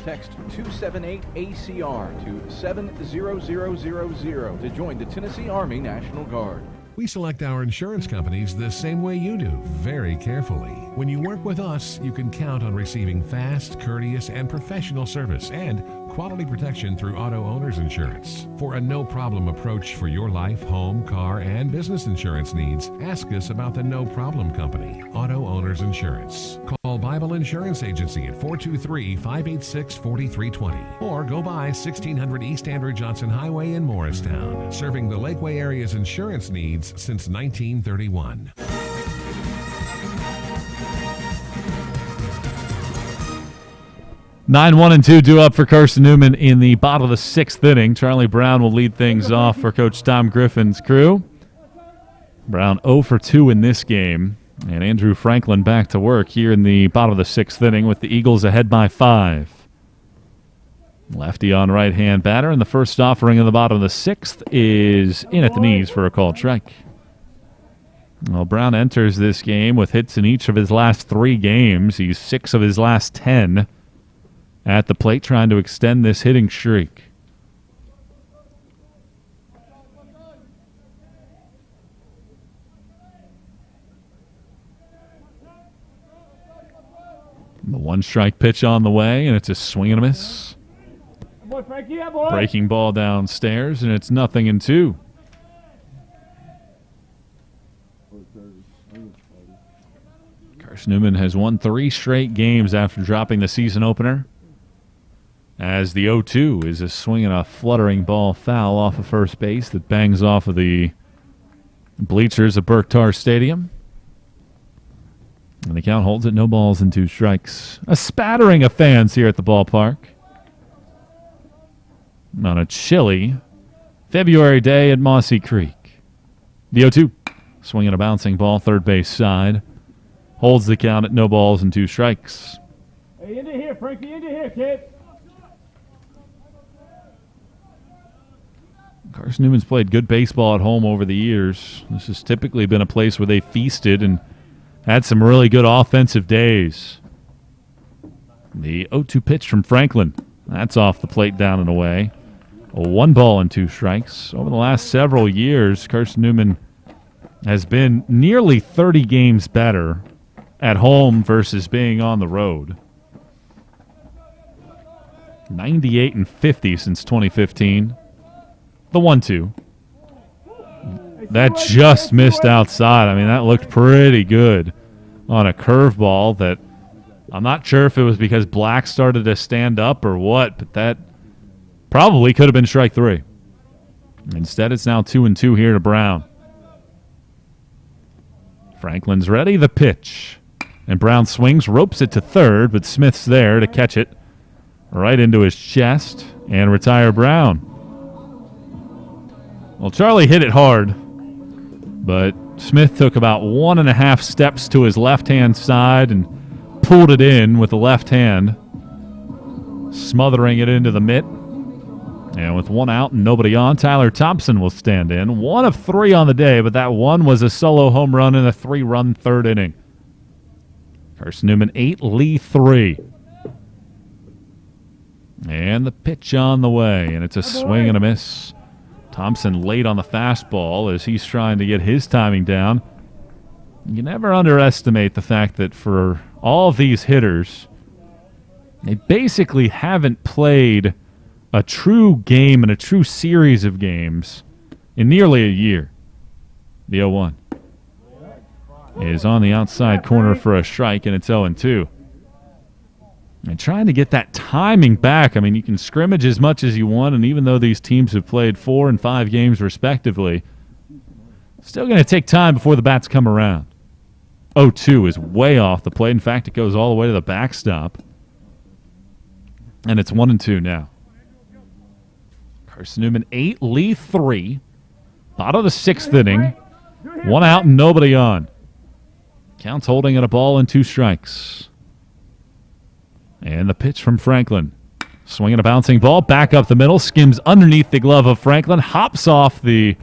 Text 278-ACR to 70000 to join the Tennessee Army National Guard. We select our insurance companies the same way you do, very carefully. When you work with us, you can count on receiving fast, courteous, and professional service and quality protection through Auto Owners Insurance. For a no-problem approach for your life, home, car, and business insurance needs, ask us about the No Problem Company, Auto Owners Insurance. Call Bible Insurance Agency at 423-586-4320 or go by 1600 East Andrew Johnson Highway in Morristown, serving the Lakeway area's insurance needs since 1931. Nine, 1-2 due up for Carson-Newman in the bottom of the 6th inning. Charlie Brown will lead things off for Coach Tom Griffin's crew. Brown 0 for 2 in this game. And Andrew Franklin back to work here in the bottom of the 6th inning with the Eagles ahead by 5. Lefty on right-hand batter, and the first offering in the bottom of the 6th is in at the knees for a called strike. Well, Brown enters this game with hits in each of his last 3 games. He's 6 of his last 10 at the plate, trying to extend this hitting streak. The 1-strike pitch on the way, and it's a swing and a miss. Boy, Frankie, yeah, boy. Breaking ball downstairs, and it's 0-2. Carson-Newman has won 3 straight games after dropping the season opener, as the 0-2 is a swing and a fluttering ball foul off of first base that bangs off of the bleachers of Berktar Stadium. And the count holds it, no balls and 2 strikes. A spattering of fans here at the ballpark on a chilly February day at Mossy Creek. The 0-2, swinging a bouncing ball, third base side. Holds the count at no balls and 2 strikes. Hey, into here, Frankie, into here, kid. Carson-Newman's played good baseball at home over the years. This has typically been a place where they feasted and had some really good offensive days. The 0-2 pitch from Franklin. That's off the plate, down and away. A 1 ball and 2 strikes. Over the last several years, Carson-Newman has been nearly 30 games better at home versus being on the road. 98-50 since 2015. The 1-2. That just missed outside. I mean, that looked pretty good on a curveball that I'm not sure if it was because Black started to stand up or what, but that probably could have been strike 3. Instead, it's now 2-2 here to Brown. Franklin's ready, the pitch. And Brown swings, ropes it to third, but Smith's there to catch it right into his chest and retire Brown. Well, Charlie hit it hard, but Smith took about 1.5 steps to his left-hand side and pulled it in with the left hand, smothering it into the mitt. And with 1 out and nobody on, Tyler Thompson will stand in. 1 of 3 on the day, but that one was a solo home run in a 3-run third inning. Carson-Newman 8, Lee 3. And the pitch on the way, and it's a swing and a miss. Thompson late on the fastball as he's trying to get his timing down. You never underestimate the fact that for all of these hitters, they basically haven't played a true game and a true series of games in nearly a year. The 0-1 is on the outside corner for a strike, and it's 0-2. And trying to get that timing back. I mean, you can scrimmage as much as you want, and even though these teams have played 4 and 5 games respectively, still going to take time before the bats come around. 0-2 is way off the plate. In fact, it goes all the way to the backstop. And it's 1-2 now. Carson-Newman 8, Lee 3. Bottom of the 6th inning. 1 out and nobody on. Count's holding at a ball and 2 strikes. And the pitch from Franklin. Swinging a bouncing ball, back up the middle, skims underneath the glove of Franklin, hops off the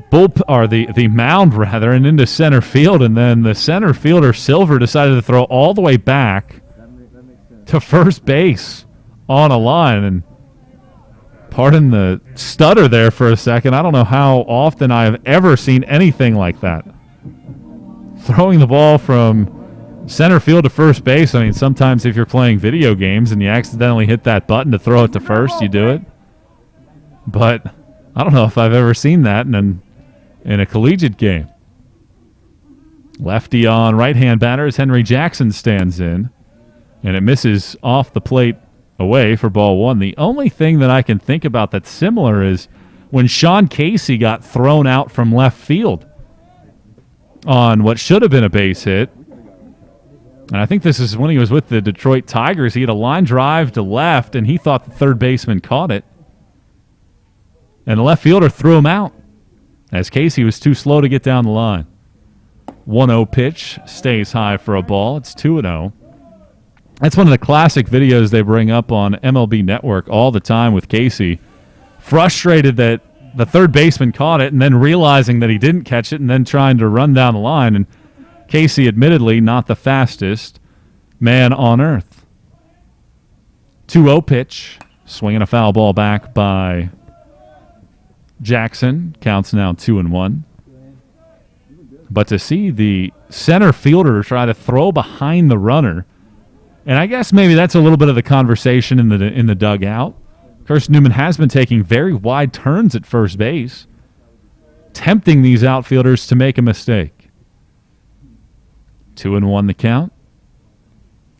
the mound rather, and into center field, and then the center fielder Silver decided to throw all the way back to first base on a line. And pardon the stutter there for a second. I don't know how often I have ever seen anything like that. Throwing the ball from center field to first base. I mean, sometimes if you're playing video games and you accidentally hit that button to throw it to first, you do it. But I don't know if I've ever seen that in a collegiate game. Lefty on right-hand batter as Henry Jackson stands in, and it misses off the plate away for ball 1. The only thing that I can think about that's similar is when Sean Casey got thrown out from left field on what should have been a base hit. And I think this is when he was with the Detroit Tigers. He had a line drive to left, and he thought the third baseman caught it. And the left fielder threw him out as Casey was too slow to get down the line. 1-0 pitch stays high for a ball. It's 2-0. That's one of the classic videos they bring up on MLB Network all the time with Casey. Frustrated that the third baseman caught it and then realizing that he didn't catch it and then trying to run down the line. And Casey, admittedly, not the fastest man on earth. 2-0 pitch. Swinging a foul ball back by Jackson. Counts now 2-1. But to see the center fielder try to throw behind the runner, and I guess maybe that's a little bit of the conversation in the dugout. Carson-Newman has been taking very wide turns at first base, tempting these outfielders to make a mistake. 2-1 the count.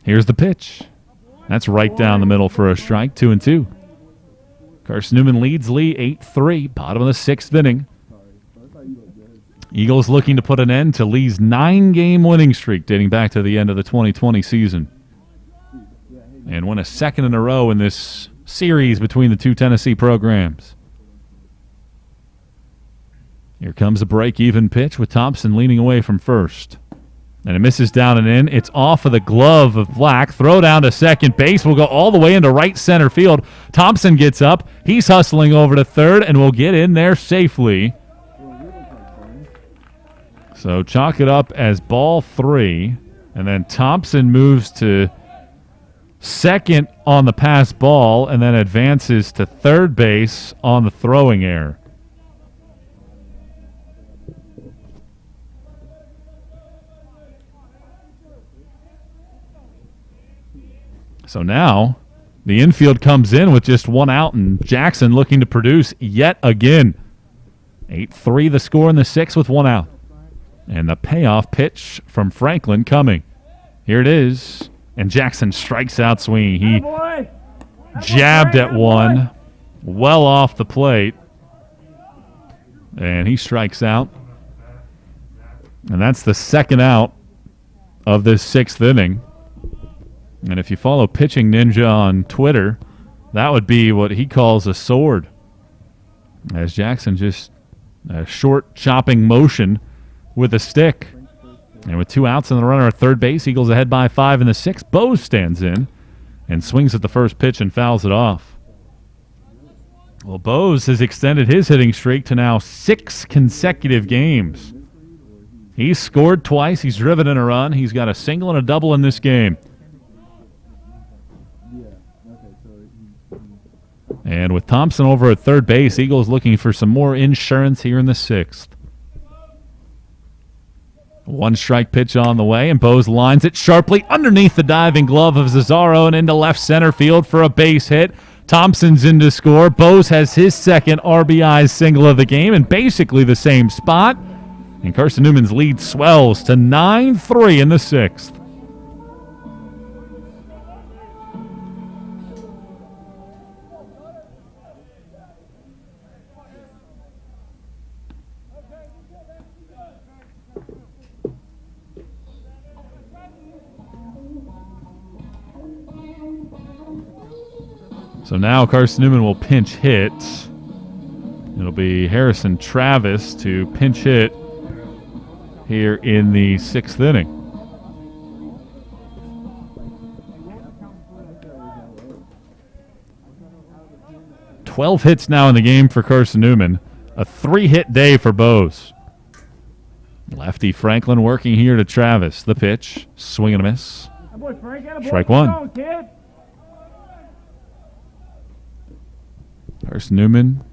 Here's the pitch. That's right down the middle for a strike. 2-2. Carson-Newman leads Lee 8-3. Bottom of the 6th inning. Eagles looking to put an end to Lee's 9-game winning streak dating back to the end of the 2020 season. And win a second in a row in this series between the two Tennessee programs. Here comes a break-even pitch with Thompson leaning away from first. And it misses down and in. It's off of the glove of Black. Throw down to second base. Will go all the way into right center field. Thompson gets up. He's hustling over to third and will get in there safely. So chalk it up as ball 3. And then Thompson moves to second on the pass ball and then advances to third base on the throwing error. So now the infield comes in with just 1 out, and Jackson looking to produce yet again. 8-3 the score in the 6th with 1 out. And the payoff pitch from Franklin coming. Here it is. And Jackson strikes out swinging. He jabbed at one, well off the plate. And he strikes out. And that's the second out of this sixth inning. And if you follow Pitching Ninja on Twitter, that would be what he calls a sword. As Jackson just a short chopping motion with a stick. And with 2 outs and the runner at third base, Eagles ahead by 5 in the sixth. Bose stands in and swings at the first pitch and fouls it off. Well, Bose has extended his hitting streak to now 6 consecutive games. He's scored twice. He's driven in a run. He's got a single and a double in this game. And with Thompson over at third base, Eagles looking for some more insurance here in the sixth. 1 strike pitch on the way, and Bose lines it sharply underneath the diving glove of Cesaro and into left center field for a base hit. Thompson's in to score. Bose has his second RBI single of the game in basically the same spot. And Carson-Newman's lead swells to 9-3 in the sixth. So now Carson-Newman will pinch hit. It'll be Harrison Travis to pinch hit here in the sixth inning. "12 hits now in the game for Carson-Newman. A 3-hit day for Bose. Lefty Franklin working here to Travis. The pitch. Swing and a miss. Strike one. Carson-Newman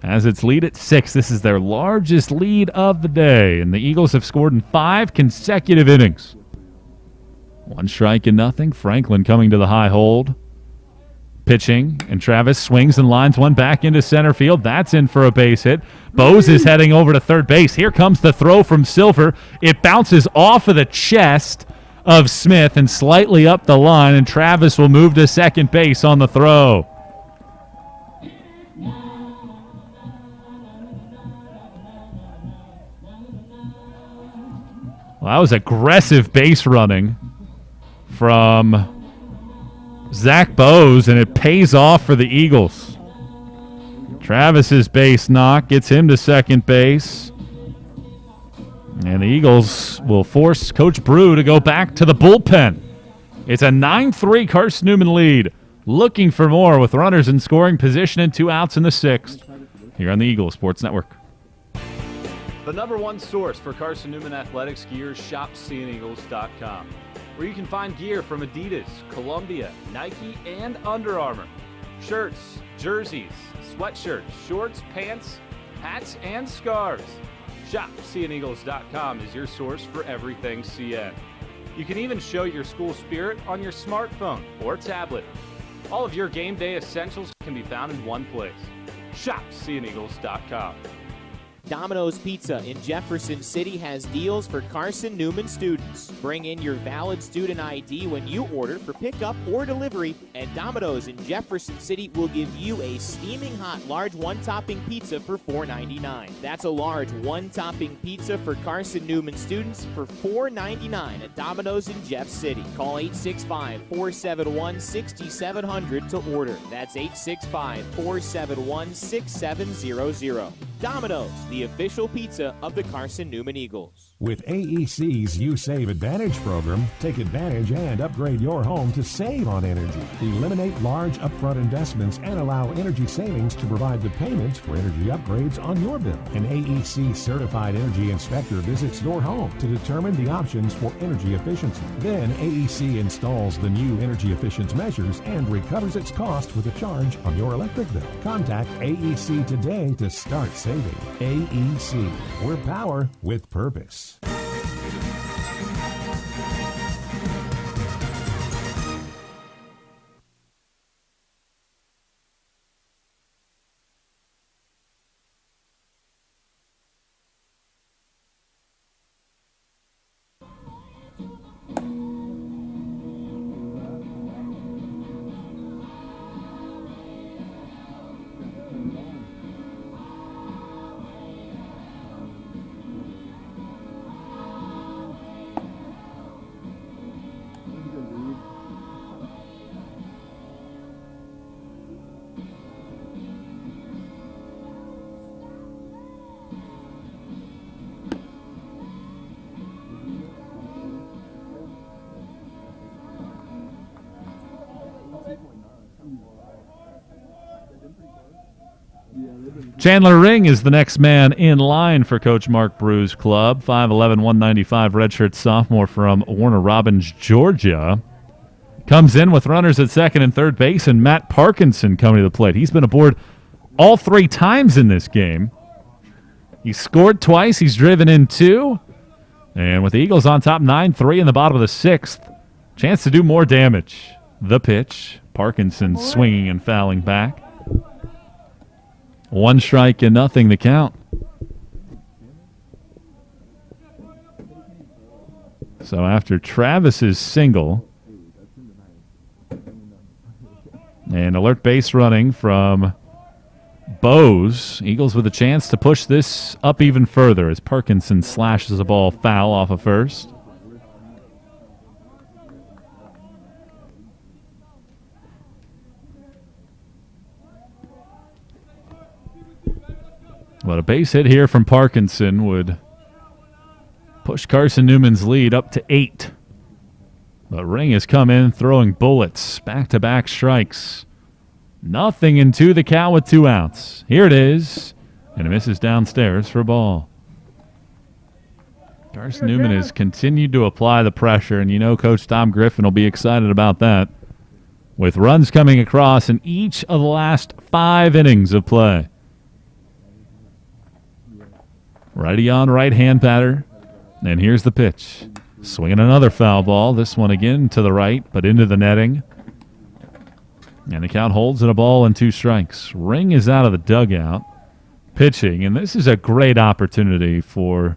has its lead at 6. This is their largest lead of the day, and the Eagles have scored in 5 consecutive innings. 1 strike and nothing. Franklin coming to the high hold. Pitching, and Travis swings and lines one back into center field. That's in for a base hit. Bose is heading over to third base. Here comes the throw from Silver. It bounces off of the chest of Smith and slightly up the line, and Travis will move to second base on the throw. Well, that was aggressive base running from Zach Bose, and it pays off for the Eagles. Travis's base knock gets him to second base. And the Eagles will force Coach Brew to go back to the bullpen. It's a 9-3 Carson-Newman lead. Looking for more with runners in scoring position and 2 outs in the sixth. Here on the Eagle Sports Network. The #1 source for Carson-Newman athletics gear, shopseeandeagles.com, where you can find gear from Adidas, Columbia, Nike, and Under Armour. Shirts, jerseys, sweatshirts, shorts, pants, hats, and scarves. Shopseeandeagles.com is your source for everything CN. You can even show your school spirit on your smartphone or tablet. All of your game day essentials can be found in one place. Shopseeandeagles.com. Domino's Pizza in Jefferson City has deals for Carson-Newman students. Bring in your valid student ID when you order for pickup or delivery, and Domino's in Jefferson City will give you a steaming hot large one-topping pizza for $4.99. That's a large one-topping pizza for Carson-Newman students for $4.99 at Domino's in Jeff City. Call 865-471-6700 to order. That's 865-471-6700. Domino's, the official pizza of the Carson-Newman Eagles. With AEC's You Save Advantage program, take advantage and upgrade your home to save on energy. Eliminate large upfront investments and allow energy savings to provide the payments for energy upgrades on your bill. An AEC certified energy inspector visits your home to determine the options for energy efficiency. Then AEC installs the new energy efficient measures and recovers its cost with a charge on your electric bill. Contact AEC today to start saving. AEC, we're power with purpose. Chandler Ring is the next man in line for Coach Mark Brew's club. 5'11", 195, redshirt sophomore from Warner Robins, Georgia. Comes in with runners at second and third base, and Matt Parkinson coming to the plate. He's been aboard all 3 times in this game. He's scored twice. He's driven in 2. And with the Eagles on top 9-3 in the bottom of the 6th, chance to do more damage. The pitch. Parkinson swinging and fouling back. 1 strike and nothing, the count. So after Travis's single and alert base running from Bose, Eagles with a chance to push this up even further as Parkinson slashes the ball foul off of first. But a base hit here from Parkinson would push Carson-Newman's lead up to 8. But Ring has come in throwing bullets, back-to-back strikes. Nothing into the count with 2 outs. Here it is, and it misses downstairs for a ball. Carson-Newman has continued to apply the pressure, and you know Coach Tom Griffin will be excited about that, with runs coming across in each of the last 5 innings of play. Righty on right-hand batter, and here's the pitch. Swinging another foul ball, this one again to the right, but into the netting. And the count holds at a ball and 2 strikes. Ring is out of the dugout, pitching, and this is a great opportunity for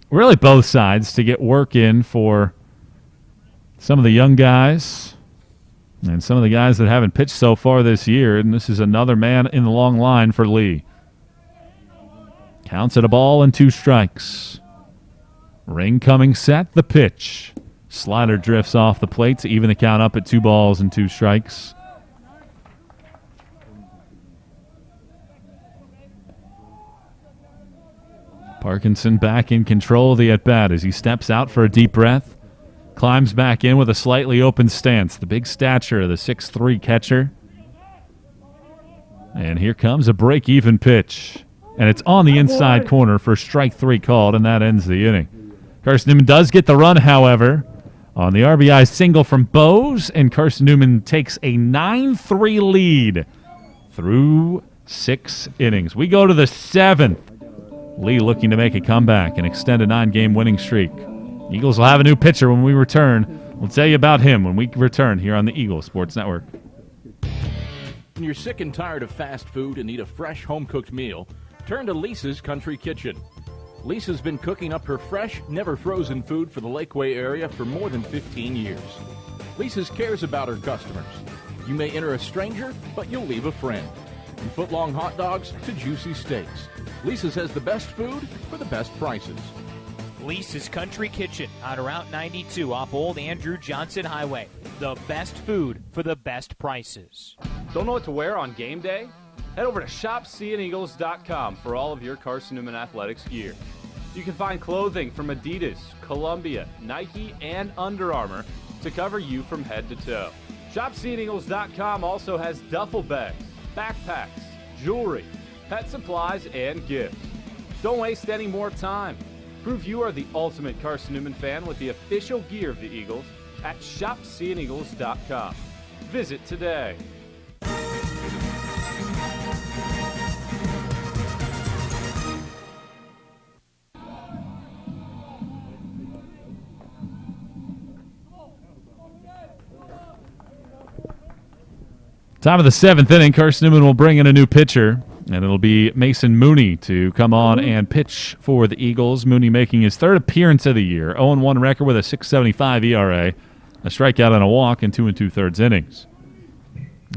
really both sides to get work in for some of the young guys and some of the guys that haven't pitched so far this year, and this is another man in the long line for Lee. Counts at a ball and 2 strikes. Ring coming set, the pitch. Slider drifts off the plate to even the count up at 2 balls and 2 strikes. Parkinson back in control of the at-bat as he steps out for a deep breath. Climbs back in with a slightly open stance. The big stature of the 6'3" catcher. And here comes a break-even pitch. And it's on the inside corner for strike 3 called, and that ends the inning. Carson-Newman does get the run, however, on the RBI single from Bose, and Carson-Newman takes a 9-3 lead through 6 innings. We go to the 7th. Lee looking to make a comeback and extend a 9-game winning streak. Eagles will have a new pitcher when we return. We'll tell you about him when we return here on the Eagle Sports Network. When you're sick and tired of fast food and need a fresh home-cooked meal, turn to Lisa's Country Kitchen. Lisa's been cooking up her fresh, never-frozen food for the Lakeway area for more than 15 years. Lisa's cares about her customers. You may enter a stranger, but you'll leave a friend. From foot-long hot dogs to juicy steaks, Lisa's has the best food for the best prices. Lisa's Country Kitchen on Route 92 off Old Andrew Johnson Highway. The best food for the best prices. Don't know what to wear on game day? Head over to shopseeandeagles.com for all of your Carson-Newman Athletics gear. You can find clothing from Adidas, Columbia, Nike, and Under Armour to cover you from head to toe. Shopseeandeagles.com also has duffel bags, backpacks, jewelry, pet supplies, and gifts. Don't waste any more time. Prove you are the ultimate Carson-Newman fan with the official gear of the Eagles at shopseeandeagles.com. Visit today. Top of the 7th inning, Carson-Newman will bring in a new pitcher, and it'll be Mason Mooney to come on and pitch for the Eagles. Mooney making his 3rd appearance of the year, 0-1 record with a 6.75 ERA, a strikeout and a walk in 2 2/3 innings.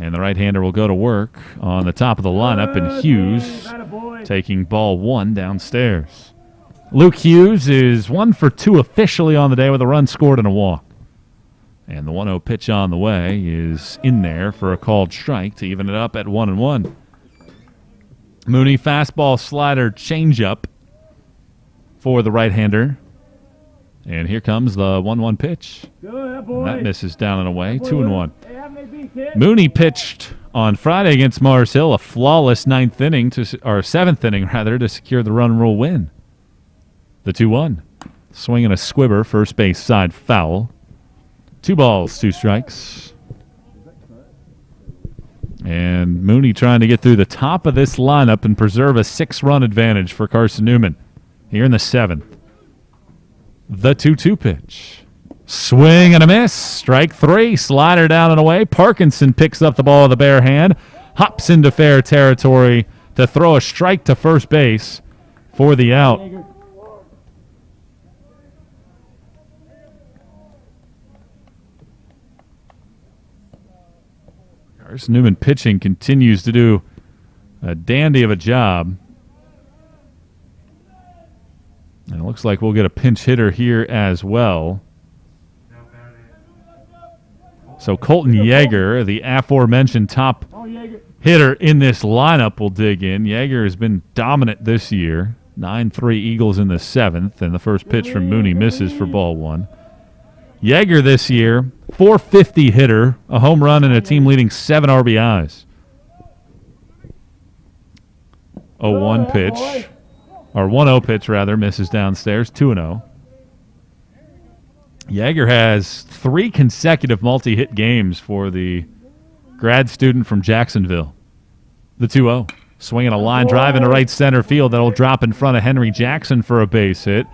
And the right-hander will go to work on the top of the lineup, and Hughes taking ball 1 downstairs. Luke Hughes is 1 for 2 officially on the day with a run scored and a walk. And the 1-0 pitch on the way is in there for a called strike to even it up at 1-1. Mooney fastball, slider, changeup for the right-hander. And here comes the 1-1 pitch. And that misses down and away, 2-1. kid. Mooney pitched on Friday against Mars Hill, a flawless seventh inning to secure the run rule win. The 2-1. Swinging a squibber, first base side foul. 2 balls, 2 strikes. And Mooney trying to get through the top of this lineup and preserve a 6-run advantage for Carson-Newman here in the 7th. The 2-2 pitch. Swing and a miss. Strike 3. Slider down and away. Parkinson picks up the ball with a bare hand. Hops into fair territory to throw a strike to first base for the out. Carson-Newman pitching continues to do a dandy of a job. And it looks like we'll get a pinch hitter here as well. So Colton Yeager, the aforementioned top hitter in this lineup, will dig in. Yeager has been dominant this year. 9-3 Eagles in the 7th, and the first pitch from Mooney misses for ball 1. Yeager this year, .450 hitter, a home run, and a team-leading 7 RBIs. 0-1 pitch, or 1-0 pitch rather, misses downstairs, 2-0. Yeager has 3 consecutive multi-hit games for the grad student from Jacksonville. The 2-0. Swinging a line drive into right center field that'll drop in front of Henry Jackson for a base hit.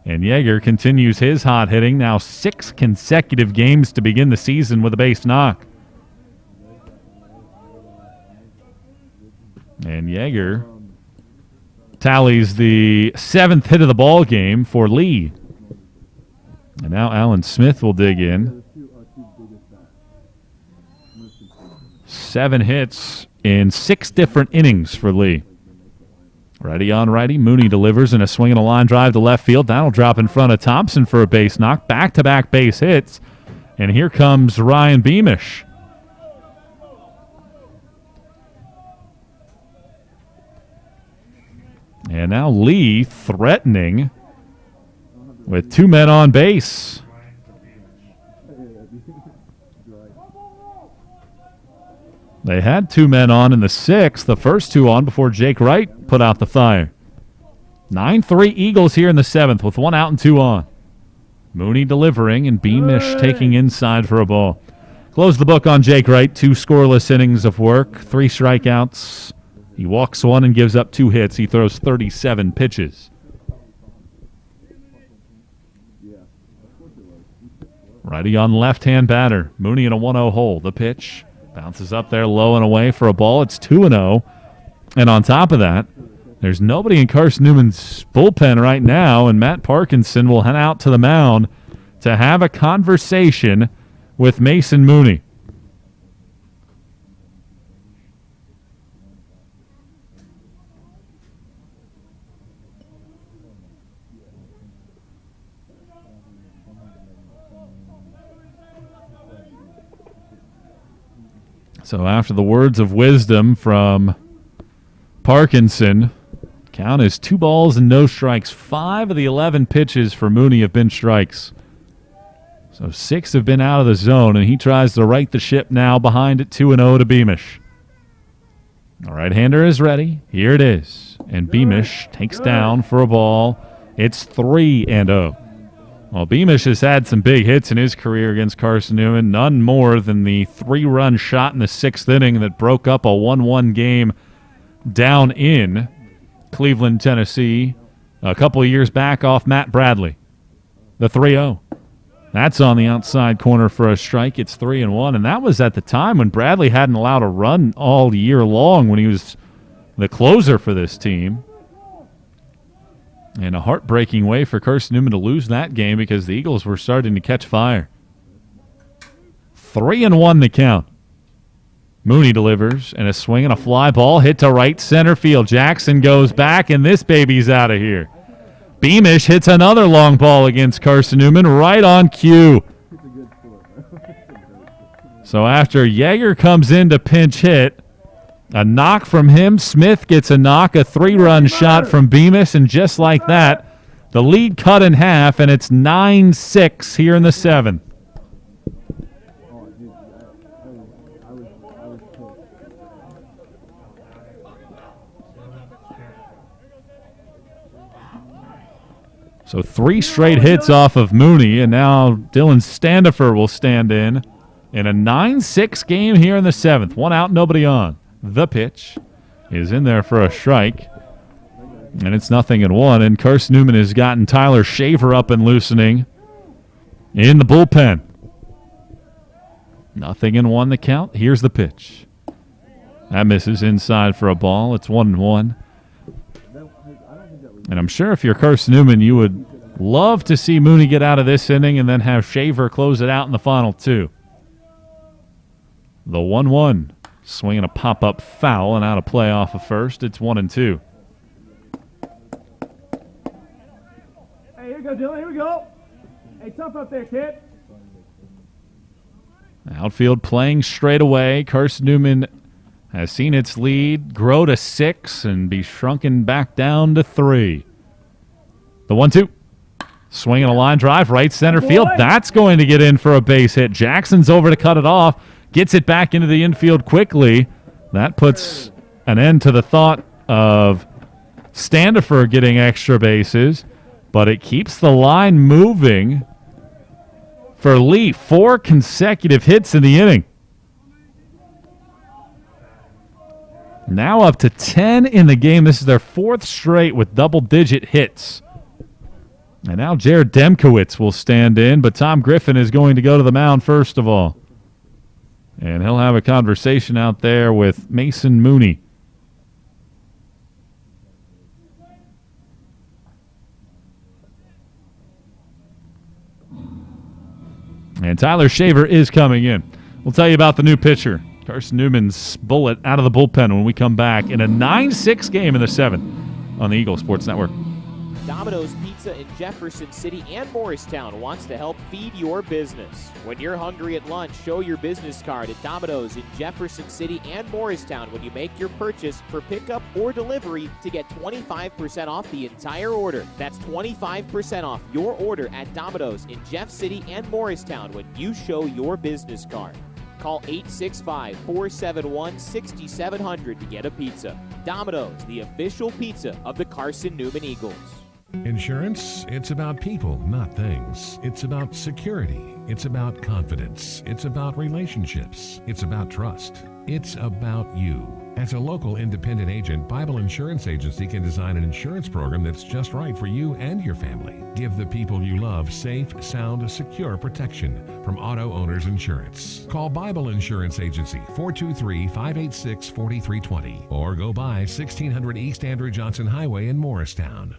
And Yeager continues his hot hitting, now 6 consecutive games to begin the season with a base knock. And Yeager tallies the 7th hit of the ball game for Lee. And now Alan Smith will dig in. 7 hits in 6 different innings for Lee. Righty on righty, Mooney delivers in a swing and a line drive to left field. That'll drop in front of Thompson for a base knock. Back-to-back base hits. And here comes Ryan Beamish. And now Lee threatening with 2 men on base. They had 2 men on in the 6th, the first 2 on before Jake Wright put out the fire. 9-3 Eagles here in the 7th with 1 out and 2 on. Mooney delivering and Beamish taking inside for a ball. Close the book on Jake Wright. 2 scoreless innings of work, 3 strikeouts. He walks 1 and gives up 2 hits. He throws 37 pitches. Righty on left-hand batter. Mooney in a 1-0 hole. The pitch bounces up there low and away for a ball. It's 2-0. And on top of that, there's nobody in Carson-Newman's bullpen right now, and Matt Parkinson will head out to the mound to have a conversation with Mason Mooney. So after the words of wisdom from Parkinson, count is 2 balls and no strikes. 5 of the 11 pitches for Mooney have been strikes. So 6 have been out of the zone, and he tries to right the ship now behind it 2-0 to Beamish. The right-hander is ready. Here it is. And Beamish takes down for a ball. It's 3-0. Well, Beamish has had some big hits in his career against Carson-Newman, none more than the 3-run shot in the 6th inning that broke up a 1-1 game down in Cleveland, Tennessee, a couple of years back off Matt Bradley. The 3-0. That's on the outside corner for a strike. It's 3-1, and that was at the time when Bradley hadn't allowed a run all year long when he was the closer for this team. And a heartbreaking way for Carson-Newman to lose that game because the Eagles were starting to catch fire. 3-1 the count. Mooney delivers, and a swing and a fly ball hit to right center field. Jackson goes back, and this baby's out of here. Beamish hits another long ball against Carson-Newman right on cue. So after Yeager comes in to pinch hit, a knock from him, Smith gets a knock, a 3-run shot from Beamish, and just like that, the lead cut in half, and it's 9-6 here in the 7th. So 3 straight hits off of Mooney, and now Dylan Standifer will stand in a 9-6 game here in the 7th. 1 out, nobody on. The pitch is in there for a strike, and it's 0-1. And Carson-Newman has gotten Tyler Shaver up and loosening in the bullpen. 0-1 the count. Here's the pitch. That misses inside for a ball. It's 1-1. And I'm sure if you're Carson-Newman, you would love to see Mooney get out of this inning and then have Shaver close it out in the final 2. The 1-1. Swinging a pop-up foul and out of play off of first. It's 1-2. Hey, here we go, Dylan. Here we go. Hey, tough up there, kid. Outfield playing straight away. Carson-Newman has seen its lead grow to 6 and be shrunken back down to 3. The 1-2. Swinging a line drive, right center field. That's going to get in for a base hit. Jackson's over to cut it off. Gets it back into the infield quickly. That puts an end to the thought of Standifer getting extra bases, but it keeps the line moving for Lee. 4 consecutive hits in the inning. Now up to 10 in the game. This is their 4th straight with double-digit hits. And now Jared Demkowitz will stand in, but Tom Griffin is going to go to the mound first of all. And he'll have a conversation out there with Mason Mooney. And Tyler Shaver is coming in. We'll tell you about the new pitcher, Carson-Newman's bullet, out of the bullpen when we come back in a 9-6 game in the 7th on the Eagle Sports Network. Domino's Pizza in Jefferson City and Morristown wants to help feed your business. When you're hungry at lunch, show your business card at Domino's in Jefferson City and Morristown when you make your purchase for pickup or delivery to get 25% off the entire order. That's 25% off your order at Domino's in Jeff City and Morristown when you show your business card. Call 865-471-6700 to get a pizza. Domino's, the official pizza of the Carson-Newman Eagles. Insurance, it's about people, not things. It's about security. It's about confidence. It's about relationships. It's about trust. It's about you. As a local independent agent, Bible Insurance Agency can design an insurance program that's just right for you and your family. Give the people you love safe, sound, secure protection from Auto Owners Insurance. Call Bible Insurance Agency 423-586-4320 or go by 1600 East Andrew Johnson Highway in Morristown.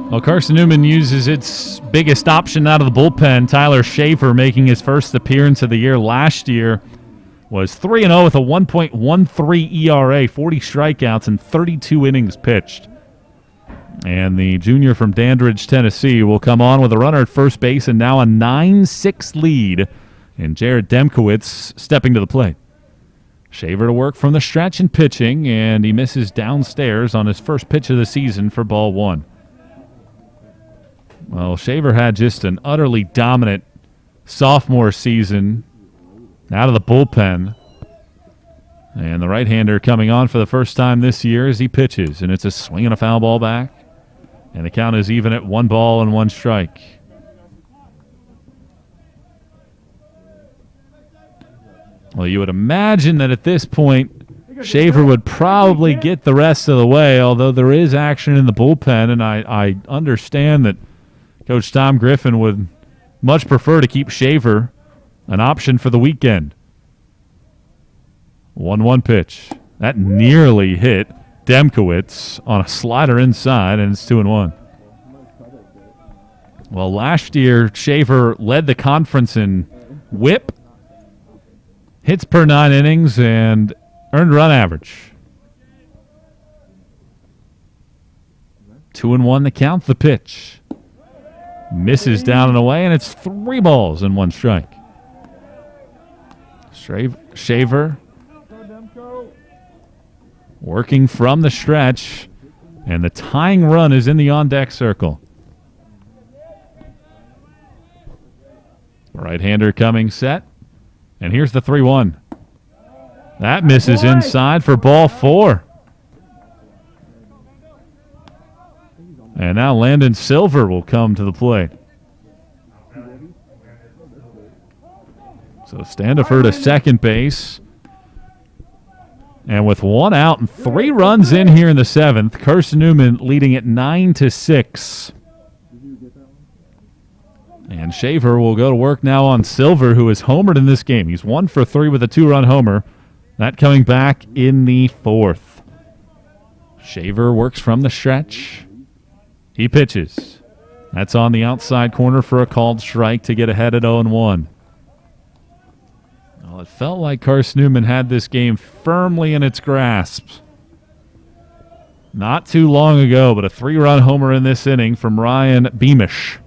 Well, Carson-Newman uses its biggest option out of the bullpen. Tyler Shaver, making his first appearance of the year last year, was 3-0 with a 1.13 ERA, 40 strikeouts, and 32 innings pitched. And the junior from Dandridge, Tennessee, will come on with a runner at first base and now a 9-6 lead. And Jared Demkowitz stepping to the plate. Shaver to work from the stretch and pitching, and he misses downstairs on his first pitch of the season for ball 1. Well, Shaver had just an utterly dominant sophomore season out of the bullpen. And the right-hander coming on for the first time this year as he pitches. And it's a swing and a foul ball back. And the count is even at 1 ball and 1 strike. Well, you would imagine that at this point, Shaver would probably get the rest of the way, although there is action in the bullpen. And I understand that Coach Tom Griffin would much prefer to keep Shaver an option for the weekend. 1-1 pitch. That nearly hit Demkowitz on a slider inside, and it's 2-1. Well, last year, Shaver led the conference in whip, hits per 9 innings, and earned run average. 2-1 the count, the pitch. Misses down and away, and it's 3 balls and 1 strike. Shaver working from the stretch, and the tying run is in the on-deck circle. Right-hander coming set, and here's the 3-1. That misses inside for ball 4. And now Landon Silver will come to the plate. So Standifer to second base. And with 1 out and 3 runs in here in the 7th, Carson-Newman leading at 9-6. And Shaver will go to work now on Silver, who has homered in this game. He's 1 for 3 with a 2-run homer. That coming back in the 4th. Shaver works from the stretch. He pitches. That's on the outside corner for a called strike to get ahead at 0-1. Well, it felt like Carson-Newman had this game firmly in its grasp. Not too long ago, but a 3-run homer in this inning from Ryan Beamish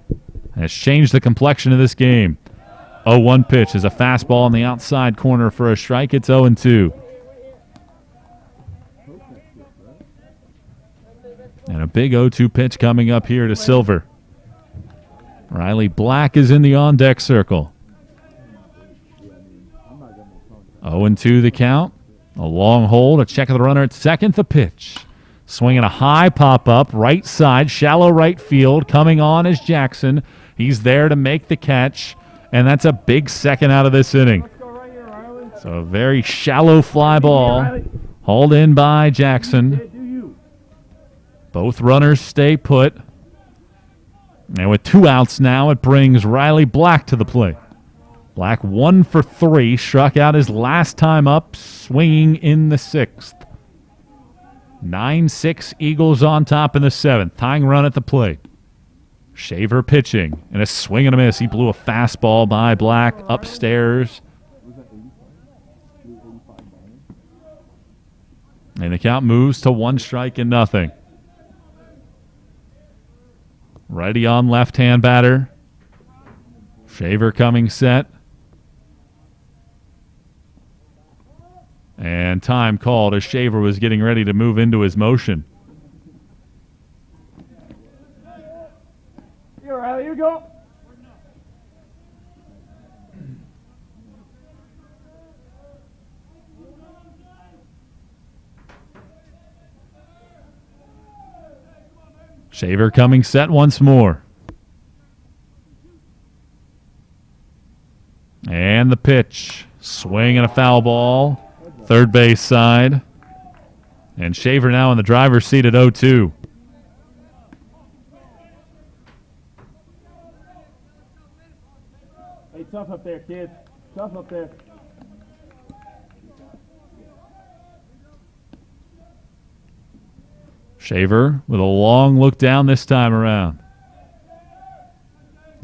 has changed the complexion of this game. 0-1 pitch is a fastball on the outside corner for a strike. It's 0-2. And a big 0-2 pitch coming up here to Silver. Riley Black is in the on-deck circle. 0-2 the count. A long hold, a check of the runner at second. The pitch. Swinging a high pop-up, right side, shallow right field. Coming on is Jackson. He's there to make the catch, and that's a big second out of this inning. So a very shallow fly ball, hauled in by Jackson. Both runners stay put. And with 2 outs now, it brings Riley Black to the plate. Black 1 for 3, struck out his last time up, swinging in the 6th. 9-6 Eagles on top in the 7th. Tying run at the plate. Shaver pitching, and a swing and a miss. He blew a fastball by Black upstairs. And the count moves to 1 strike and nothing. Righty on left-hand batter. Shaver coming set. And time called as Shaver was getting ready to move into his motion. Here, Riley, here we go. Shaver coming set once more. And the pitch. Swing and a foul ball. Third base side. And Shaver now in the driver's seat at 0-2. Hey, tough up there, kid. Tough up there. Shaver with a long look down this time around.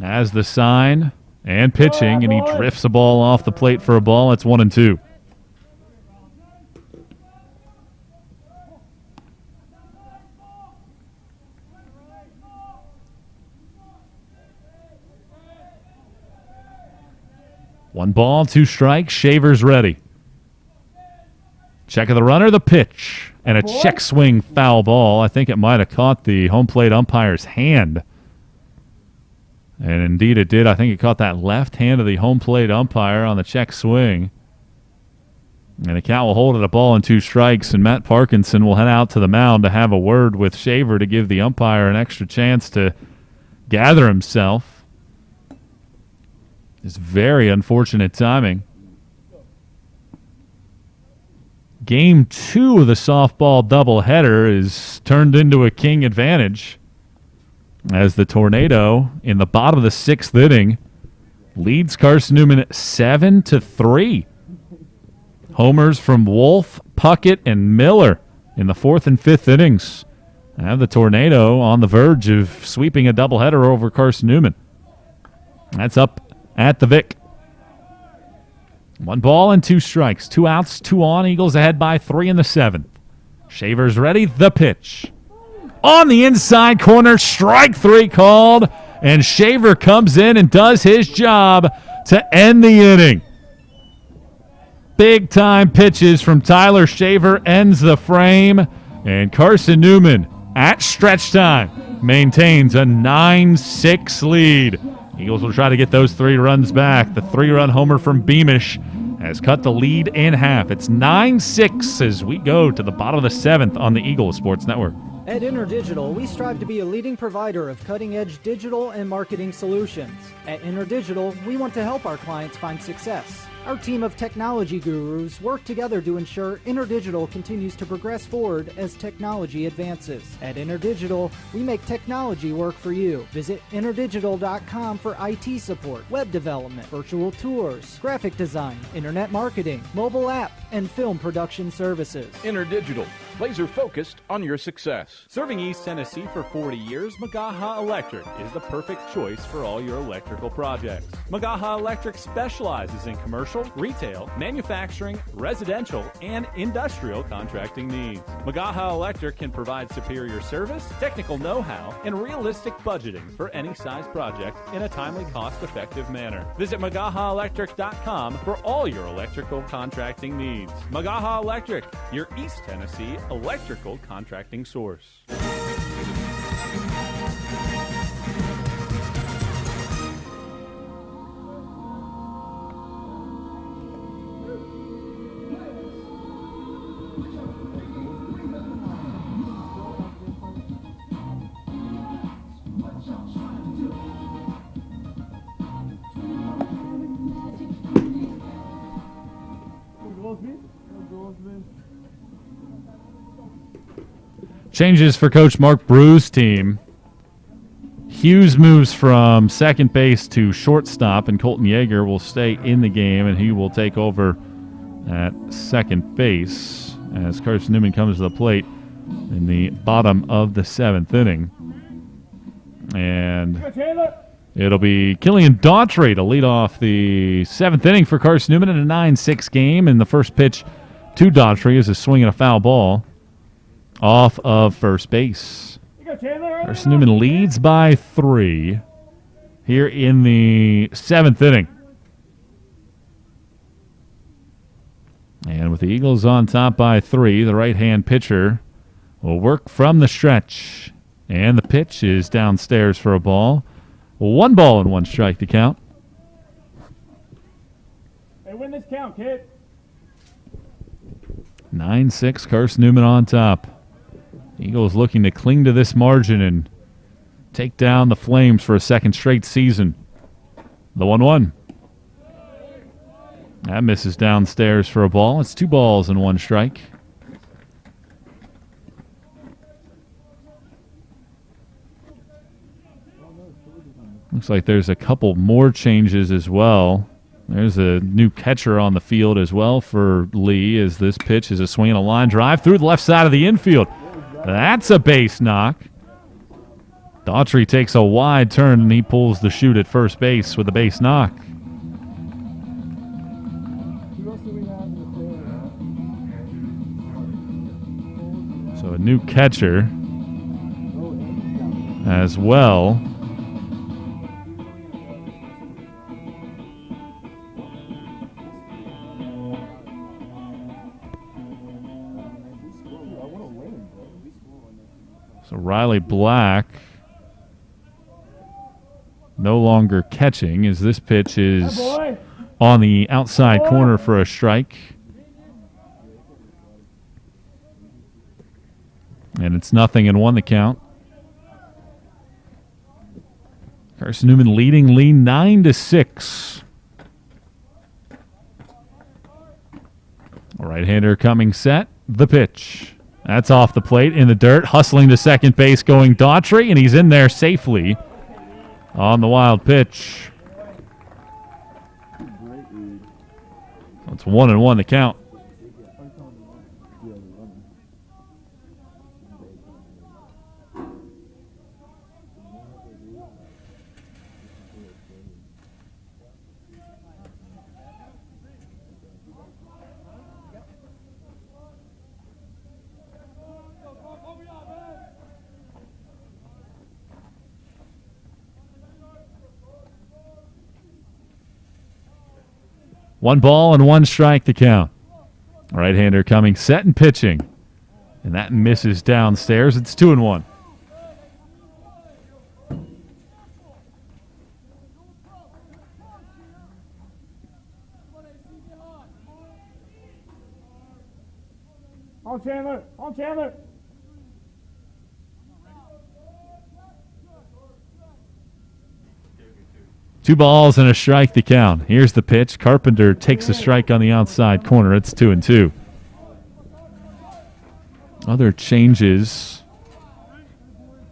As the sign and pitching, and he drifts the ball off the plate for a ball. It's 1-2. One ball, 2 strikes. Shaver's ready. Check of the runner, the pitch. And a check swing foul ball. I think it might have caught the home plate umpire's hand. And indeed it did. I think it caught that left hand of the home plate umpire on the check swing. And the count will hold it a ball and 2 strikes. And Matt Parkinson will head out to the mound to have a word with Shaver to give the umpire an extra chance to gather himself. It's very unfortunate timing. Game 2 of the softball doubleheader is turned into a King advantage as the Tornado in the bottom of the 6th inning leads Carson-Newman 7-3. Homers from Wolf, Puckett, and Miller in the 4th and 5th innings have the Tornado on the verge of sweeping a doubleheader over Carson-Newman. That's up at the Vic. 1 ball and 2 strikes. 2 outs, 2 on. Eagles ahead by 3 in the 7th. Shaver's ready. The pitch. On the inside corner. Strike 3 called. and Shaver comes in and does his job to end the inning. Big-time pitches from Tyler Shaver ends the frame, and Carson-Newman at stretch time maintains a 9-6 lead. Eagles will try to get those 3 runs back. The 3-run homer from Beamish has cut the lead in half. It's 9-6 as we go to the bottom of the 7th on the Eagles Sports Network. At InterDigital, we strive to be a leading provider of cutting-edge digital and marketing solutions. At InterDigital, we want to help our clients find success. Our team of technology gurus work together to ensure InterDigital continues to progress forward as technology advances. At InterDigital, we make technology work for you. Visit interdigital.com for IT support, web development, virtual tours, graphic design, internet marketing, mobile app, and film production services. InterDigital, laser focused on your success. Serving East Tennessee for 40 years, Magaha Electric is the perfect choice for all your electrical projects. Magaha Electric specializes in commercial, retail, manufacturing, residential, and industrial contracting needs. Magaha Electric can provide superior service, technical know-how, and realistic budgeting for any size project in a timely, cost-effective manner. Visit MagahaElectric.com for all your electrical contracting needs. Magaha Electric, your East Tennessee electrical contracting source. Changes for Coach Mark Brew's team. Hughes moves from second base to shortstop, and Colton Yeager will stay in the game, and he will take over at second base as Carson-Newman comes to the plate in the bottom of the 7th inning. And it'll be Killian Daughtry to lead off the 7th inning for Carson-Newman in a 9-6 game, and the first pitch to Daughtry is a swing and a foul ball off of first base. Carson-Newman leads by 3 here in the 7th inning. And with the Eagles on top by 3, the right-hand pitcher will work from the stretch. And the pitch is downstairs for a ball. 1 ball and 1 strike to count. Hey, win this count, kid. 9-6, Carson-Newman on top. Eagles looking to cling to this margin and take down the Flames for a second straight season. The 1-1. That misses downstairs for a ball. It's 2 balls and 1 strike. Looks like there's a couple more changes as well. There's a new catcher on the field as well for Lee, as this pitch is a swing and a line drive through the left side of the infield. That's a base knock. Daughtry takes a wide turn, and he pulls the chute at first base with a base knock. So a new catcher as well. So Riley Black no longer catching, as this pitch is on the outside corner for a strike. And it's 0-1 the count. Carson-Newman leading Lee 9-6. Right-hander coming set. The pitch. That's off the plate in the dirt. Hustling to second base going Daughtry, and he's in there safely on the wild pitch. So it's 1-1 the count. 1 ball and 1 strike the count. Right-hander coming set and pitching. And that misses downstairs. It's 2-1. On Chandler! On Chandler! Two balls and a strike the count. Here's the pitch. Carpenter takes a strike on the outside corner. It's 2-2. Other changes.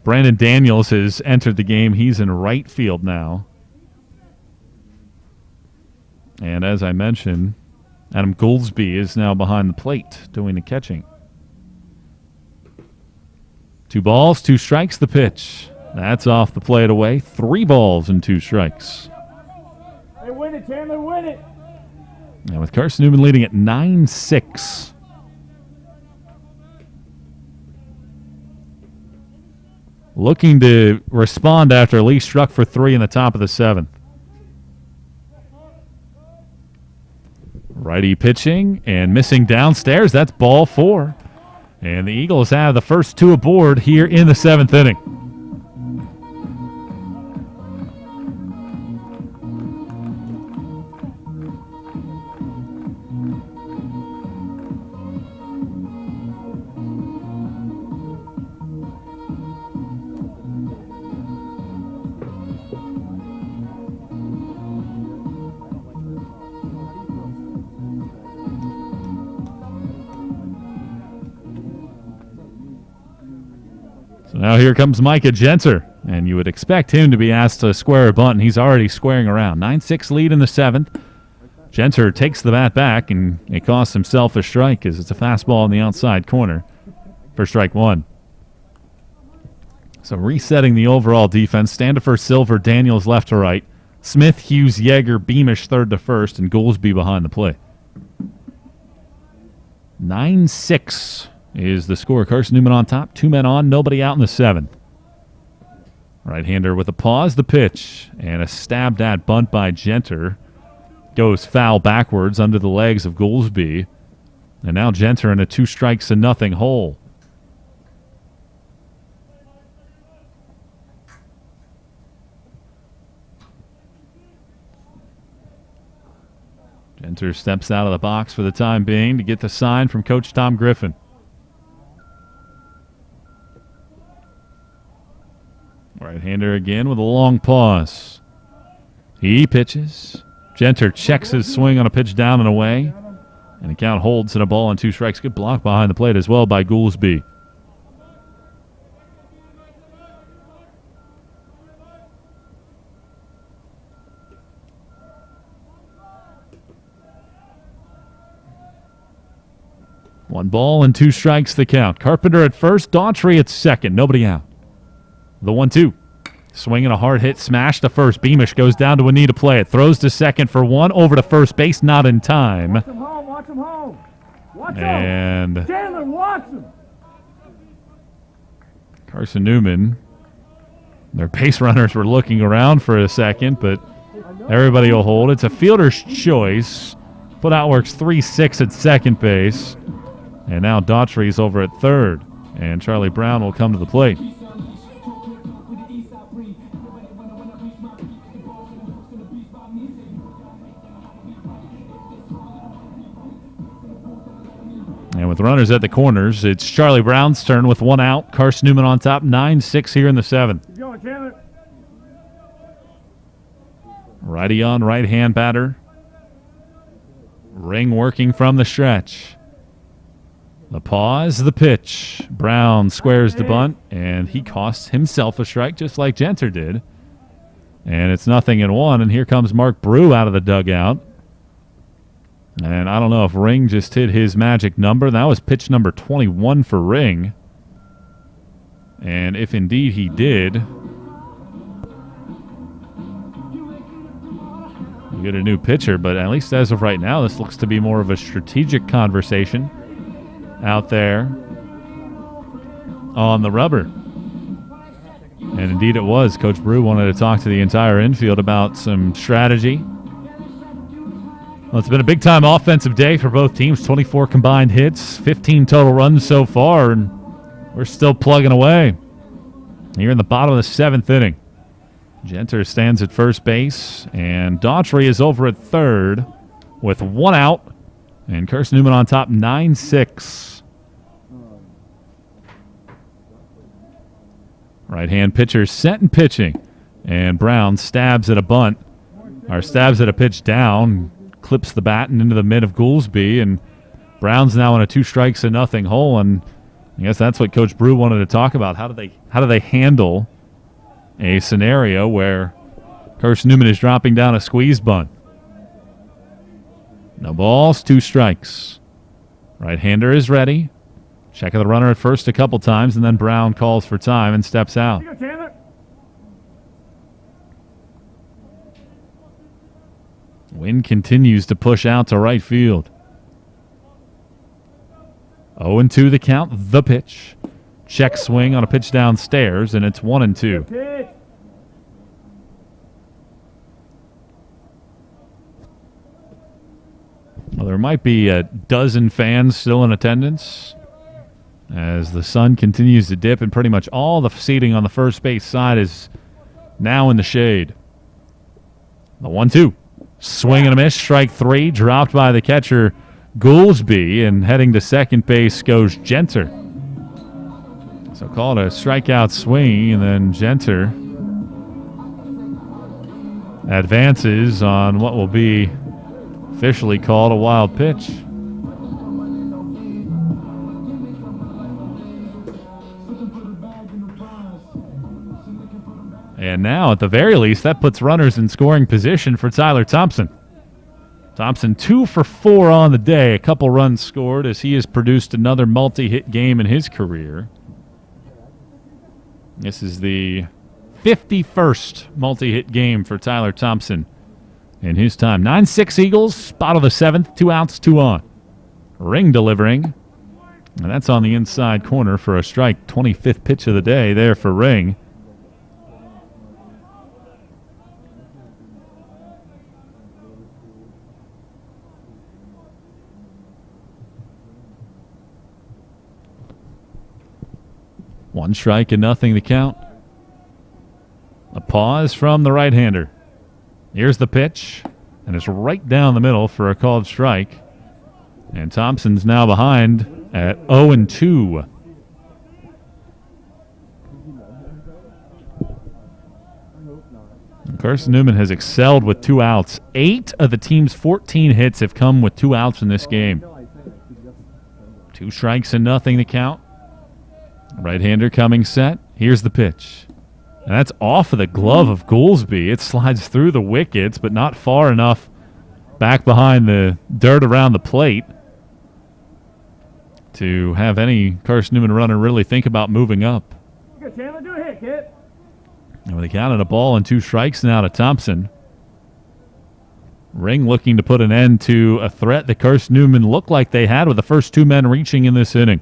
Brandon Daniels has entered the game. He's in right field now. And as I mentioned, Adam Gouldsby is now behind the plate doing the catching. 2 balls, 2 strikes, the pitch. That's off the plate away. 3 balls and 2 strikes. Hey, win it, Chandler, win it! And with Carson-Newman leading at 9-6. Looking to respond after Lee struck for 3 in the top of the 7th. Righty pitching and missing downstairs. That's ball 4. And the Eagles have the first 2 aboard here in the 7th inning. Now here comes Micah Genter, and you would expect him to be asked to square a bunt, and he's already squaring around. 9-6 lead in the 7th. Genter takes the bat back, and it costs himself a strike as it's a fastball in the outside corner for strike 1. So resetting the overall defense. Standifer, Silver, Daniels left to right. Smith, Hughes, Yeager, Beamish third to first, and Gouldsby behind the plate. 9-6. Is the score. Carson-Newman on top. 2 men on. Nobody out in the 7th. Right-hander with a pause. The pitch. And a stabbed at bunt by Genter. Goes foul backwards under the legs of Gouldsby. And now Genter in a 2-0 hole. Genter steps out of the box for the time being to get the sign from Coach Tom Griffin. Right-hander again with a long pause. He pitches. Genter checks his swing on a pitch down and away. And the count holds in a ball and 2 strikes. Good block behind the plate as well by Gouldsby. One ball and 2 strikes the count. Carpenter at first. Daughtry at second. Nobody out. The 1-2. Swinging a hard hit, smash to first. Beamish goes down to a knee to play it. Throws to second for 1. Over to first base, not in time. Watch him home, watch him home. Watch and him. Chandler, watch him. Carson-Newman. Their base runners were looking around for a second, but everybody will hold. It's a fielder's choice. Put out works 3-6 at second base. And now Daughtry's over at third. And Charlie Brown will come to the plate. And with runners at the corners, it's Charlie Brown's turn with 1 out. Carson-Newman on top, 9-6 here in the 7th. Keep going, Chandler. Righty on, right-hand batter. Ring working from the stretch. The pause, the pitch. Brown squares the bunt, and he costs himself a strike just like Genter did. And it's 0-1, and here comes Mark Brew out of the dugout. And I don't know if Ring just hit his magic number. That was pitch number 21 for Ring. And if indeed he did, we get a new pitcher. But at least as of right now, this looks to be more of a strategic conversation out there on the rubber. And indeed it was. Coach Brew wanted to talk to the entire infield about some strategy. Well, it's been a big-time offensive day for both teams. 24 combined hits, 15 total runs so far, and we're still plugging away. Here in the bottom of the 7th inning. Genter stands at first base, and Daughtry is over at third with 1 out, and Carson-Newman on top 9-6. Right-hand pitcher set and pitching, and Brown stabs at a bunt, or stabs at a pitch down, clips the bat and into the mid of Goolsby, and Brown's now in a 2-0 hole, and I guess that's what Coach Brew wanted to talk about. How do they handle a scenario where Carson-Newman is dropping down a squeeze bunt? No balls, 2 strikes. Right-hander is ready. Check of the runner at first a couple times, and then Brown calls for time and steps out. Here you go, Chandler. Wind continues to push out to right field. 0-2 the count, the pitch. Check swing on a pitch downstairs, and it's 1-2. Pitch. Well, there might be a dozen fans still in attendance as the sun continues to dip, and pretty much all the seating on the first base side is now in the shade. The 1-2. Swing and a miss, strike 3, dropped by the catcher Goolsby, and heading to second base goes Genter. So called a strikeout swing, and then Genter advances on what will be officially called a wild pitch. And now, at the very least, that puts runners in scoring position for Tyler Thompson. Thompson 2 for 4 on the day, a couple runs scored as he has produced another multi-hit game in his career. This is the 51st multi-hit game for Tyler Thompson in his time. 9-6 Eagles, bottom of the 7th, 2 outs, 2 on. Ring delivering, and that's on the inside corner for a strike. 25th pitch of the day there for Ring. One strike and nothing to count. A pause from the right-hander. Here's the pitch, and it's right down the middle for a called strike. And Thompson's now behind at 0-2. Carson-Newman has excelled with 2 outs. 8 of the team's 14 hits have come with 2 outs in this game. 2 strikes and nothing to count. Right-hander coming set. Here's the pitch. And that's off of the glove of Goolsby. It slides through the wickets, but not far enough back behind the dirt around the plate to have any Carson-Newman runner really think about moving up. Good, Chandler. Do a hit, kid. And with a count of a ball and 2 strikes now to Thompson, Ring looking to put an end to a threat that Carson-Newman looked like they had with the first 2 men reaching in this inning.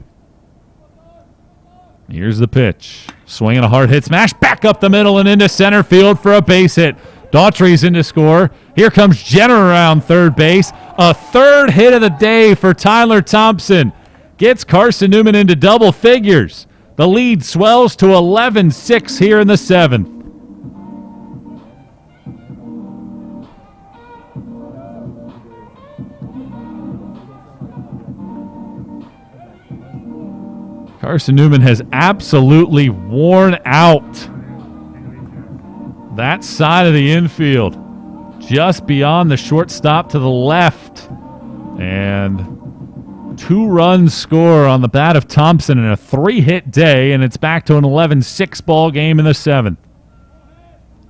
Here's the pitch. Swinging a hard hit smash. Back up the middle and into center field for a base hit. Daughtry's in to score. Here comes Jenner around third base. A 3rd hit of the day for Tyler Thompson. Gets Carson-Newman into double figures. The lead swells to 11-6 here in the 7th. Carson-Newman has absolutely worn out that side of the infield, just beyond the shortstop to the left. And 2 runs score on the bat of Thompson in a 3-hit day, and it's back to an 11-6 ball game in the 7th.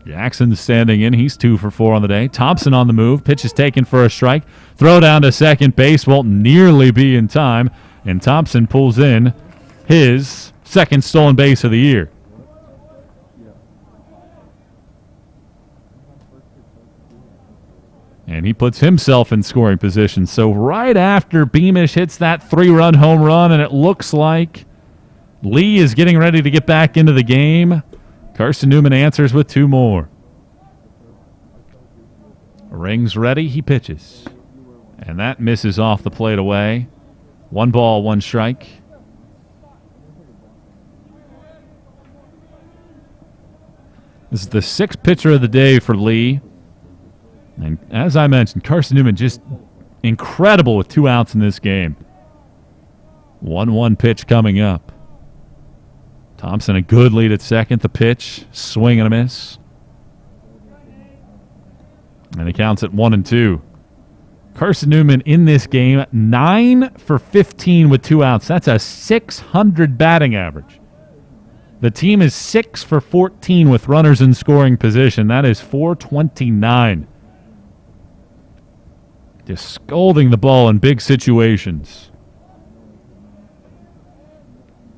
Jackson standing in. He's 2 for 4 on the day. Thompson on the move. Pitch is taken for a strike. Throw down to second base. Won't nearly be in time. And Thompson pulls in his 2nd stolen base of the year. And he puts himself in scoring position. So right after Beamish hits that 3-run home run, and it looks like Lee is getting ready to get back into the game, Carson-Newman answers with 2 more. Ring's ready. He pitches. And that misses off the plate away. 1 ball, 1 strike. This is the 6th pitcher of the day for Lee. And as I mentioned, Carson-Newman just incredible with 2 outs in this game. 1-1 pitch coming up. Thompson a good lead at second. The pitch, swing and a miss. And he counts at 1-2. Carson-Newman in this game, 9 for 15 with 2 outs. That's a .600 batting average. The team is 6 for 14 with runners in scoring position. That is .429. Just scolding the ball in big situations.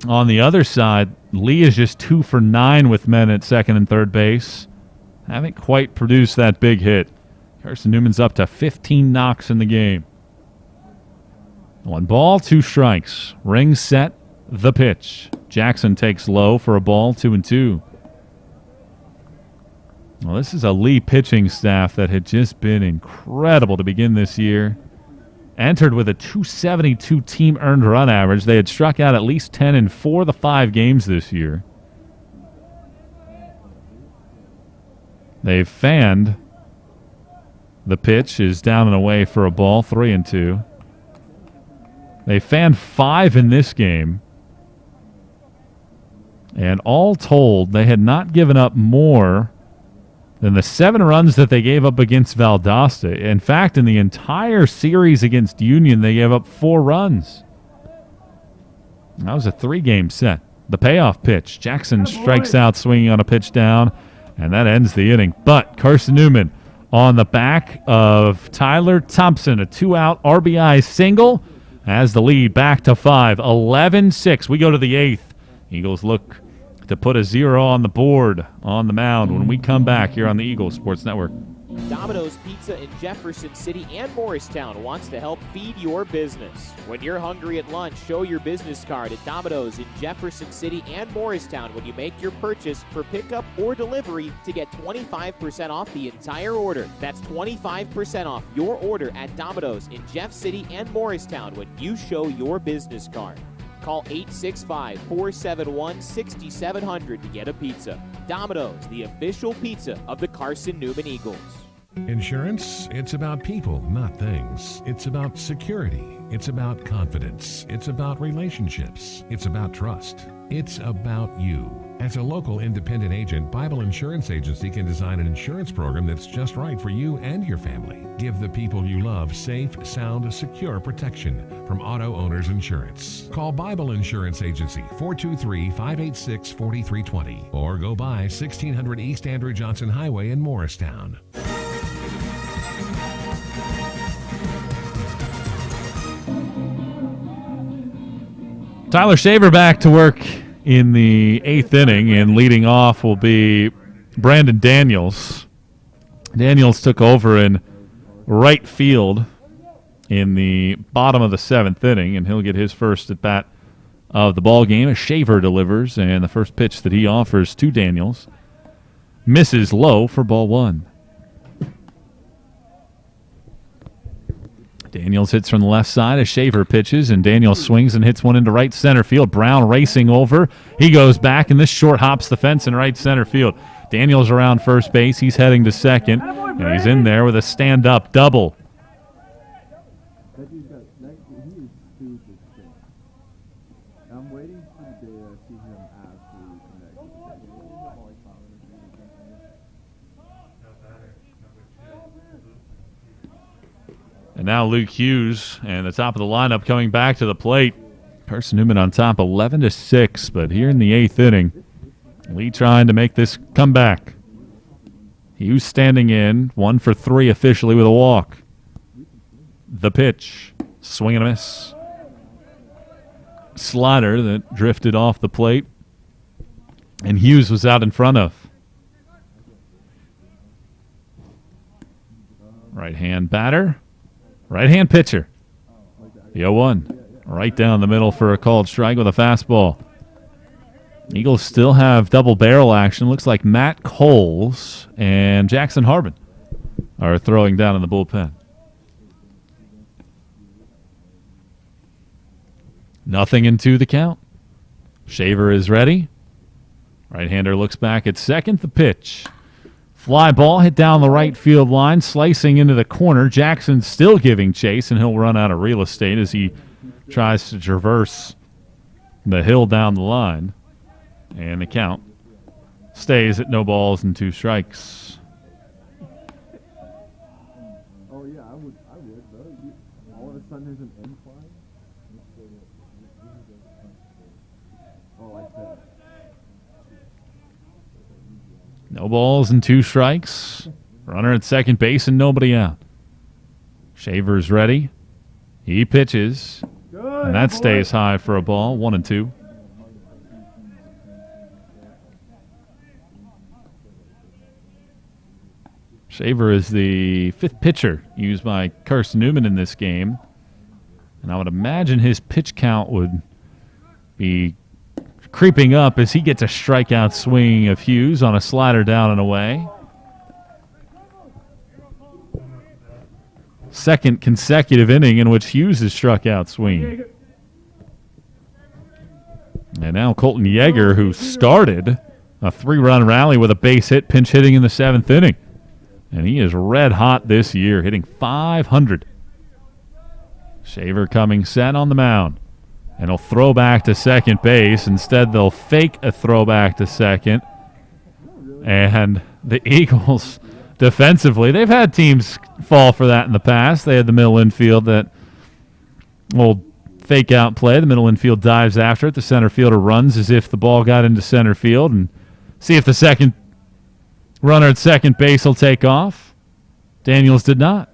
On the other side, Lee is just 2 for 9 with men at second and third base. Haven't quite produced that big hit. Carson-Newman's up to 15 knocks in the game. 1 ball, 2 strikes. Ring set, the pitch. Jackson takes low for a ball, 2-2. Well, this is a Lee pitching staff that had just been incredible to begin this year. Entered with a .272 team earned run average. They had struck out at least 10 in 4 of the 5 games this year. They've fanned. The pitch is down and away for a ball, 3-2. They fanned 5 in this game. And all told, they had not given up more than the 7 runs that they gave up against Valdosta. In fact, in the entire series against Union, they gave up 4 runs. That was a 3-game set. The payoff pitch. Jackson strikes out swinging on a pitch down, and that ends the inning. But Carson-Newman on the back of Tyler Thompson, a 2-out RBI single, has the lead back to 5. 11-6. We go to the 8th. Eagles look to put a 0 on the board on the mound when we come back here on the Eagles Sports Network. Domino's Pizza in Jefferson City and Morristown wants to help feed your business. When you're hungry at lunch, show your business card at Domino's in Jefferson City and Morristown when you make your purchase for pickup or delivery to get 25% off the entire order. That's 25% off your order at Domino's in Jeff City and Morristown when you show your business card. Call 865-471-6700 to get a pizza. Domino's, the official pizza of the Carson-Newman Eagles. Insurance, it's about people, not things. It's about security. It's about confidence. It's about relationships. It's about trust. It's about you. As a local independent agent, Bible Insurance Agency can design an insurance program that's just right for you and your family. Give the people you love safe, sound, secure protection from Auto Owners Insurance. Call Bible Insurance Agency 423-586-4320 or go by 1600 East Andrew Johnson Highway in Morristown. Tyler Shaver back to work in the 8th inning, and leading off will be Brandon Daniels. Daniels took over in right field in the bottom of the 7th inning, and he'll get his first at bat of the ball game as Shaver delivers, and the first pitch that he offers to Daniels misses low for ball 1. Daniels hits from the left side as Shaver pitches, and Daniels swings and hits one into right center field. Brown racing over. He goes back, and this short hops the fence in right center field. Daniels around first base. He's heading to second, and he's in there with a stand-up double. And now Luke Hughes and the top of the lineup coming back to the plate. Carson-Newman on top 11-6, but here in the 8th inning, Lee trying to make this comeback. Hughes standing in, 1 for 3 officially with a walk. The pitch, swing and a miss. Slider that drifted off the plate, and Hughes was out in front of. Right-hand batter. Right-hand pitcher. The 0-1. Right down the middle for a called strike with a fastball. Eagles still have double barrel action. Looks like Matt Coles and Jackson Harbin are throwing down in the bullpen. 0-2 the count. Shaver is ready. Right-hander looks back at second. The pitch. Fly ball hit down the right field line, slicing into the corner. Jackson still giving chase, and he'll run out of real estate as he tries to traverse the hill down the line. And the count stays at 0-2 strikes. Oh yeah, I would, bro. All of a sudden there's an incline. Oh, like that. 0-2 strikes. Runner at second base and nobody out. Shaver's ready. He pitches. Good, And that boy. stays high for a ball. 1-2. Shaver is the fifth pitcher used by Carson-Newman in this game. And I would imagine his pitch count would be creeping up as he gets a strikeout swing of Hughes on a slider down and away. Second consecutive inning in which Hughes has struck out swing. And now Colton Yeager, who started a 3-run rally with a base hit, pinch hitting in the 7th inning. And he is red hot this year, hitting .500. Shaver coming set on the mound. And he'll throw back to second base. Instead, they'll fake a throwback to second. And the Eagles, defensively, they've had teams fall for that in the past. They had the middle infield that will fake out play. The middle infield dives after it. The center fielder runs as if the ball got into center field and see if the second runner at second base will take off. Daniels did not.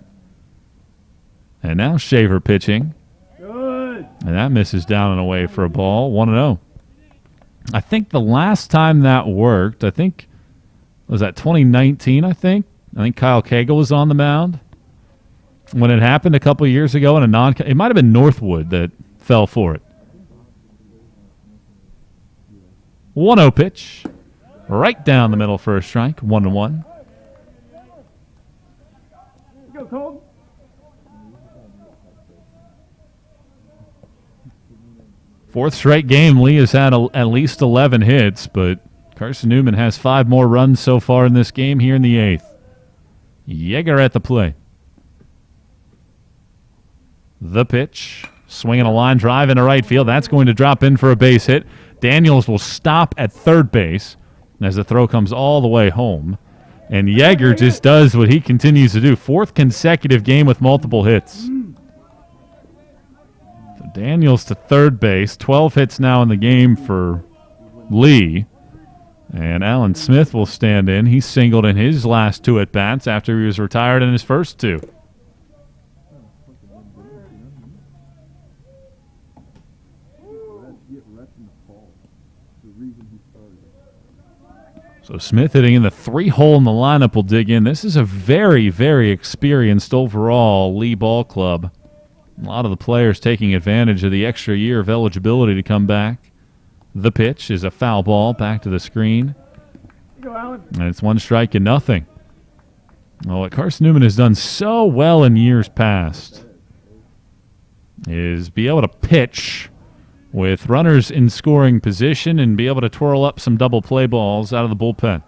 And now Shaver pitching. Good. And that misses down and away for a ball. 1-0. I think the last time that worked, was that 2019, I think Kyle Cagle was on the mound when it happened a couple years ago in it might have been Northwood that fell for it. 1-0 pitch. Right down the middle for a strike. 1-1. Go, Colton. Fourth straight game, Lee has had at least 11 hits, but Carson-Newman has 5 more runs so far in this game here in the 8th. Yeager at the plate. The pitch. Swinging a line drive into right field. That's going to drop in for a base hit. Daniels will stop at third base as the throw comes all the way home. And Yeager just does what he continues to do. 4th consecutive game with multiple hits. So Daniels to third base. 12 hits now in the game for Lee. And Alan Smith will stand in. He singled in his last 2 at-bats after he was retired in his first 2. So Smith hitting in the 3-hole in the lineup will dig in. This is a very, very experienced overall Lee Ball Club. A lot of the players taking advantage of the extra year of eligibility to come back. The pitch is a foul ball back to the screen. Go, Alan. And it's 1-0. Well, what Carson-Newman has done so well in years past is be able to pitch with runners in scoring position and be able to twirl up some double play balls out of the bullpen.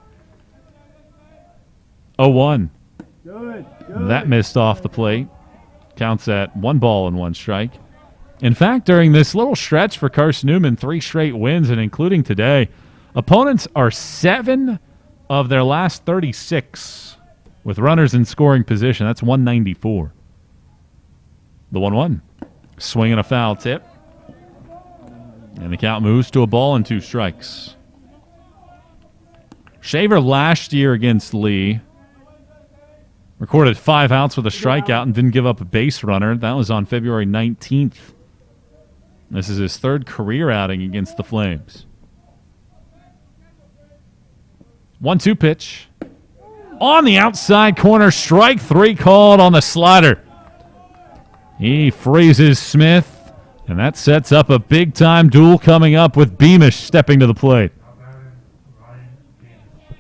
0-1. Good. That missed off the plate. Counts at 1 strike. In fact, during this little stretch for Carson-Newman, 3 straight wins, and including today, opponents are 7 of their last 36 with runners in scoring position. That's 194. The 1-1. Swinging a foul tip. And the count moves to 2 strikes. Shaver last year against Lee recorded 5 outs with a strikeout and didn't give up a base runner. That was on February 19th. This is his 3rd career outing against the Flames. 1-2 pitch. On the outside corner, strike 3 called on the slider. He freezes Smith. And that sets up a big-time duel coming up with Beamish stepping to the plate.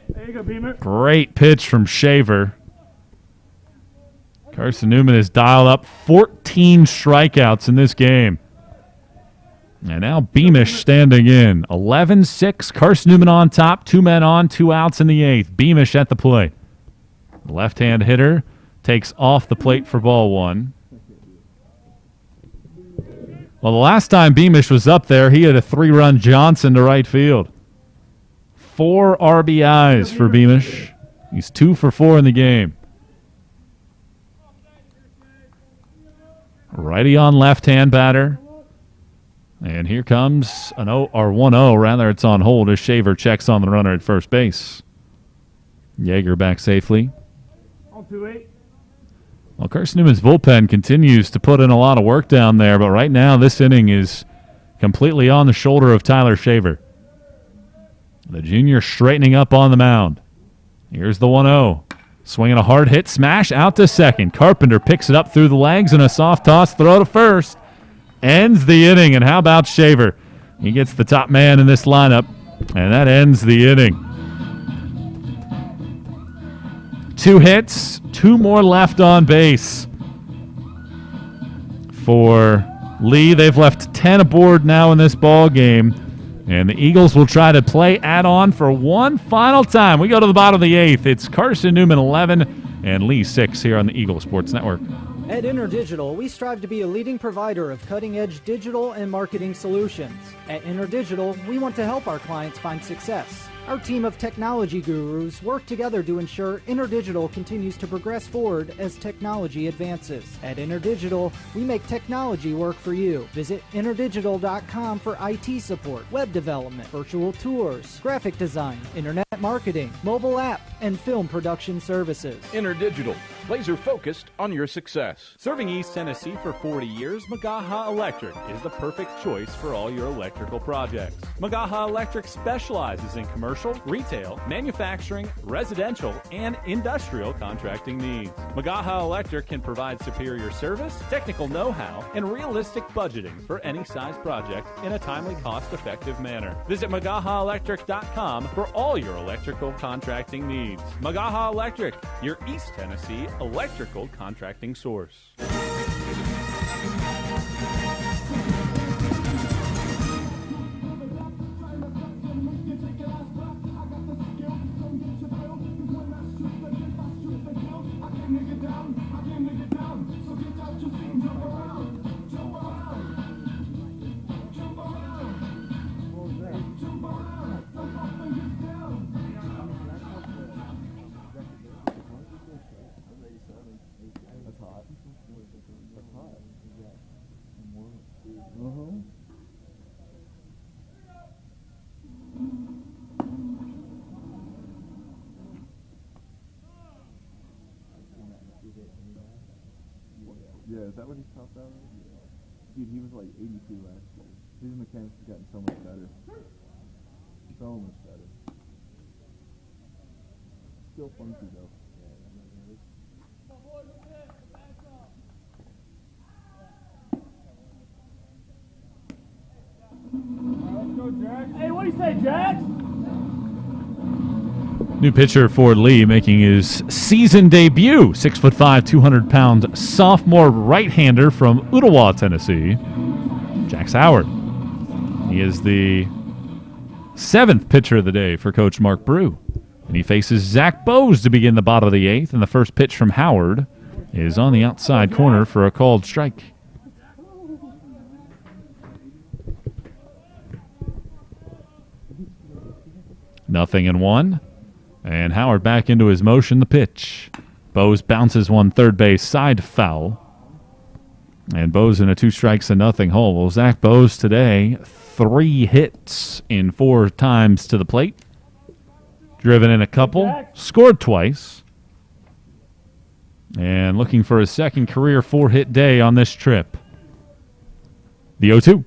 There you go, Beamer. Great pitch from Shaver. Carson-Newman has dialed up 14 strikeouts in this game. And now Beamish standing in. 11-6. Carson-Newman on top. 2 men on, 2 outs in the 8th. Beamish at the plate. Left-hand hitter takes off the plate for ball 1. Well, the last time Beamish was up there, he had a 3-run Johnson to right field. 4 RBIs for Beamish. He's 2 for 4 in the game. Righty on left-hand batter. And here comes an 1-0. Rather, it's on hold as Shaver checks on the runner at first base. Yeager back safely. On 2-8. Well, Carson-Newman's bullpen continues to put in a lot of work down there, but right now this inning is completely on the shoulder of Tyler Shaver. The junior straightening up on the mound. Here's the 1-0. Swinging a hard hit, smash out to second. Carpenter picks it up through the legs and a soft toss throw to first. Ends the inning, and how about Shaver? He gets the top man in this lineup, and that ends the inning. 2 hits, 2 more left on base. For Lee, they've left 10 aboard now in this ball game, and the Eagles will try to play add-on for one final time. We go to the bottom of the 8th. It's Carson-Newman 11 and Lee 6 here on the Eagle Sports Network. At InterDigital, we strive to be a leading provider of cutting-edge digital and marketing solutions. At InterDigital, we want to help our clients find success. Our team of technology gurus work together to ensure InterDigital continues to progress forward as technology advances. At InterDigital, we make technology work for you. Visit interdigital.com for IT support, web development, virtual tours, graphic design, internet marketing, mobile app, and film production services. InterDigital, laser focused on your success. Serving East Tennessee for 40 years, Magaha Electric is the perfect choice for all your electrical projects. Magaha Electric specializes in commercial, retail, manufacturing, residential, and industrial contracting needs. Magaha Electric can provide superior service, technical know-how, and realistic budgeting for any size project in a timely, cost-effective manner. Visit MagahaElectric.com for all your electrical contracting needs. Magaha Electric, your East Tennessee electrical contracting source. Yeah, is that what he topped out at? Dude, he was like 82 last year. His mechanics have gotten so much better. So much better. Still funky though. Let's go, Jax. Hey, what do you say, Jax? New pitcher for Lee making his season debut. 6'5", 200-pound sophomore right-hander from Ottawa, Tennessee, Jax Howard. He is the 7th pitcher of the day for Coach Mark Brew. And he faces Zach Bose to begin the bottom of the 8th. And the first pitch from Howard is on the outside corner for a called strike. Nothing in one. And Howard back into his motion, the pitch. Bose bounces one third base side foul. And Bose in a 2-strikes-to-nothing hole. Well, Zach Bose today, 3 hits in 4 times to the plate. Driven in a couple, scored twice. And looking for his second career 4-hit day on this trip. The 0-2.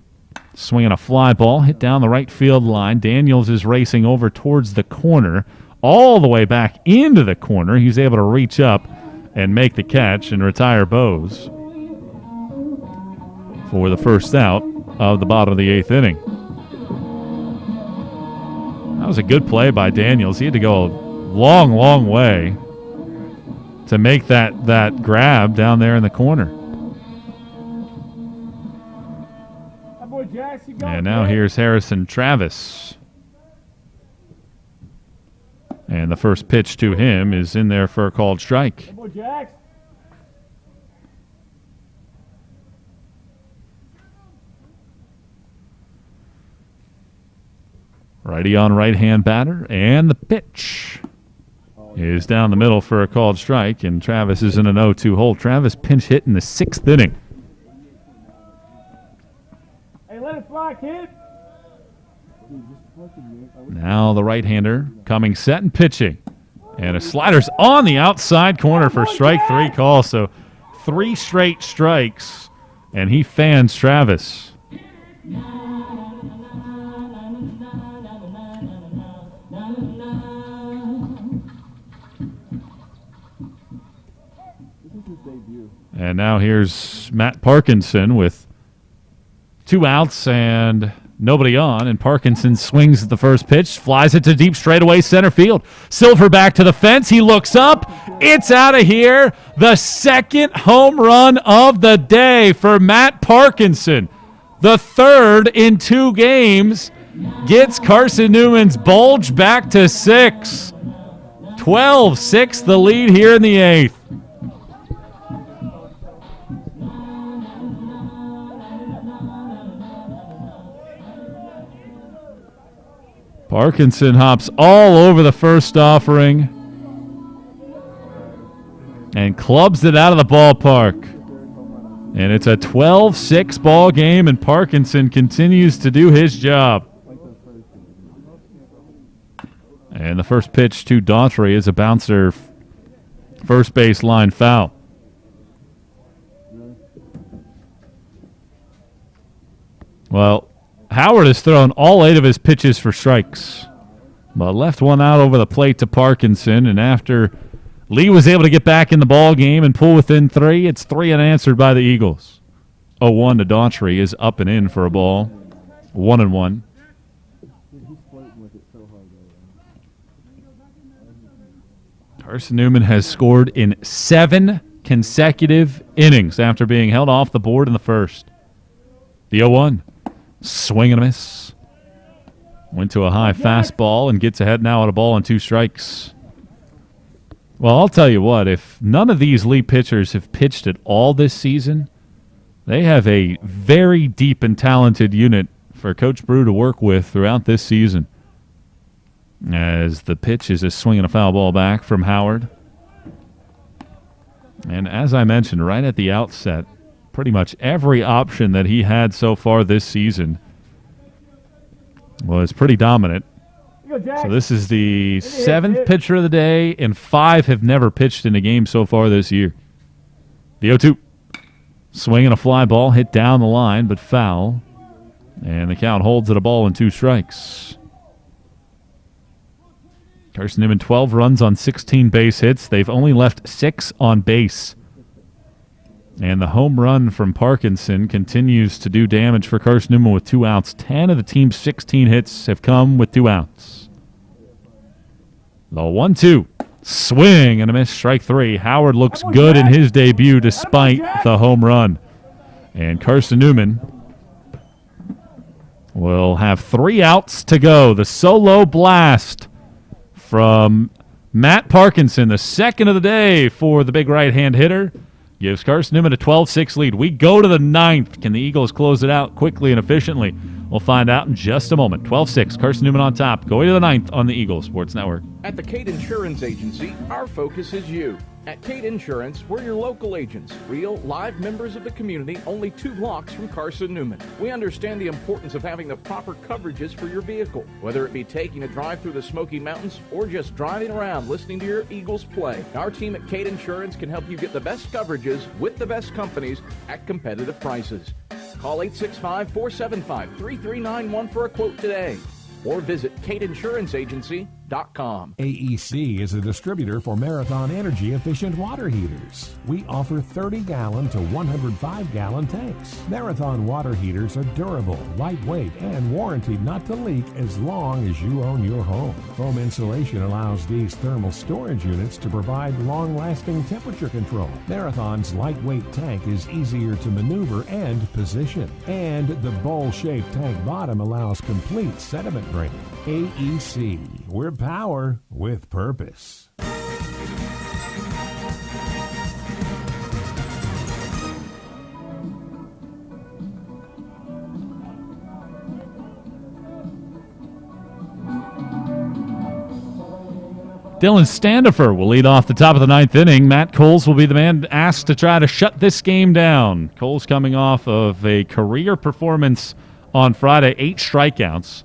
Swinging a fly ball, hit down the right field line. Daniels is racing over towards the corner. All the way back into the corner. He's able to reach up and make the catch and retire Bose for the first out of the bottom of the 8th inning. That was a good play by Daniels. He had to go a long, long way to make that grab down there in the corner. That boy Jax Jax, you go. And now here's Harrison Travis. And the first pitch to him is in there for a called strike. Come on, Jax. Righty on right-hand batter, and the pitch is down the middle for a called strike, and Travis is in an 0-2 hole. Travis pinch hit in the 6th inning. Hey, let it fly, kid. Now the right-hander coming set and pitching. And a slider's on the outside corner for strike 3 call. So 3 straight strikes, and he fans Travis. And now here's Matt Parkinson with 2 outs and nobody on. And Parkinson swings at the first pitch, flies it to deep straightaway center field. Silver back to the fence. He looks up. It's out of here. The second home run of the day for Matt Parkinson. The third in 2 games gets Carson-Newman's bulge back to 6. 12-6 the lead here in the 8th. Parkinson hops all over the first offering and clubs it out of the ballpark. And it's a 12-6 ball game, and Parkinson continues to do his job. And the first pitch to Daughtry is a bouncer, first base line foul. Well, Howard has thrown all 8 of his pitches for strikes, but left one out over the plate to Parkinson, and after Lee was able to get back in the ball game and pull within 3, it's 3 unanswered by the Eagles. 0-1 to Daughtry is up and in for a ball. 1-1. Carson-Newman has scored in 7 consecutive innings after being held off the board in the first. The 0-1. Swing and a miss. Went to a high fastball and gets ahead now at a ball and 2 strikes. Well, I'll tell you what, if none of these Lee pitchers have pitched at all this season, they have a very deep and talented unit for Coach Brew to work with throughout this season. As the pitch is a swing and a foul ball back from Howard. And as I mentioned right at the outset, pretty much every option that he had so far this season was pretty dominant. So this is the 7th pitcher of the day, and 5 have never pitched in a game so far this year. The 0-2. Swing and a fly ball hit down the line, but foul. And the count holds at a ball and 2 strikes. Carson-Newman, 12 runs on 16 base hits. They've only left 6 on base. And the home run from Parkinson continues to do damage for Carson-Newman with 2 outs. 10 of the team's 16 hits have come with 2 outs. The 1-2. Swing and a miss, strike 3. Howard looks good in his debut despite the home run. And Carson-Newman will have 3 outs to go. The solo blast from Matt Parkinson, the second of the day for the big right-hand hitter, gives Carson-Newman a 12-6 lead. We go to the 9th. Can the Eagles close it out quickly and efficiently? We'll find out in just a moment. 12-6, Carson-Newman on top. Going to the 9th on the Eagles Sports Network. At the Cade Insurance Agency, our focus is you. At Cade Insurance, we're your local agents, real, live members of the community, only 2 blocks from Carson-Newman. We understand the importance of having the proper coverages for your vehicle, whether it be taking a drive through the Smoky Mountains or just driving around listening to your Eagles play. Our team at Cade Insurance can help you get the best coverages with the best companies at competitive prices. Call 865-475-3391 for a quote today, or visit CadeInsuranceAgency.com. AEC is a distributor for Marathon energy-efficient water heaters. We offer 30-gallon to 105-gallon tanks. Marathon water heaters are durable, lightweight, and warranted not to leak as long as you own your home. Foam insulation allows these thermal storage units to provide long-lasting temperature control. Marathon's lightweight tank is easier to maneuver and position. And the bowl-shaped tank bottom allows complete sediment draining. AEC. We're power with purpose. Dylan Standifer will lead off the top of the ninth inning. Matt Coles will be the man asked to try to shut this game down. Coles coming off of a career performance on Friday, 8 strikeouts,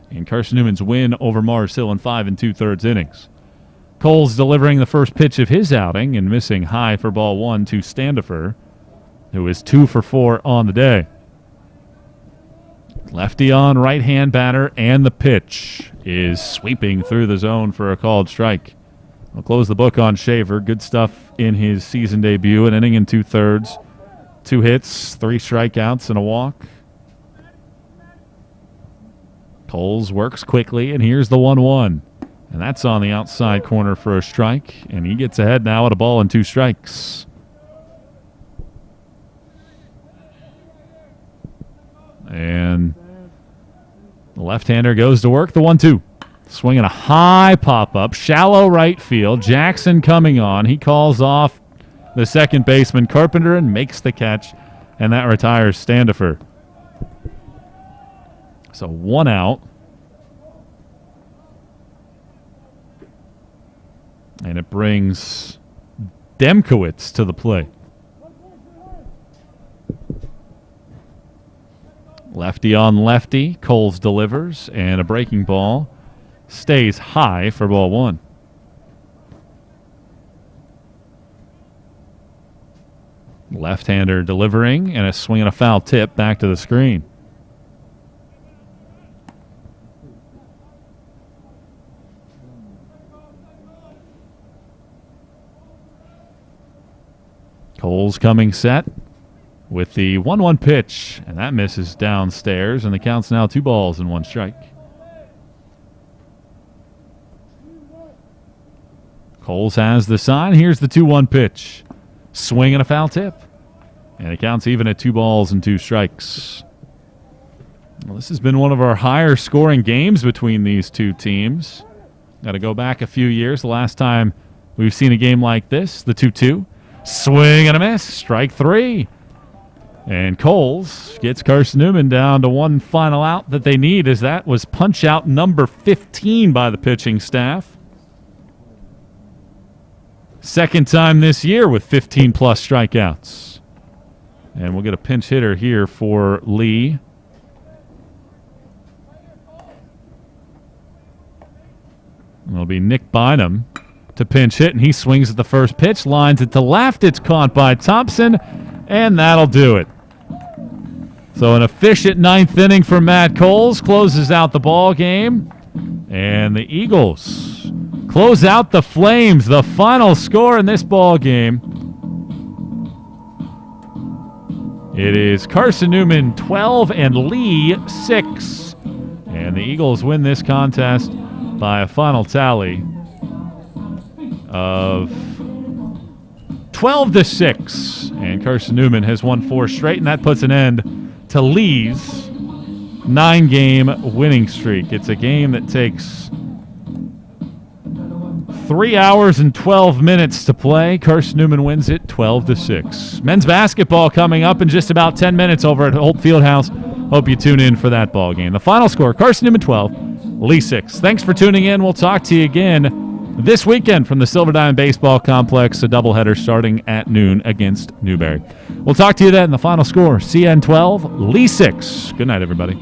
in Carson-Newman's win over Mars Hill in 5 2/3 innings. Coles delivering the first pitch of his outing and missing high for ball 1 to Standifer, who is 2 for 4 on the day. Lefty on, right-hand batter, and the pitch is sweeping through the zone for a called strike. We'll close the book on Shaver. Good stuff in his season debut, an inning and 2/3, 2 hits, 3 strikeouts, and a walk. Coles works quickly, and here's the 1-1. And that's on the outside corner for a strike, and he gets ahead now at a ball and 2 strikes. And the left-hander goes to work, the 1-2. Swinging a high pop-up, shallow right field. Jackson coming on. He calls off the second baseman, Carpenter, and makes the catch, and that retires Standifer. So 1 out. And it brings Demkowitz to the plate. Lefty on lefty. Coles delivers, and a breaking ball stays high for ball 1. Left-hander delivering, and a swing and a foul tip back to the screen. Coles coming set with the 1-1 pitch, and that misses downstairs, and the count's now 2 balls and 1 strike. Coles has the sign. Here's the 2-1 pitch. Swing and a foul tip. And it counts even at 2 balls and 2 strikes. Well, this has been one of our higher scoring games between these two teams. Got to go back a few years. The last time we've seen a game like this, the 2-2. Swing and a miss. Strike 3. And Coles gets Carson-Newman down to 1 final out that they need, as that was punch out number 15 by the pitching staff. Second time this year with 15-plus strikeouts. And we'll get a pinch hitter here for Lee. It'll be Nick Bynum to pinch hit, and he swings at the first pitch, lines it to left. It's caught by Thompson, and that'll do it. So an efficient 9th inning for Matt Coles closes out the ball game, and the Eagles close out the Flames. The final score in this ball game, it is Carson-Newman 12 and Lee 6, and the Eagles win this contest by a final tally of 12-6, and Carson-Newman has won 4 straight, and that puts an end to Lee's 9-game winning streak. It's a game that takes 3 hours and 12 minutes to play. Carson-Newman wins it 12-6. Men's basketball coming up in just about 10 minutes over at Holt Fieldhouse. Hope you tune in for that ball game. The final score, Carson-Newman 12, Lee 6. Thanks for tuning in. We'll talk to you again this weekend from the Silver Diamond Baseball Complex, a doubleheader starting at noon against Newberry. We'll talk to you then. The final score, CN 12, Lee 6. Good night, everybody.